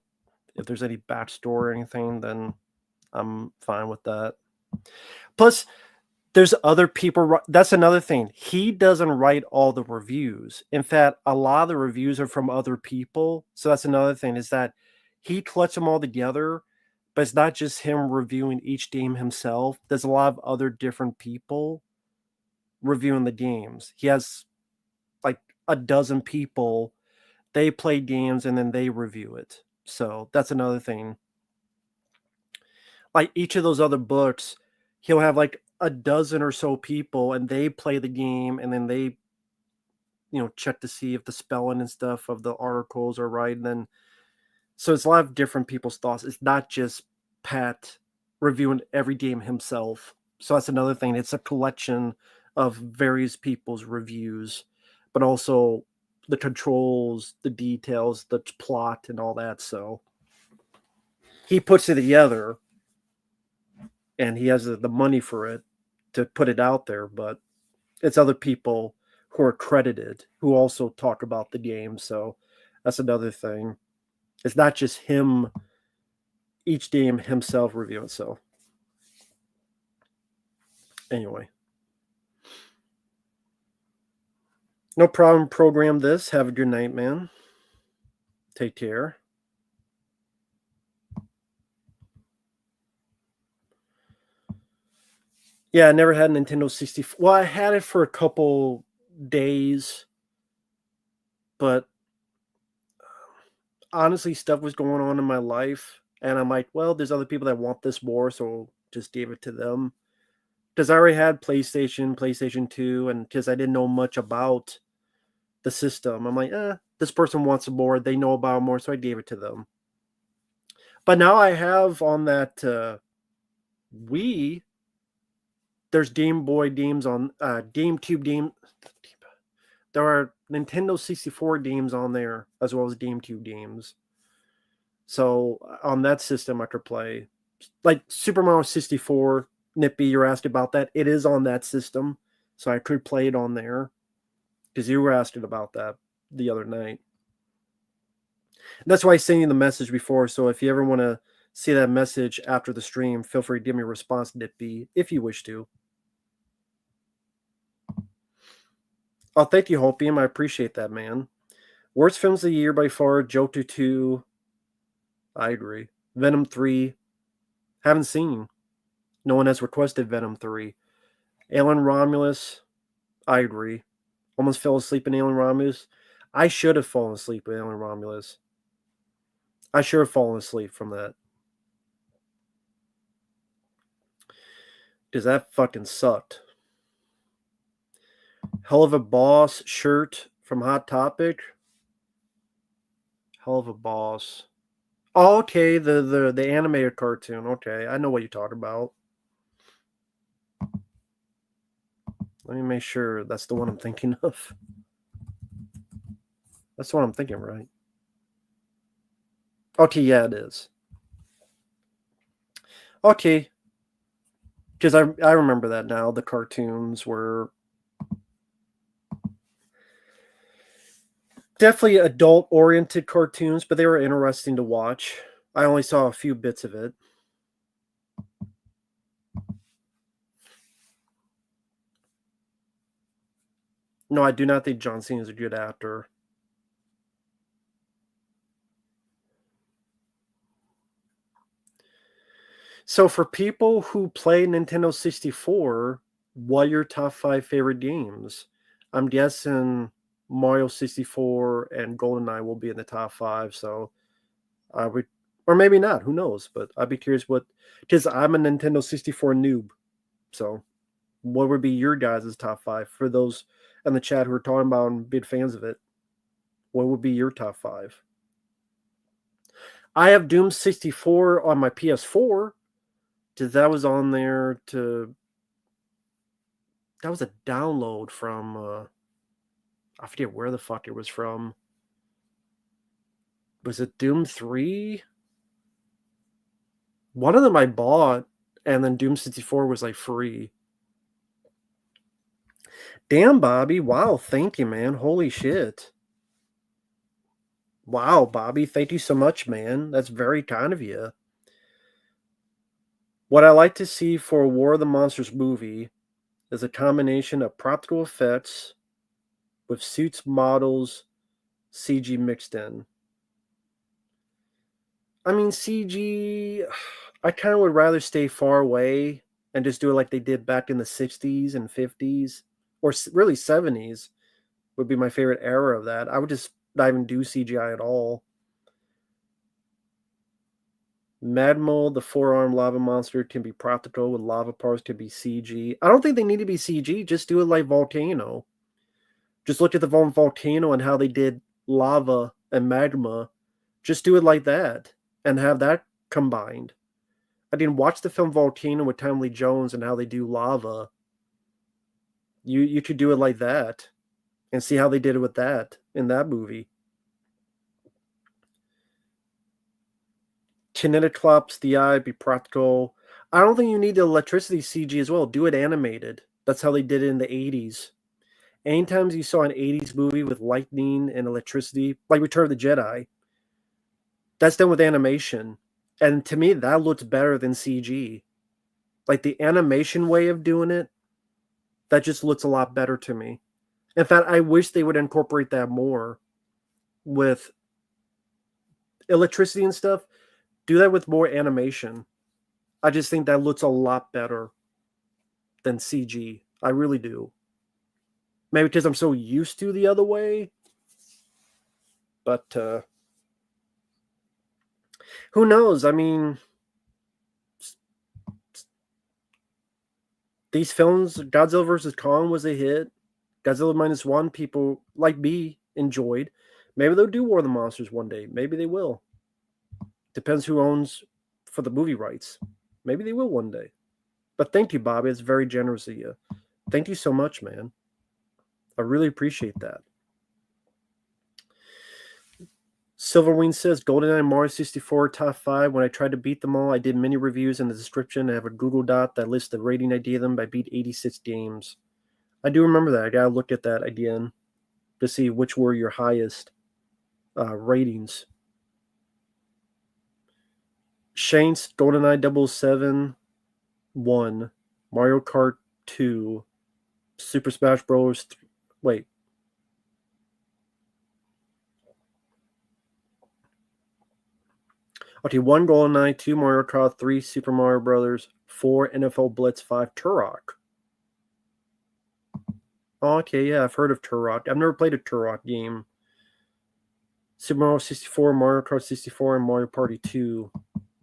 if there's any backstory or anything, then I'm fine with that. Plus, there's other people. That's another thing. He doesn't write all the reviews. In fact, a lot of the reviews are from other people. So that's another thing is that he collects them all together, but it's not just him reviewing each game himself. There's a lot of other different people reviewing the games. He has like a dozen people. They play games and then they review it. So that's another thing. Like each of those other books, he'll have like a dozen or so people and they play the game and then they check to see if the spelling and stuff of the articles are right. And then so it's a lot of different people's thoughts. It's not just Pat reviewing every game himself. So that's another thing. It's a collection of various people's reviews, but also the controls, the details, the plot, and all that. So he puts it together and he has the money for it to put it out there, but it's other people who are credited who also talk about the game. So that's another thing. It's not just him, each game himself reviewing. So anyway, no problem. Program this. Have a good night, man. Take care. Yeah, I never had a Nintendo 64. Well, I had it for a couple days, but honestly, stuff was going on in my life, and I'm like, well, there's other people that want this more, so just gave it to them. Because I already had PlayStation 2, and because I didn't know much about the system, I'm like, this person wants more. They know about more, so I gave it to them. But now I have on that Wii. There's Game Boy games on GameCube game. There are Nintendo 64 games on there as well as GameCube games. So on that system, I could play like Super Mario 64. Nippy, you're asking about that. It is on that system, so I could play it on there because you were asking about that the other night. And that's why I sent you the message before. So if you ever want to see that message after the stream, feel free to give me a response, Nippy, if you wish to. Oh, thank you, Hopium. I appreciate that, man. Worst films of the year by far: Joker 2. I agree. Venom 3. Haven't seen. No one has requested Venom 3. Alien Romulus. I agree. Almost fell asleep in Alien Romulus. I should have fallen asleep in Alien Romulus. I should have fallen asleep from that. Because that fucking sucked. Hell of a Boss shirt from Hot Topic. Hell of a Boss. Oh, okay, the animated cartoon. Okay, I know what you're talking about. Let me make sure that's the one I'm thinking of. That's the one I'm thinking, right? Okay, yeah, it is. Okay, because I remember that now. The cartoons were definitely adult-oriented cartoons, but they were interesting to watch. I only saw a few bits of it. No, I do not think John Cena is a good actor. So for people who play Nintendo 64, what are your top 5 favorite games? I'm guessing Mario 64 and GoldenEye will be in the top 5, so I would, or maybe not, who knows, but I'd be curious because I'm a Nintendo 64 noob, so what would be your guys' top 5 for those in the chat who are talking about and big fans of it? What would be your top 5? I have Doom 64 on my PS4 because that was on there to that was a download from I forget where the fuck it was from. Was it Doom 3? One of them I bought, and then Doom 64 was like free. Damn, Bobby. Wow, thank you, man. Holy shit. Wow, Bobby, thank you so much, man. That's very kind of you. What I like to see for a War of the Monsters movie is a combination of practical effects with suits, models, CG mixed in. I mean, CG, I kind of would rather stay far away and just do it like they did back in the 60s and 50s, or really 70s would be my favorite era of that. I would just not even do CGI at all. Madmo, the four-armed lava monster, can be practical with lava parts can be CG. I don't think they need to be CG. Just do it like Volcano. Just look at the Volcano and how they did lava and magma. Just do it like that and have that combined. I didn't watch the film Volcano with Tommy Lee Jones and how they do lava. You could do it like that and see how they did it with that in that movie. Kineticlops, the eye, be practical. I don't think you need the electricity CG as well. Do it animated. That's how they did it in the 80s. Anytime you saw an 80s movie with lightning and electricity, like Return of the Jedi, that's done with animation. And to me, that looks better than CG. Like the animation way of doing it, that just looks a lot better to me. In fact, I wish they would incorporate that more with electricity and stuff. Do that with more animation. I just think that looks a lot better than CG. I really do. Maybe because I'm so used to the other way. But who knows? I mean, these films, Godzilla vs. Kong was a hit. Godzilla -1, people like me enjoyed. Maybe they'll do War of the Monsters one day. Maybe they will. Depends who owns for the movie rights. Maybe they will one day. But thank you, Bobby. It's very generous of you. Thank you so much, man. I really appreciate that. Silverwing says GoldenEye Mario 64 top 5. When I tried to beat them all, I did many reviews in the description. I have a Google Doc that lists the rating I gave them. I beat 86 games. I do remember that. I gotta look at that again to see which were your highest ratings. Shane's GoldenEye 007 1, Mario Kart 2, Super Smash Bros. Wait. Okay, 1 GoldenEye, 2 Mario Kart, 3 Super Mario Brothers, 4 NFL Blitz, 5 Turok. Oh, okay, yeah, I've heard of Turok. I've never played a Turok game. Super Mario 64, Mario Kart 64, and Mario Party 2.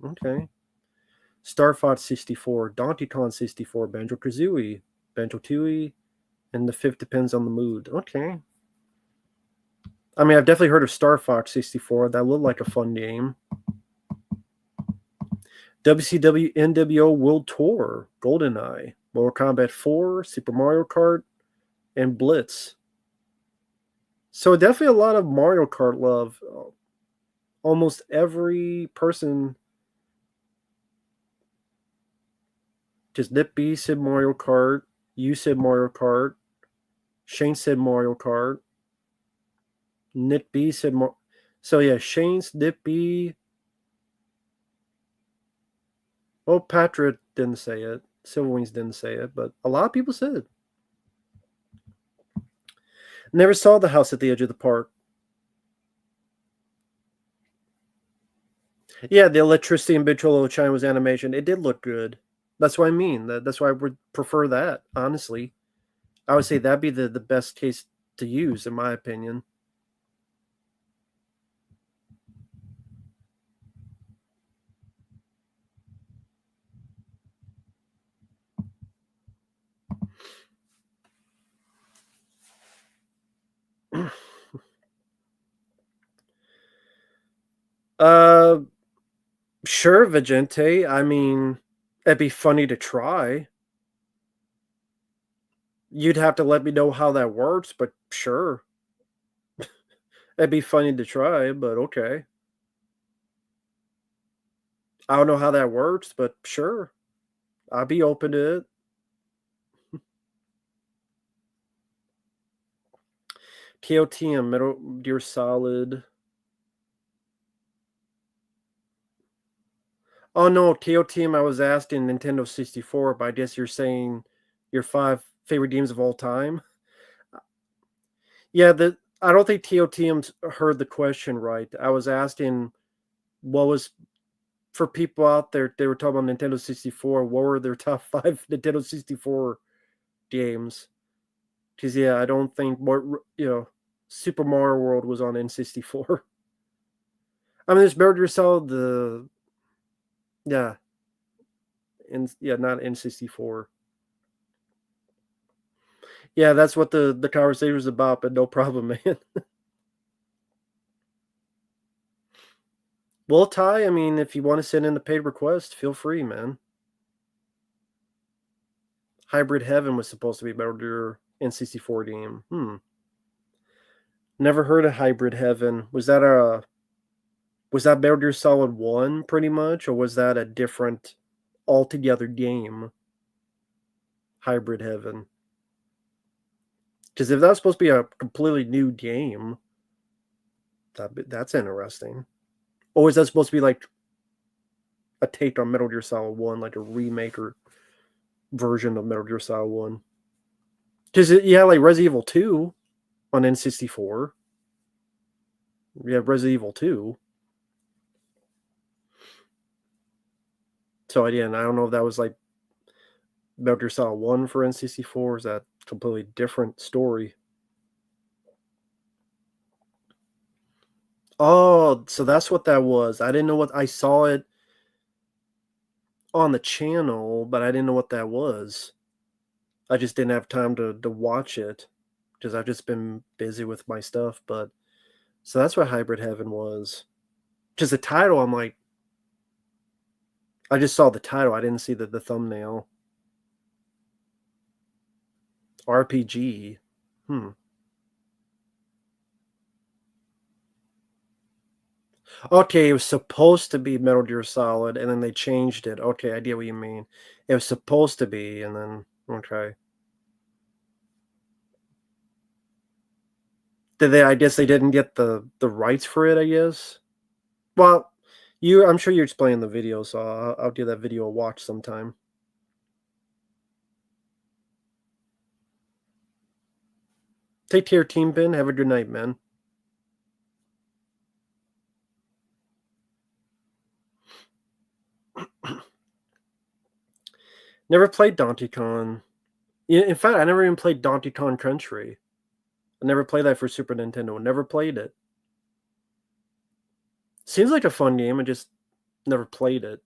Okay. Star Fox 64, Donkey Kong 64, Banjo-Kazooie, Banjo-Tooie, and the 5th depends on the mood. Okay. I mean, I've definitely heard of Star Fox 64. That looked like a fun game. WCW NWO World Tour, GoldenEye, Mortal Kombat 4, Super Mario Kart, and Blitz. So definitely a lot of Mario Kart love. Almost every person just Nip B said Mario Kart, you said Mario Kart, Shane said Mario Kart, Nip B said so yeah, Shane's Nip B. Well, Patrick didn't say it. Silverwings didn't say it, but a lot of people said it. Never saw the house at the edge of the park. Yeah, the electricity in Big Trouble in Little China was animation. It did look good. That's what I mean. That's why I would prefer that, honestly. I would say that'd be the best case to use, in my opinion. uh, sure, Vigente. I mean, it'd be funny to try. You'd have to let me know how that works, but sure. It'd be funny to try, but okay. I don't know how that works, but sure. I'd be open to it. KOTM, Metal Gear Solid. Oh no, KOTM, I was asked in Nintendo 64, but I guess you're saying your 5 favorite games of all time? Yeah, I don't think TOTM heard the question right. I was asking what was for people out there. They were talking about Nintendo 64. What were their top 5 Nintendo 64 games? Because yeah, I don't think Super Mario World was on N64. I mean, there's Metal Gear Solid. Yeah, not N64. Yeah, that's what the conversation was about. But no problem, man. Well, Ty, I mean, if you want to send in a paid request, feel free, man. Hybrid Heaven was supposed to be Metal Gear N64 game. Never heard of Hybrid Heaven. Was that Metal Gear Solid 1 pretty much, or was that a different altogether game? Hybrid Heaven. Because if that's supposed to be a completely new game, that's interesting. Or is that supposed to be like a take on Metal Gear Solid 1, like a remake or version of Metal Gear Solid 1? Because yeah, like Resident Evil 2 on N64. Yeah, Resident Evil 2. So again, I don't know if that was like Metal Gear Solid 1 for N64. Is that a completely different story? Oh, so that's what that was. I didn't know what I saw it on the channel, but I didn't know what that was. I just didn't have time to watch it because I've just been busy with my stuff. But so that's what Hybrid Heaven was. Because the title, I'm like, I just saw the title. I didn't see the thumbnail. RPG. Hmm. Okay, it was supposed to be Metal Gear Solid, and then they changed it. Okay, I get what you mean. It was supposed to be, and then okay. Did they? I guess they didn't get the rights for it. I guess. Well, I'm sure you're explaining the video, so I'll give that video a watch sometime. Take care, Team Ben. Have a good night, man. Never played Donkey Kong. In fact, I never even played Donkey Kong Country. I never played that for Super Nintendo. Never played it. Seems like a fun game. I just never played it.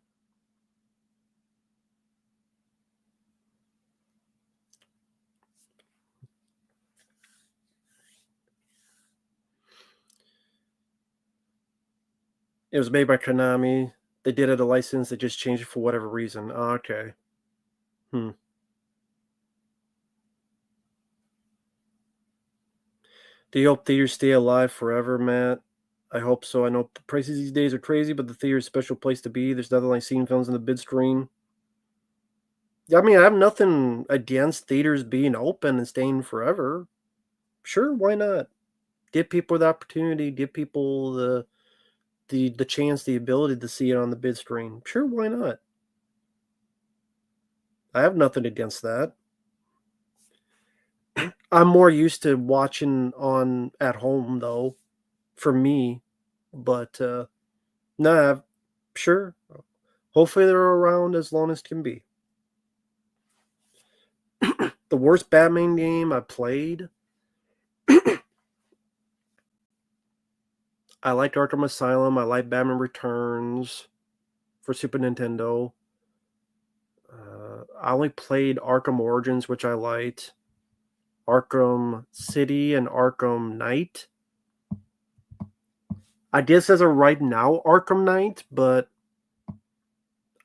It was made by Konami. They did it a license. They just changed it for whatever reason. Oh, okay. Hmm. Do you hope theaters stay alive forever, Matt? I hope so. I know the prices these days are crazy, but the theater is a special place to be. There's nothing like seeing films in the big screen. I mean, I have nothing against theaters being open and staying forever. Sure, why not? Give people the opportunity, give people the chance, the ability to see it on the big screen. Sure, why not? I have nothing against that. I'm more used to watching on at home though, for me. But nah, sure. Hopefully they're around as long as can be. The worst Batman game I played. I liked Arkham Asylum. I like Batman Returns for Super Nintendo. I only played Arkham Origins, which I liked. Arkham City and Arkham Knight. I guess as of right now, Arkham Knight, but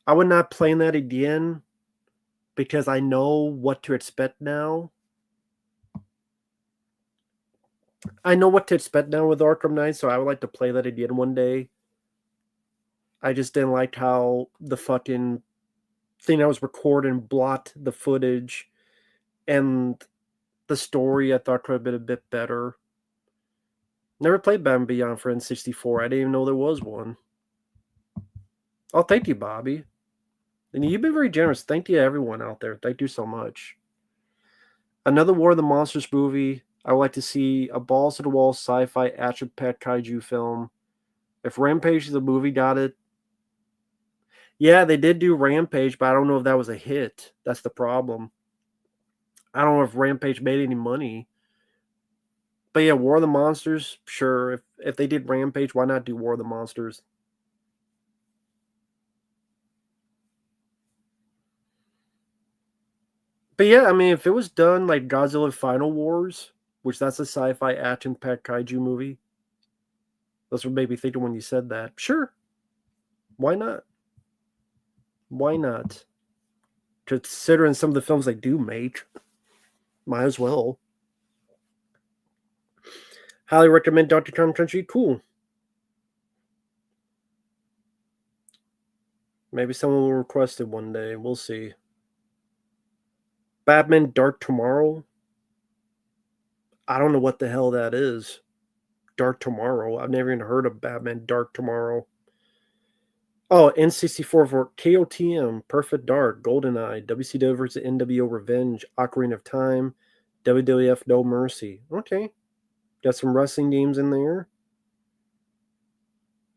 I would not play that again because I know what to expect now. I know what to expect now with Arkham Knight, so I would like to play that again one day. I just didn't like how the fucking thing I was recording blocked the footage, and the story I thought could have been a bit better. Never played Batman Beyond for N64. I didn't even know there was one. Oh, thank you, Bobby. And you've been very generous. Thank you to everyone out there. Thank you so much. Another War of the Monsters movie. I would like to see a balls to the wall sci-fi action-packed kaiju film. If Rampage the movie got it, yeah, they did do Rampage, but I don't know if that was a hit. That's the problem. I don't know if Rampage made any money. But yeah, War of the Monsters, sure. If they did Rampage, why not do War of the Monsters? But yeah, I mean, if it was done like Godzilla Final Wars, which that's a sci-fi action-packed kaiju movie, that's what made me think of when you said that. Sure, why not? Why not? Considering some of the films they do make, might as well. Highly recommend Dr. Tom Country. Cool. Maybe someone will request it one day. We'll see. Batman Dark Tomorrow. I don't know what the hell that is. Dark Tomorrow. I've never even heard of Batman Dark Tomorrow. Oh, N64 for KOTM, Perfect Dark, GoldenEye, WCW vs. NWO Revenge, Ocarina of Time, WWF No Mercy. Okay. Got some wrestling games in there.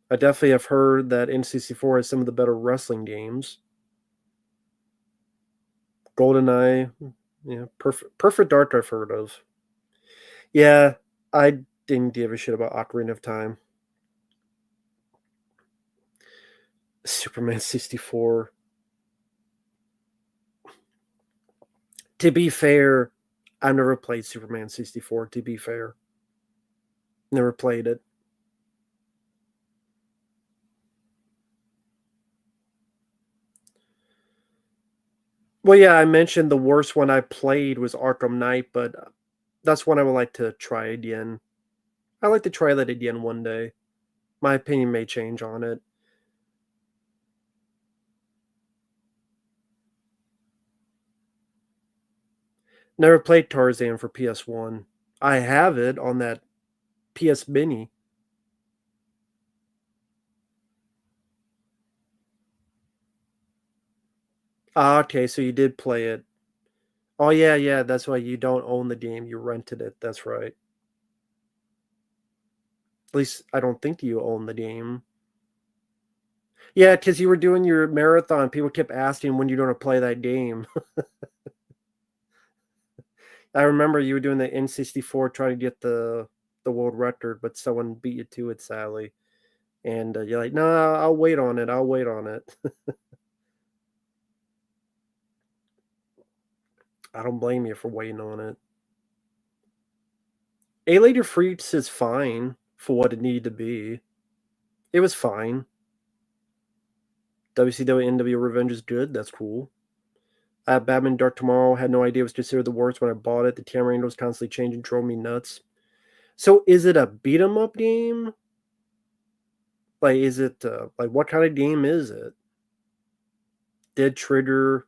I definitely have heard that N64 has some of the better wrestling games. GoldenEye, yeah, Perfect Dark I've heard of. Yeah, I didn't give a shit about Ocarina of Time. Superman 64. To be fair, I've never played Superman 64, to be fair. Never played it. Well, yeah, I mentioned the worst one I played was Arkham Knight, but that's one I would like to try again. I'd like to try that again one day. My opinion may change on it. Never played Tarzan for PS1. I have it on that PS Mini. Ah, okay, so you did play it. Oh, yeah, yeah, that's why you don't own the game. You rented it. That's right. At least I don't think you own the game. Yeah, because you were doing your marathon. People kept asking when you're going to play that game. I remember you were doing the N64 trying to get the world record, but someone beat you to it, sadly. And you're like, no, I'll wait on it. I'll wait on it. I don't blame you for waiting on it. A Later Freaks is fine for what it needed to be. It was fine. WCW NW Revenge is good. That's cool. Batman Dark Tomorrow, had no idea it was considered the worst when I bought it. The camera angle was constantly changing, drove me nuts. So is it a beat 'em up game? Like, is it like what kind of game is it? Dead Trigger.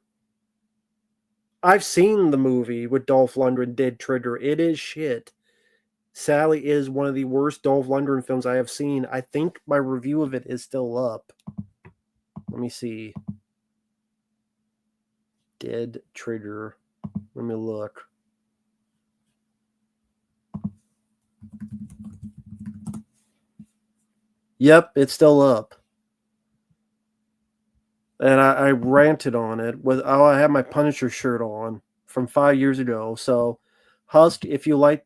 I've seen the movie with Dolph Lundgren, Dead Trigger. It is shit. Sally is one of the worst Dolph Lundgren films I have seen. I think my review of it is still up. Let me see. Dead Trigger. Let me look. Yep, it's still up. And I ranted on it with I had my Punisher shirt on from 5 years ago. So Husk, if you like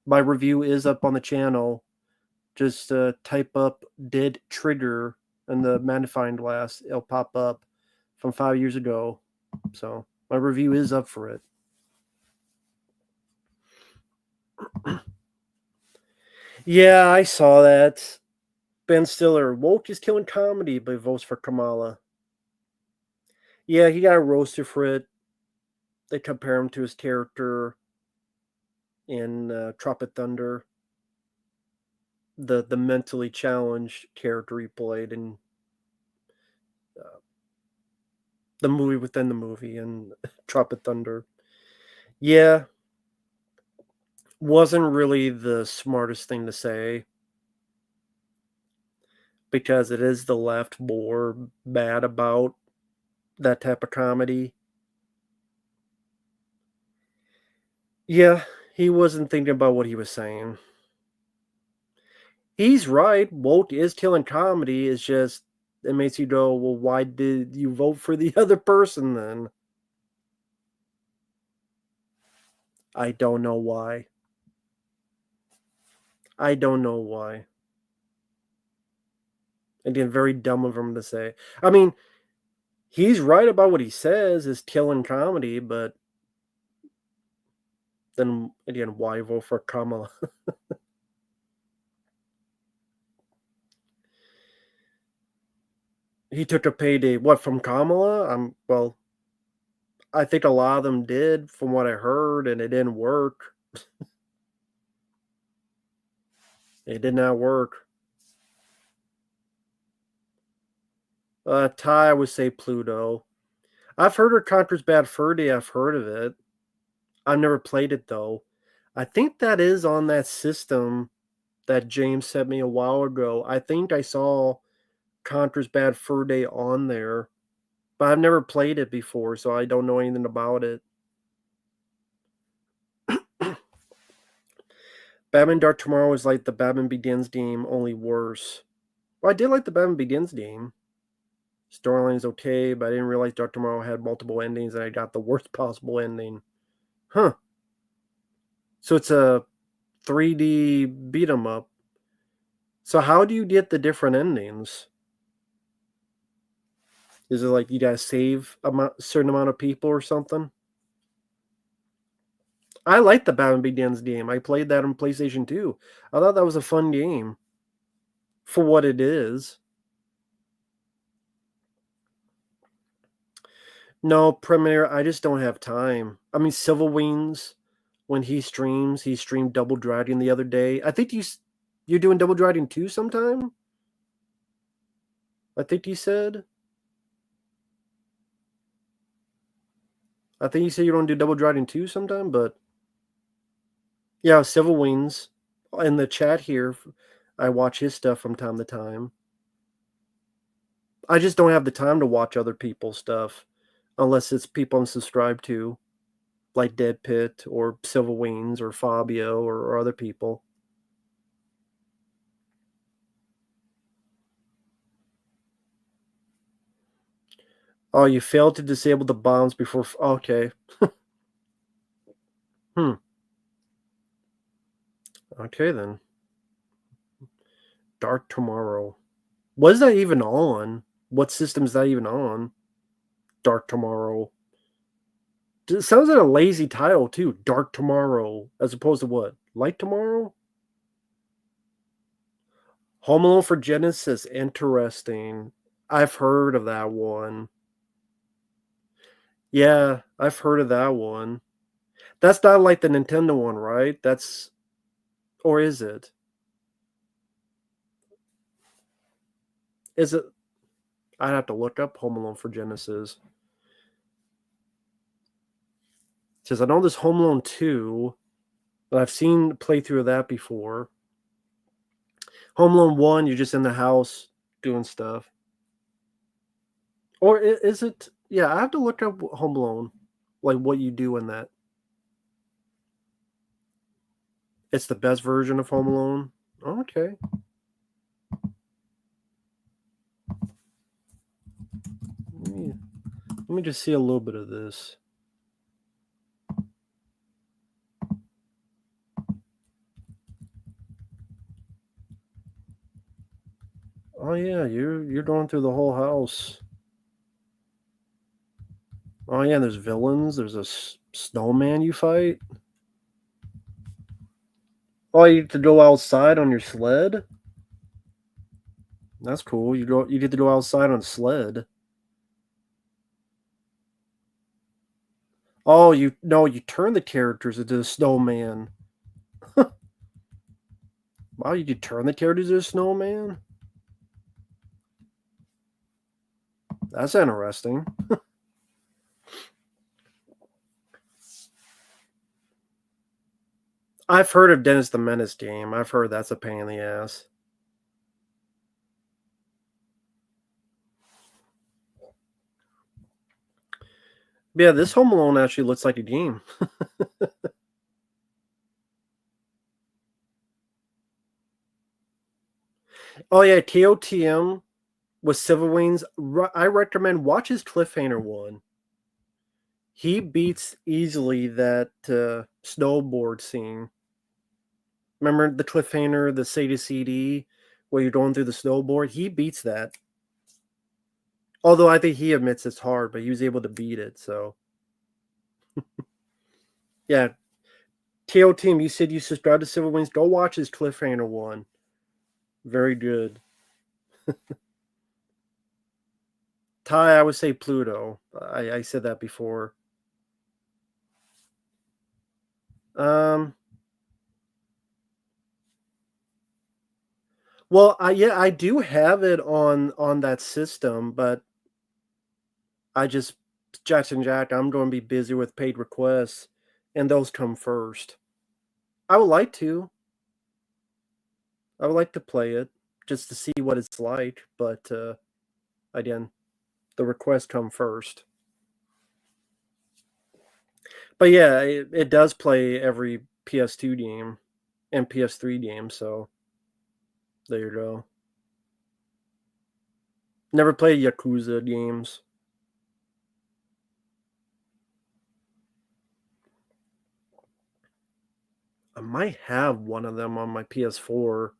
my review is up on the channel. Just type up Dead Trigger in the magnifying glass. It'll pop up from 5 years ago. So my review is up for it. Yeah, I saw that. Ben Stiller, woke is killing comedy, but votes for Kamala. Yeah, he got roasted for it. They compare him to his character in Tropic Thunder. the mentally challenged character he played in the movie within the movie and Tropic Thunder. Yeah, wasn't really the smartest thing to say because it is the left more mad about that type of comedy. Yeah, he wasn't thinking about what he was saying. He's right. Woke is killing comedy. It's just it makes you go, well, why did you vote for the other person then? I don't know why. I don't know why. Again, very dumb of him to say. I mean, he's right about what he says is killing comedy, but then again, why vote for Kamala? He took a payday. What, from Kamala? Well, I think a lot of them did, from what I heard, and it didn't work. It did not work. Ty, I would say Pluto. I've heard of Conker's Bad Fur Day. I've heard of it. I've never played it though. I think that is on that system that James sent me a while ago. I think I saw Conker's Bad Fur Day on there, but I've never played it before, so I don't know anything about it. Batman Dark Tomorrow is like the Batman Begins game, only worse. Well, I did like the Batman Begins game. Storyline is okay, but I didn't realize Dark Tomorrow had multiple endings and I got the worst possible ending. Huh. So it's a 3D beat 'em up. So how do you get the different endings? Is it like you gotta save a certain amount of people or something? I like the Batman Begins game. I played that on PlayStation 2. I thought that was a fun game for what it is. No, Premiere, I just don't have time. I mean, Civil Wings, when he streamed Double Dragon the other day. I think you're doing Double Dragon 2 sometime? I think you said. I think you said you don't do Double Dragon 2 sometime, but yeah, Civil Wings. In the chat here, I watch his stuff from time to time. I just don't have the time to watch other people's stuff unless it's people I'm subscribed to, like Dead Pit or Civil Wings or Fabio or other people. Oh, you failed to disable the bombs before. Okay. Okay, then. Dark Tomorrow. What is that even on? What system is that even on? Dark Tomorrow. It sounds like a lazy title, too. Dark Tomorrow. As opposed to what? Light Tomorrow? Home Alone for Genesis. Interesting. I've heard of that one. Yeah, I've heard of that one. That's not like the Nintendo one, right? That's. Or is it? Is it? I'd have to look up Home Alone for Genesis. Because I know there's Home Alone 2, but I've seen playthrough of that before. Home Alone 1, you're just in the house doing stuff. Or is it? Yeah, I have to look up Home Alone, like what you do in that. It's the best version of Home Alone? Okay. Let me just see a little bit of this. Oh yeah, you're going through the whole house. Oh yeah, there's villains. There's a snowman you fight. Oh, you get to go outside on your sled. That's cool. You get to go outside on a sled. Oh, you turn the characters into the snowman. Wow, you could turn the characters into a snowman? That's interesting. I've heard of Dennis the Menace game. I've heard that's a pain in the ass. Yeah, this Home Alone actually looks like a game. Oh yeah, TOTM with Civil Wings. I recommend watch his cliffhanger one. He beats easily that snowboard scene. Remember the cliffhanger, the Sega CD, where you're going through the snowboard? He beats that. Although I think he admits it's hard, but he was able to beat it. So yeah, TO Team, you said you subscribed to Civil Wings. Go watch his cliffhanger one. Very good. Ty, I would say Pluto. I said that before. Um. Well, I do have it on that system, but I just Jackson Jack. I'm going to be busy with paid requests, and those come first. I would like to. I would like to play it just to see what it's like, but again, the requests come first. But yeah, it does play every PS2 game and PS3 game, so there you go. Never played Yakuza games. I might have one of them on my PS4.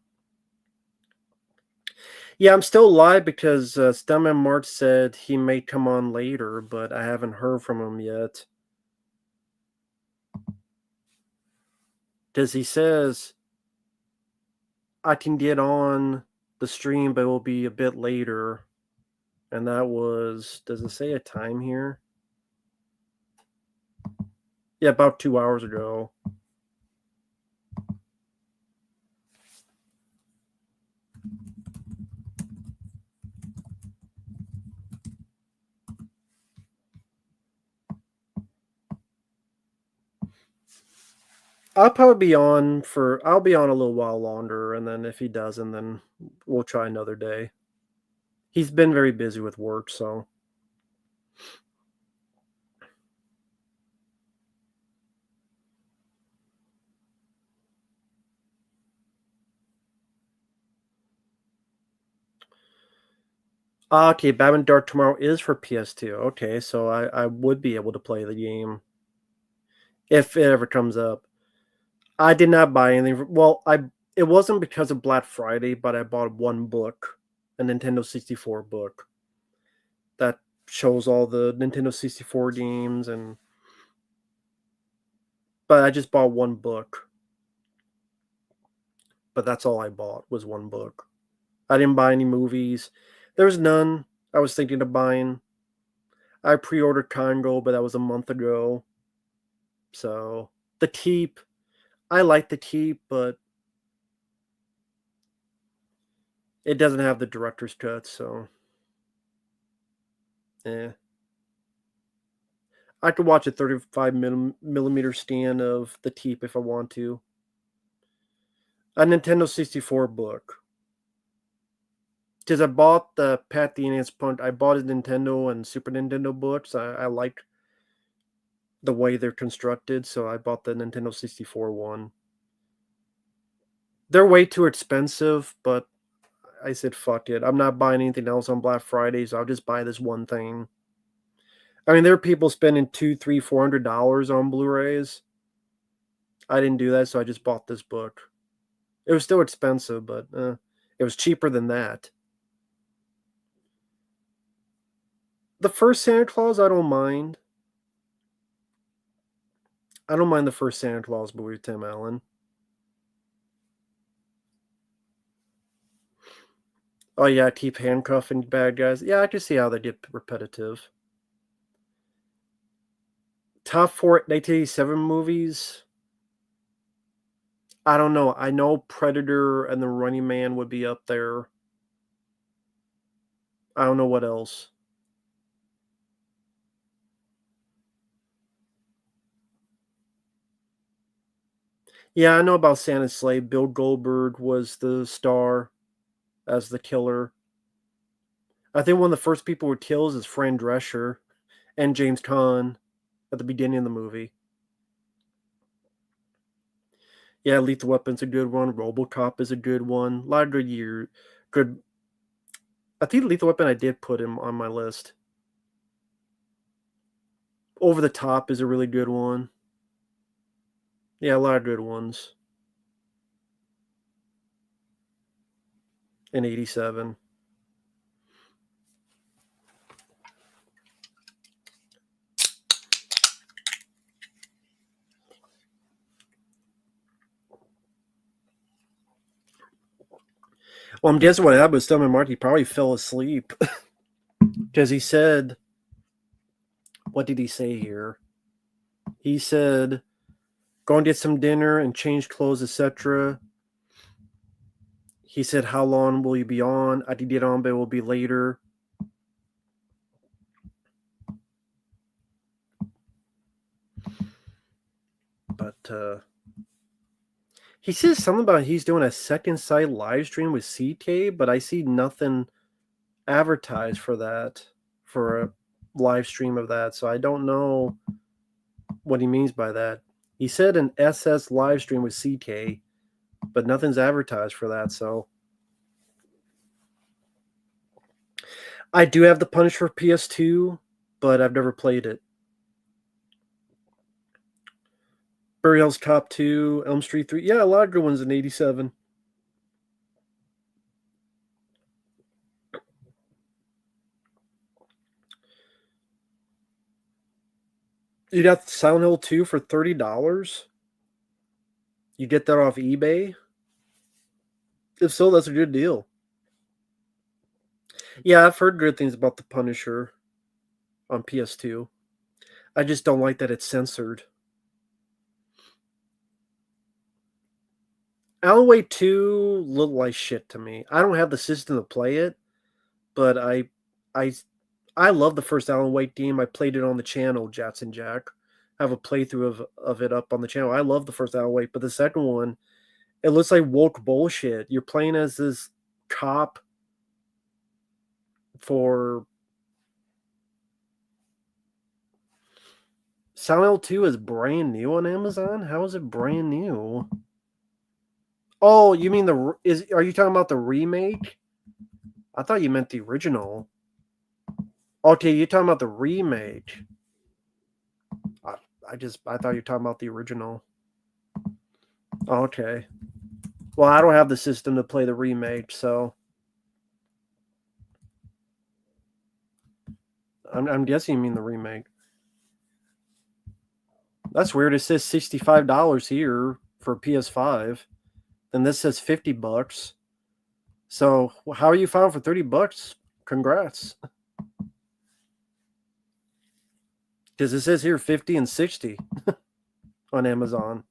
Yeah, I'm still live because Stemman March said he may come on later, but I haven't heard from him yet. Because he says I can get on the stream, but it will be a bit later. And that was, does it say a time here? Yeah, about 2 hours ago. I'll probably be on I'll be on a little while longer, and then if he doesn't, then we'll try another day. He's been very busy with work, so. Okay, Batman Dark Tomorrow is for PS2. Okay, so I would be able to play the game if it ever comes up. I did not buy anything. Well, it wasn't because of Black Friday, but I bought one book, a Nintendo 64 book that shows all the Nintendo 64 games, and but I just bought one book. But that's all I bought was one book. I didn't buy any movies. There's none I was thinking of buying. I pre-ordered Congo, but that was a month ago. So the Keep, I like the Keep, but it doesn't have the director's cut, so eh. I could watch a 35 millimeter scan of the Keep if I want to. A Nintendo 64 book. Because I bought the Pat the NES Punch. I bought his Nintendo and Super Nintendo books. I like the way they're constructed, so I bought the Nintendo 64 one. They're way too expensive, but I said fuck it. I'm not buying anything else on Black Friday, so I'll just buy this one thing. I mean, there are people spending $200, $300, $400 on Blu-rays. I didn't do that, so I just bought this book. It was still expensive, but it was cheaper than that. The first Santa Claus, I don't mind. I don't mind the first Santa Claus movie with Tim Allen. Oh yeah, keep handcuffing bad guys. Yeah, I can see how they get repetitive. Top 4 1987 movies. I don't know. I know Predator and the Running Man would be up there. I don't know what else. Yeah, I know about Santa's Slave. Bill Goldberg was the star as the killer. I think one of the first people who kills is Fran Drescher and James Caan at the beginning of the movie. Yeah, Lethal Weapon's a good one. RoboCop is a good one. A lot of good year, good. I think Lethal Weapon I did put him on my list. Over the Top is a really good one. Yeah, a lot of good ones in '87. Well, I'm guessing what happened with Stillman Mark. He probably fell asleep because he said, "What did he say here?" He said, "Go and get some dinner and change clothes, etc." He said, "How long will you be on?" I did get on, but it will be later. But he says something about he's doing a second site live stream with CK, but I see nothing advertised for that, for a live stream of that. So I don't know what he means by that. He said an SS live stream with CK, but nothing's advertised for that. So I do have the Punisher PS2, but I've never played it. Burial's Cop 2, Elm Street 3. Yeah, a lot of good ones in '87. You got Silent Hill 2 for $30. You get that off eBay. If so, that's a good deal. Yeah, I've heard good things about the Punisher on PS2. I just don't like that it's censored. Alan Wake 2 looked like shit to me. I don't have the system to play it, but I I love the first Alan Wake game. I played it on the channel, Jats and Jack. I have a playthrough of it up on the channel. I love the first Alan Wake, but the second one, it looks like woke bullshit. You're playing as this cop for Silent Hill 2 is brand new on Amazon? How is it brand new? Oh, you mean are you talking about the remake? I thought you meant the original. Okay, you're talking about the remake. I, I thought you were talking about the original. Okay. Well, I don't have the system to play the remake, so I'm guessing you mean the remake. That's weird. It says $65 here for PS5, and this says $50. So how are you found for $30? Congrats. Because it says here 50 and 60 on Amazon.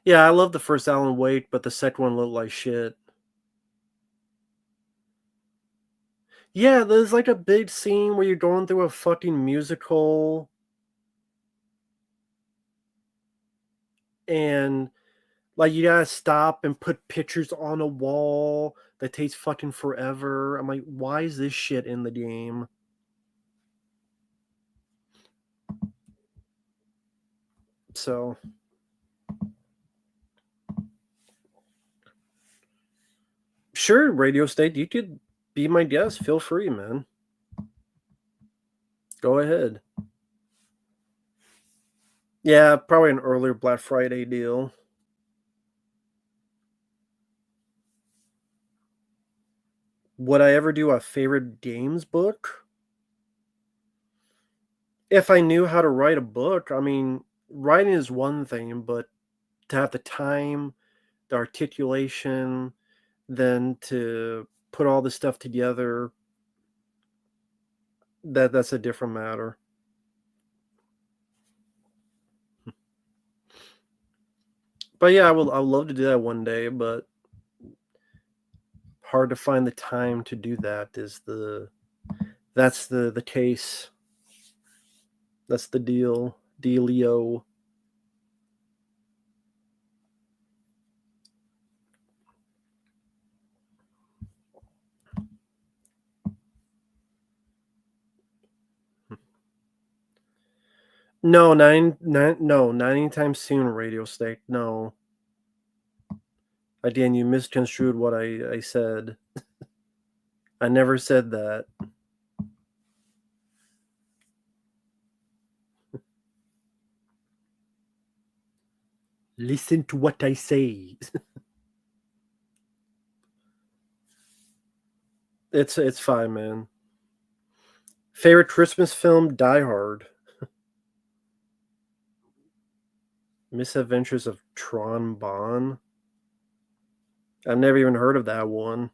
Yeah, I love the first Alan Wake, but the second one looked like shit. Yeah, there's like a big scene where you're going through a fucking musical and like you gotta stop and put pictures on a wall that takes fucking forever. I'm like, why is this shit in the game? So sure, Radio State, you could be my guest. Feel free, man. Go ahead. Yeah, probably an earlier Black Friday deal. Would I ever do a favorite games book? If I knew how to write a book, I mean, writing is one thing, but to have the time, the articulation, then to put all this stuff together, that's a different matter. But yeah, I would love to do that one day, but hard to find the time to do that is that's the case. That's the dealio. No, not anytime soon, Radio Steak. No. Again, you misconstrued what I said. I never said that. Listen to what I say. It's fine, man. Favorite Christmas film? Die Hard. Misadventures of Tron Bon. I've never even heard of that one.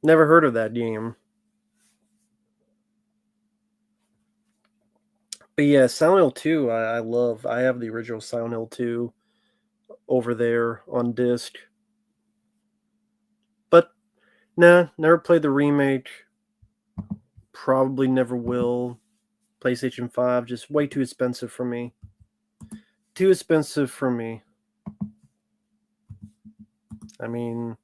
Never heard of that game. But yeah, Silent Hill 2, I love. I have the original Silent Hill 2 over there on disc. But nah, never played the remake. Probably never will. PlayStation 5, just way too expensive for me. Too expensive for me. I mean,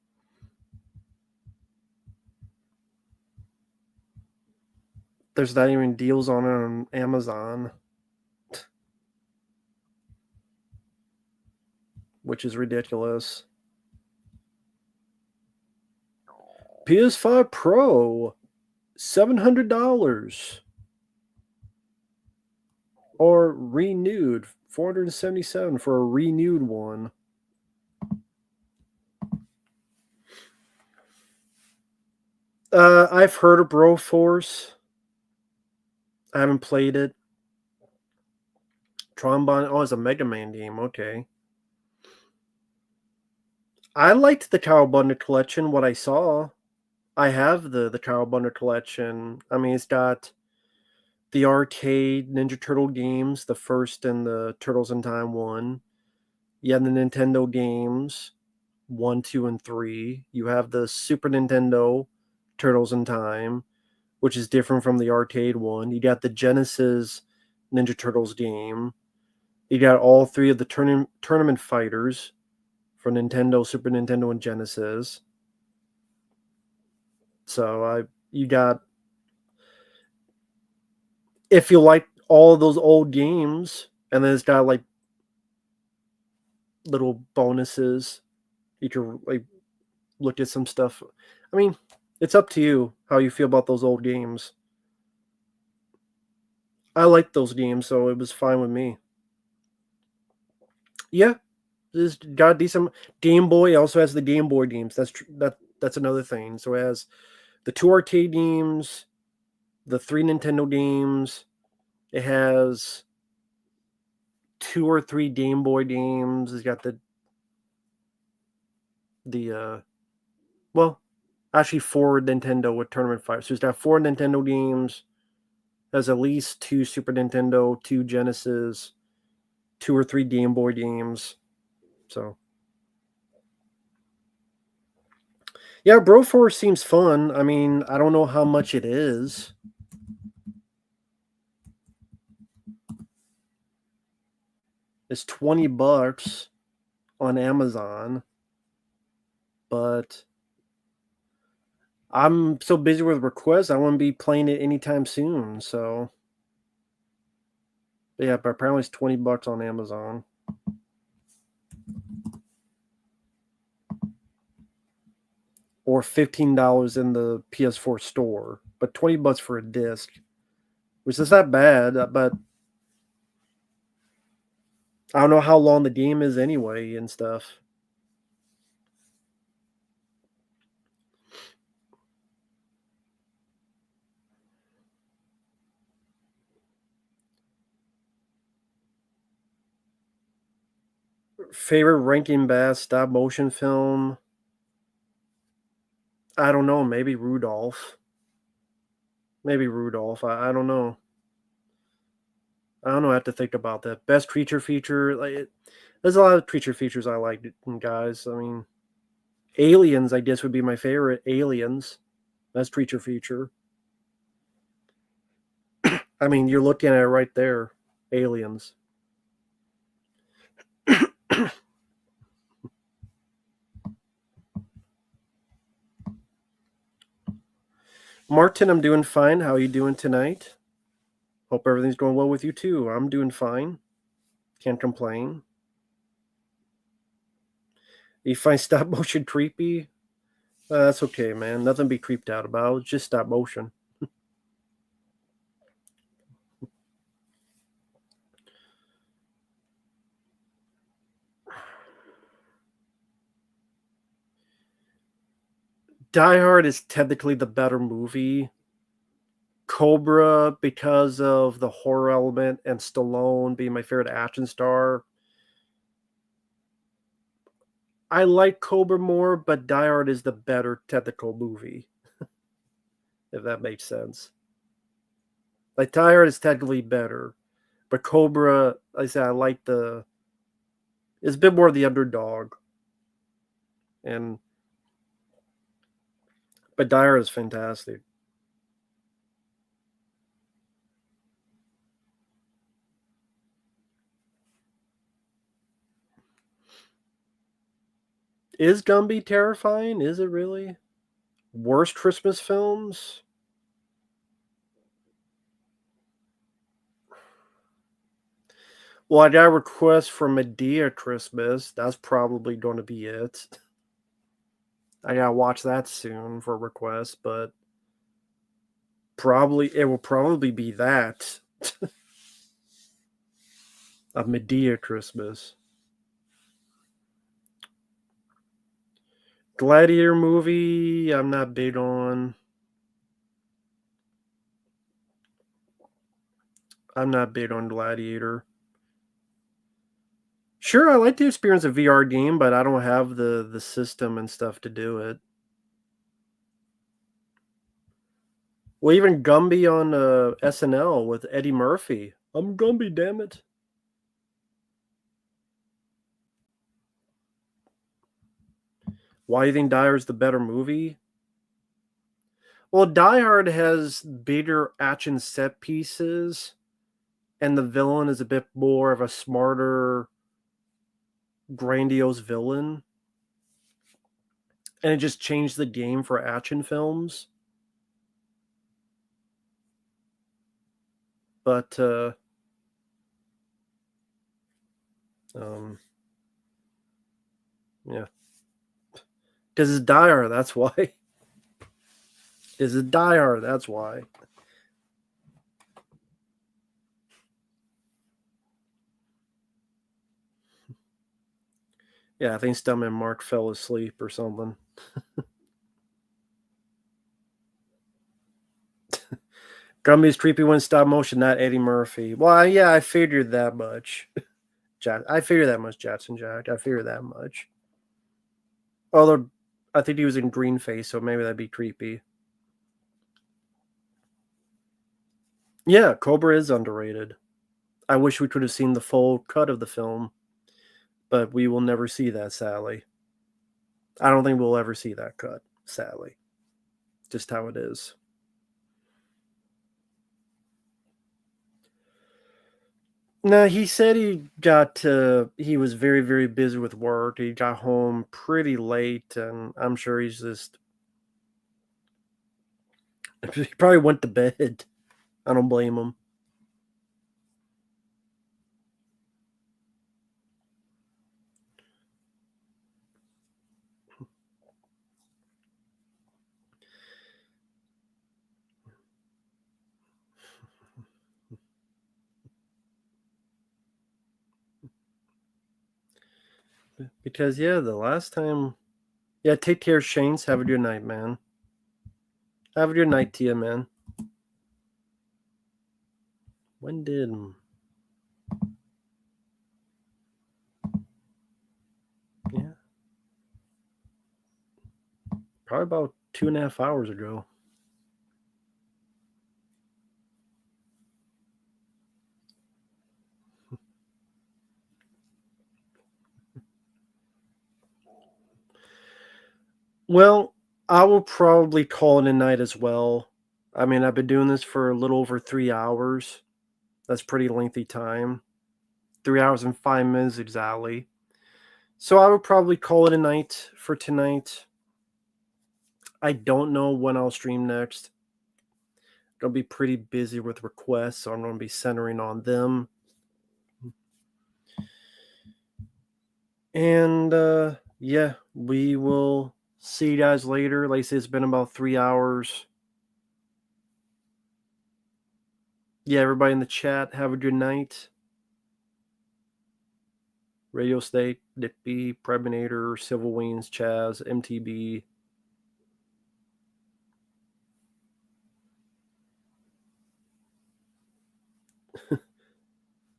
there's not even deals on Amazon, which is ridiculous. PS5 Pro, $700. Or renewed, 477 for a renewed one. I've heard of Broforce. I haven't played it. Trombone. Oh, it's a Mega Man game. Okay. I liked the Cowabunga collection. What I saw, I have the Cowabunga collection. I mean, it's got the arcade Ninja Turtle games, the first and the Turtles in Time one. You have the Nintendo games, 1, 2, and 3. You have the Super Nintendo Turtles in Time, which is different from the arcade one. You got the Genesis Ninja Turtles game. You got all three of the tournament fighters for Nintendo, Super Nintendo, and Genesis. So you got, if you like all those old games, and then it's got like little bonuses. You can like look at some stuff. I mean, it's up to you how you feel about those old games. I like those games, so it was fine with me. Yeah, this got decent. Game Boy also has the Game Boy games. That's another thing. So it has the 2 arcade games, the 3 Nintendo games. It has 2 or 3 Game Boy games. It's got the well, actually 4 Nintendo with Tournament Fighters. So it's got 4 Nintendo games. Has at least 2 Super Nintendo, 2 Genesis, 2 or 3 Game Boy games. So yeah, Broforce seems fun. I mean, I don't know how much it is. It's $20 on Amazon, but I'm so busy with requests, I won't be playing it anytime soon. So yeah, but apparently it's $20 on Amazon. Or $15 in the PS4 store, but $20 for a disc, which is not bad. But I don't know how long the game is anyway and stuff. Favorite Rankin Bass stop motion film? I don't know. Maybe Rudolph. Maybe Rudolph. I don't know. I don't know. I have to think about that. Best creature feature. There's a lot of creature features I like, guys. I mean, Aliens, I guess, would be my favorite. Aliens. Best creature feature. I mean, you're looking at it right there. Aliens. Martin, I'm doing fine. How are you doing tonight? Hope everything's going well with you too. I'm doing fine. Can't complain. You find stop motion creepy? That's okay, man. Nothing to be creeped out about. It's just stop motion. Die Hard is technically the better movie. Cobra, because of the horror element and Stallone being my favorite action star. I like Cobra more, but Die Hard is the better technical movie, if that makes sense. Like, Die Hard is technically better, but Cobra, like I said, I like the. It's a bit more the underdog. And but Die Hard is fantastic. Is Gumby terrifying? Is it really? Worst Christmas films? Well, I got a request from Medea Christmas. That's probably going to be it. I gotta watch that soon for a request, but it will probably be that. A Medea Christmas. Gladiator movie, I'm not big on. I'm not big on Gladiator. Sure, I like to experience a VR game, but I don't have the system and stuff to do it. Well, even Gumby on SNL with Eddie Murphy. I'm Gumby, damn it. Why do you think Die Hard's the better movie? Well, Die Hard has bigger action set pieces, and the villain is a bit more of a smarter, grandiose villain. And it just changed the game for action films. But um, yeah, because it's Die Hard. That's why. Is it Die Hard? That's why. Yeah, I think Stuntman Mark fell asleep or something. Gumby's creepy one stop motion, not Eddie Murphy. Well, yeah, I figured that much. I figured that much, Jackson Jack. I figured that much. Although I think he was in green face, so maybe that'd be creepy. Yeah, Cobra is underrated. I wish we could have seen the full cut of the film, but we will never see that, sadly. I don't think we'll ever see that cut, sadly. Just how it is. No, he said he was very, very busy with work. He got home pretty late, and I'm sure he's just, he probably went to bed. I don't blame him. Because, yeah, the last time. Yeah, take care, Shanes. Have a good night, man. Have a good night to you, man. When did. Yeah. Probably about 2.5 hours ago. Well, I will probably call it a night as well. I mean, I've been doing this for a little over 3 hours. That's pretty lengthy time. 3 hours and 5 minutes exactly. So I would probably call it a night for tonight. I don't know when I'll stream next. Gonna be pretty busy with requests, so I'm gonna be centering on them. And yeah, we will see you guys later. Like I said, it's been about 3 hours. Yeah, everybody in the chat, have a good night. Radio State, Dippy, Prebinator, Civil Wings, Chaz, MTB.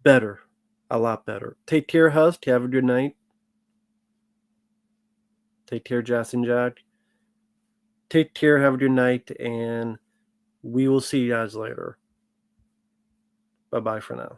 Better. A lot better. Take care, Husk. Have a good night. Take care, Jason Jack. Take care, have a good night, and we will see you guys later. Bye-bye for now.